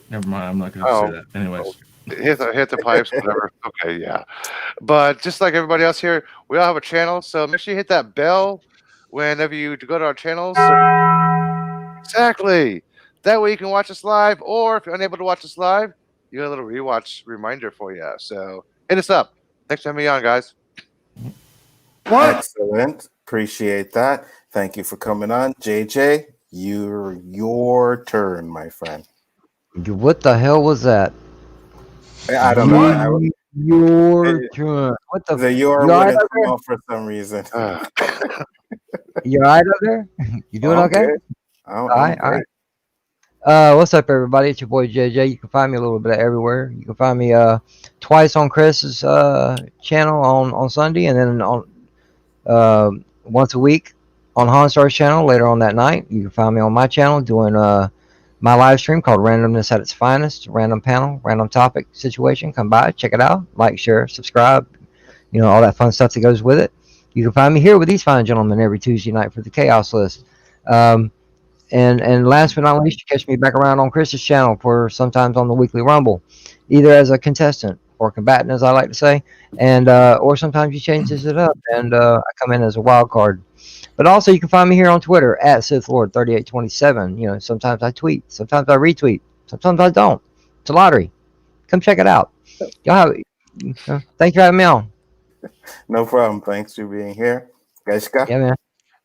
S3: Never mind. I'm not going to say that. Anyways.
S4: Hit the pipes, whatever. Okay, yeah. But just like everybody else here, we all have a channel, so make sure you hit that bell whenever you go to our channels. Exactly. That way you can watch us live, or if you're unable to watch us live, you got a little rewatch reminder for you. So hit us up. Thanks for having me on, guys.
S1: Excellent. Appreciate that. Thank you for coming on. JJ, your turn, my friend.
S2: What the hell was that?
S1: I don't know.
S2: Your turn. What the?
S1: Your wouldn't come up for some reason.
S2: You all right up there? You doing okay?
S1: All
S2: right. What's up, everybody? It's your boy JJ. You can find me a little bit everywhere. You can find me twice on Chris's channel on Sunday, and then on once a week on Honstar's channel later on that night. You can find me on my channel doing my live stream called Randomness at its Finest. Random panel, random topic situation. Come by, check it out. Like, share, subscribe. You know, all that fun stuff that goes with it. You can find me here with these fine gentlemen every Tuesday night for the Khaos List. And last but not least, you catch me back around on Chris's channel for sometimes on the Weekly Rumble, either as a contestant or combatant, as I like to say, and or sometimes he changes it up and I come in as a wild card. But also you can find me here on Twitter at Sithlord3827. You know, sometimes I tweet, sometimes I retweet, sometimes I don't. It's a lottery. Come check it out. Y'all have, thanks for having me on.
S1: No problem. Thanks for being here. Gaishka?
S2: Yeah, man.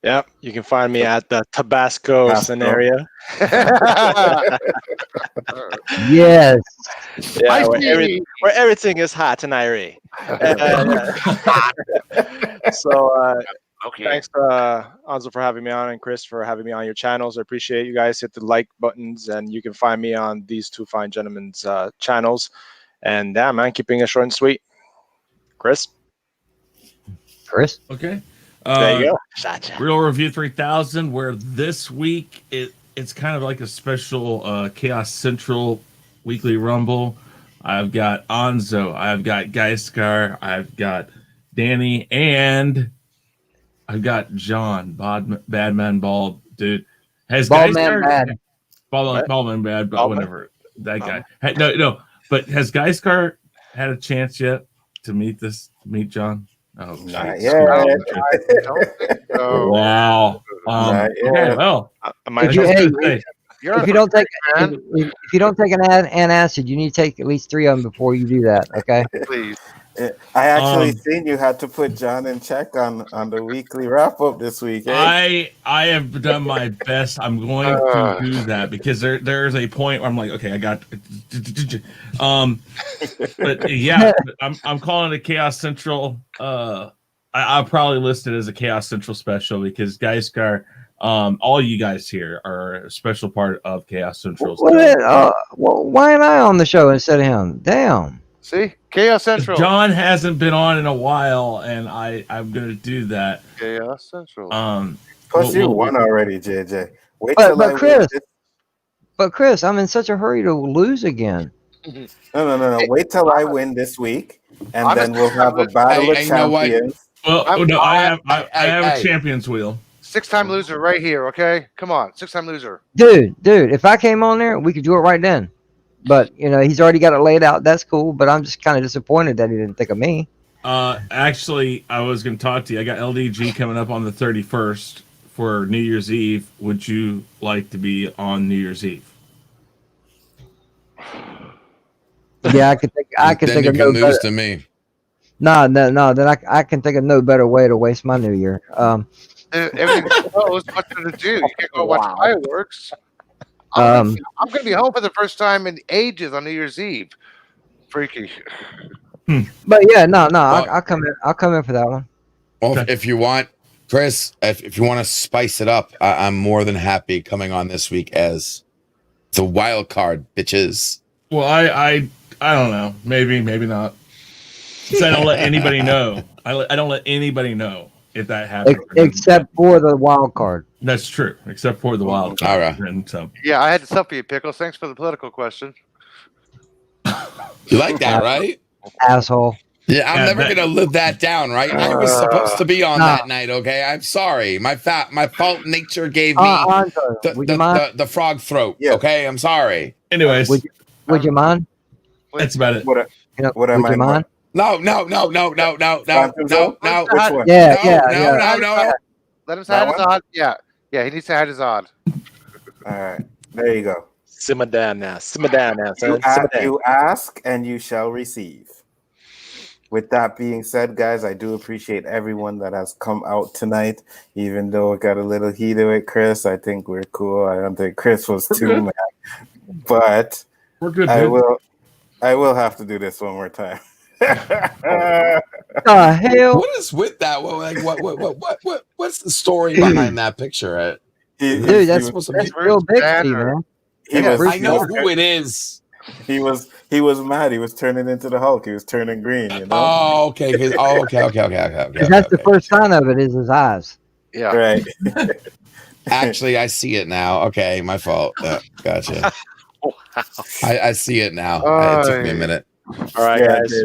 S5: Yep, you can find me at the Basco Scenario.
S2: Yes.
S5: Yeah, where everything is hot in Irie. So thanks Anzo for having me on, and Chris for having me on your channels. I appreciate you guys. Hit the like buttons, and you can find me on these two fine gentlemen's channels. And yeah, man, keeping it short and sweet. Chris?
S3: Okay.
S5: There you go.
S3: Real Review 3000, where this week it's kind of like a special Chaos Central Weekly Rumble. I've got Anzo, I've got Geiskar, I've got Danny, and I've got John, Badman Bald, dude. Has
S2: Baldman Bad.
S3: Baldman Bad, but whatever. That guy. No, but has Geiskar had a chance yet to meet John? Oh,
S1: not yet.
S3: Wow. Okay, well,
S2: if you don't take an antacid, you need to take at least 3 of them before you do that. Okay.
S4: Please.
S1: I actually seen you had to put John in check on the weekly wrap up this week.
S3: I have done my best. I'm going to do that because there's a point where I'm like, okay, I got. But yeah, I'm calling it a Chaos Central. I'll probably list it as a Chaos Central special because Geiskar, all you guys here are a special part of Chaos Central.
S2: Well, why am I on the show instead of him? Damn.
S4: See, Chaos Central.
S3: John hasn't been on in a while, and I'm gonna do that.
S4: Chaos Central.
S1: Plus, you won already, JJ. Wait
S2: But
S1: till I
S2: Chris,
S1: win this.
S2: but Chris, I'm in such a hurry to lose again.
S1: No. Wait till I win this week, and
S4: I'm
S1: then we'll have a
S7: Hey,
S1: battle of
S7: you know what?
S1: champions.
S3: Well, no, I have
S7: hey.
S3: a champions wheel.
S4: 6-time loser right here. Okay, come on, 6-time loser.
S2: Dude, if I came on there, we could do it right then. But he's already got it laid out. That's cool. But I'm just kind of disappointed that he didn't think of me.
S3: Actually, I was going to talk to you. I got LDG coming up on the 31st for New Year's Eve. Would you like to be on New Year's Eve?
S2: Yeah, I could think. I can
S7: Then
S2: think
S7: you
S2: of
S7: can
S2: no
S7: lose
S2: better.
S7: to me.
S2: No. Then I can think of no better way to waste my New Year.
S4: Everything's closed. What's there to do? You can't go watch fireworks.
S2: Um,
S4: I'm going to be home for the first time in ages on New Year's Eve. Freaky.
S2: But yeah, no. I'll come in. I'll come in for that one.
S7: Well, if you want, Chris, if you want to spice it up, I'm more than happy coming on this week as the wild card, bitches.
S3: Well, I don't know. Maybe not. Since I don't let anybody know. I don't let anybody know if that happens.
S2: Except for the wild card.
S3: That's true. Except for the wild card.
S7: All right.
S3: And so.
S4: Yeah, I had to sub for you, Pickles. Thanks for the political question.
S7: You like that, right?
S2: Asshole.
S7: Yeah, I'm never gonna live that down, right? I was supposed to be on that night. Okay, I'm sorry. My fault nature gave me the frog throat. Yeah. Okay, I'm sorry.
S3: Anyways,
S2: would you mind?
S3: That's about it.
S1: What am I?
S2: Mind?
S7: No.
S1: Which one?
S2: Yeah.
S4: Let him say his odd. Yeah, he needs to have his odd.
S1: All right, there you go.
S5: Simmer down now, son.
S1: You ask and you shall receive. With that being said, guys, I do appreciate everyone that has come out tonight. Even though it got a little heated with Chris, I think we're cool. I don't think Chris was too mad, but
S3: we're good.
S1: I will have to do this one more time.
S2: Hell!
S7: What is with that? What's the story behind that picture?
S2: Dude, that's real big, man.
S7: I know who it is.
S1: He was mad. He was turning into the Hulk. He was turning green.
S7: Oh, okay. Okay.
S2: That's the first sign of it is his eyes.
S4: Yeah.
S1: Right.
S7: Actually, I see it now. Okay, my fault. Gotcha. I see it now. It took me a minute.
S5: All right, guys.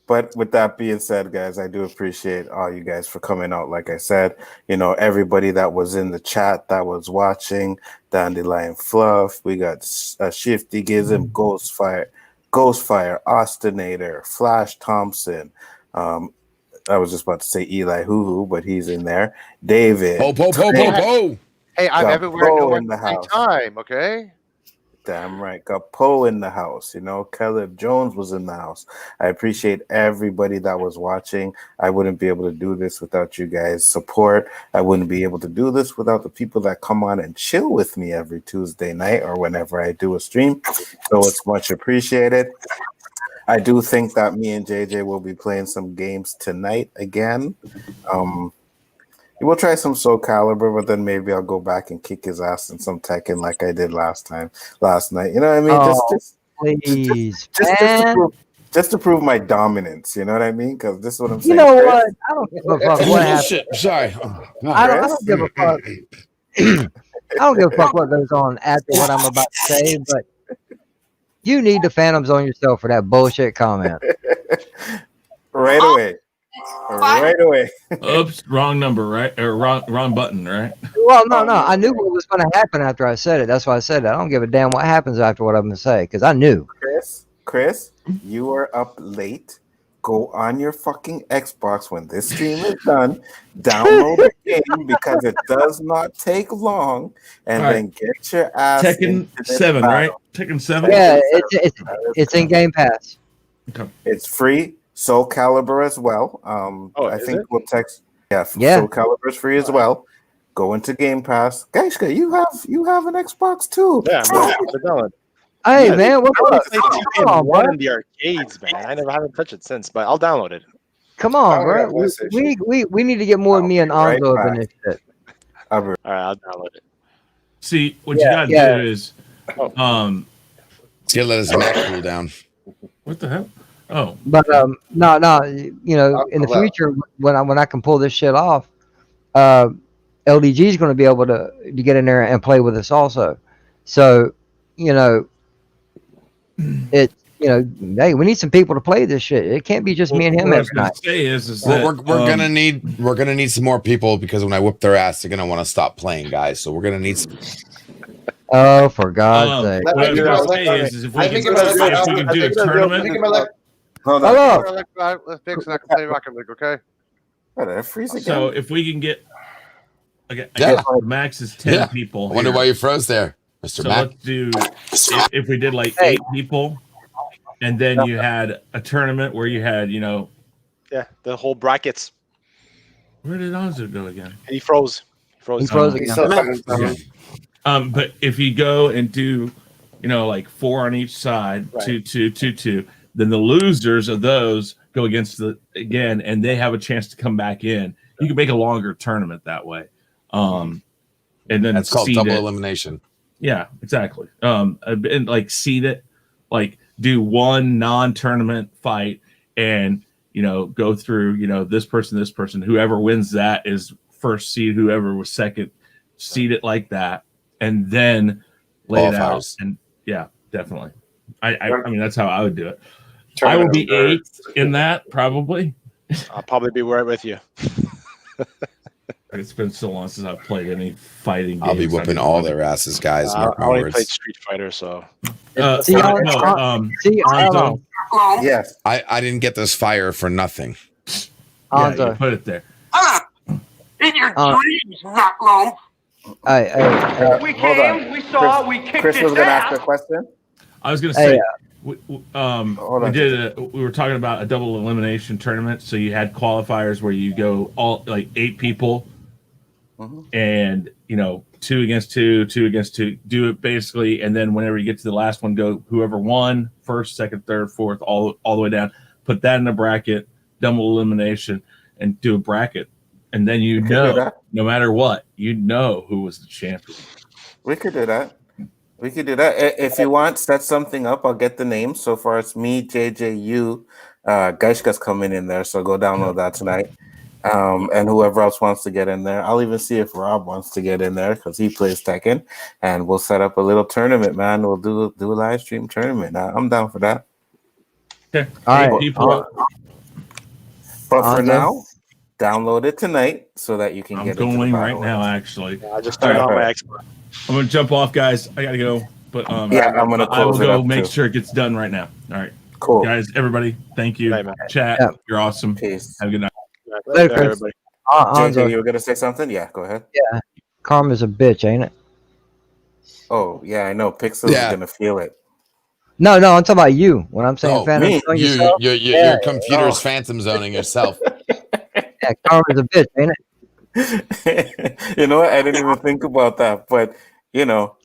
S1: But with that being said, guys, I do appreciate all you guys for coming out. Like I said, everybody that was in the chat that was watching, Dandelion Fluff, we got Shifty Gizm, Ghostfire, Ostinator, Flash Thompson. I was just about to say Elihu-Who, but he's in there. David.
S4: Hey, I'm everywhere in the house. Time, okay?
S1: Damn right. Got Poe in the house. Caleb Jones was in the house. I appreciate everybody that was watching. I wouldn't be able to do this without you guys' support. I wouldn't be able to do this without the people that come on and chill with me every Tuesday night or whenever I do a stream. So it's much appreciated. I do think that me and JJ will be playing some games tonight again. We'll try some Soul Calibur, but then maybe I'll go back and kick his ass in some Tekken like I did last night. You know what I mean? Just to prove my dominance. You know what I mean? Because this is what I'm saying.
S2: You know what? I don't give a fuck what happens.
S7: Sorry.
S2: I don't give a fuck. I don't give a fuck what goes on after what I'm about to say, but you need the Phantoms on yourself for that bullshit comment.
S1: Right away.
S3: Oops, wrong number, right? Or wrong button, right?
S2: Well, no. I knew what was going to happen after I said it. That's why I said it. I don't give a damn what happens after what I'm going to say because I knew.
S1: Chris, you are up late. Go on your fucking Xbox when this stream is done. Download the game because it does not take long, and then get your ass.
S3: Tekken 7, right? Tekken 7.
S2: Yeah, it's in Game Pass.
S3: Okay.
S1: It's free. Soul Calibur as well. I think we'll text. Yeah. Soul Calibur is free as well. Go into Game Pass, guys. You have an Xbox too.
S5: Yeah, I'm
S2: Hey man, what's up?
S5: Come on, one in the arcades, man. I haven't touched it since, but I'll download it.
S2: Come on, bro. We need to get more of me and Anzo up in this shit.
S5: All right, I'll download it.
S3: See, what you gotta do is
S7: let his Mac cool down.
S3: What the hell? Oh,
S2: But no, you know, in the future when I can pull this shit off, LDG is going to be able to get in there and play with us also. So, you know, it, you know, hey, we need some people to play this shit. It can't be just me and him
S3: what I was
S2: every
S3: gonna
S2: night.
S3: say is
S7: Well,
S3: that
S7: we're gonna need some more people because when I whip their ass, they're gonna want to stop playing, guys. So we're gonna need some.
S2: Oh, for God's sake!
S3: what I was gonna say is if we can do a tournament.
S1: Hold
S2: Hello.
S1: on.
S4: Let's fix and I can play Rocket League, okay?
S1: Freeze again.
S3: So if we can get, okay, I
S7: Yeah.
S3: guess the max is 10 people.
S7: I wonder
S3: here.
S7: why you froze there, Mr.
S3: So
S7: Mac.
S3: let's do if we did like 8 people, and then you had a tournament where you had, you know,
S5: Yeah, the whole brackets.
S3: where did Anzu go again?
S5: He froze.
S2: He froze again.
S3: Yeah. But if you go and do, you know, like 4 on each side,
S5: Right.
S3: 2, 2, 2, 2, then the losers of those go against the again, and they have a chance to come back in. You can make a longer tournament that way. And then
S7: That's called
S3: seed
S7: double
S3: it.
S7: elimination.
S3: Yeah, exactly. And like seed it, like do one non-tournament fight, and you know go through, you know, this person. Whoever wins that is first seed. Whoever was second, seed it like that, and then lay it out.
S7: Qualifiers.
S3: And yeah, definitely. I mean that's how I would do it. I will be 8th in that probably.
S5: I'll probably be right with you.
S3: It's been so long since I've played any fighting games.
S7: I'll be whooping all their asses, guys. Mark
S5: I
S7: my
S5: only
S7: words.
S5: played Street Fighter, so.
S1: Yes.
S7: I didn't get this fire for nothing.
S3: Yeah, you put it there.
S13: In your dreams, not long.
S1: We came, we saw, we kicked Chris was going to ask a question.
S3: I was going to say, we were talking about a double elimination tournament. So you had qualifiers where you go all like 8 people, and you know 2 against 2, 2 against 2. Do it basically, and then whenever you get to the last one, go whoever won first, second, third, fourth, all the way down. Put that in a bracket, double elimination, and do a bracket, and then you know, no matter what, you know who was the champion.
S1: We could do that. If you want, set something up. I'll get the names. So far, it's me, JJU. Geishka's coming in there, so go download that tonight. And whoever else wants to get in there. I'll even see if Rob wants to get in there because he plays Tekken. And we'll set up a little tournament, man. We'll do a live stream tournament. I'm down for that.
S3: Okay.
S2: All right.
S3: People.
S1: But for now, download it tonight so that you can get it. I'm
S3: going right now, actually.
S5: Yeah, I just turned on my Xbox.
S3: I'm gonna jump off, guys. I gotta go. But
S1: yeah, I'm gonna close
S3: I will
S1: it
S3: go
S1: up
S3: make
S1: too.
S3: sure it gets done right now. All right.
S1: Cool.
S3: Guys, everybody, thank you.
S5: Bye, man.
S3: Chat, you're awesome.
S1: Peace.
S3: Have a good night.
S2: Later, Chris.
S5: Everybody.
S1: JJ, you were gonna say something? Yeah, go ahead.
S2: Yeah, karma's a bitch, ain't it?
S1: Oh yeah, I know. Pixel's is gonna feel it.
S2: No, I'm talking about you. When I'm saying phantom zone yourself,
S7: Your computer's phantom zoning yourself.
S2: Yeah, karma's a bitch, ain't it?
S1: You know what? I didn't even think about that, but you know,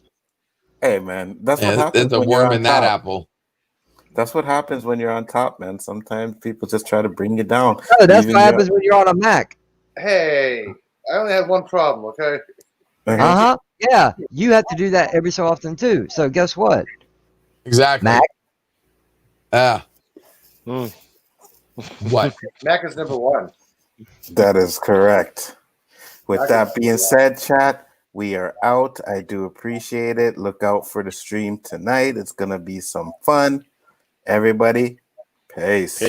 S1: hey man, that's what happens.
S7: There's a worm in that apple.
S1: That's what happens when you're on top, man. Sometimes people just try to bring you down.
S2: No, that's what happens when you're on a Mac.
S4: Hey, I only have one problem, okay?
S2: Yeah, you have to do that every so often too. So guess what?
S7: Exactly.
S2: Mac.
S7: What?
S4: Mac is number 1.
S1: That is correct. With that being said, chat, we are out. I do appreciate it. Look out for the stream tonight. It's gonna be some fun. Everybody, peace.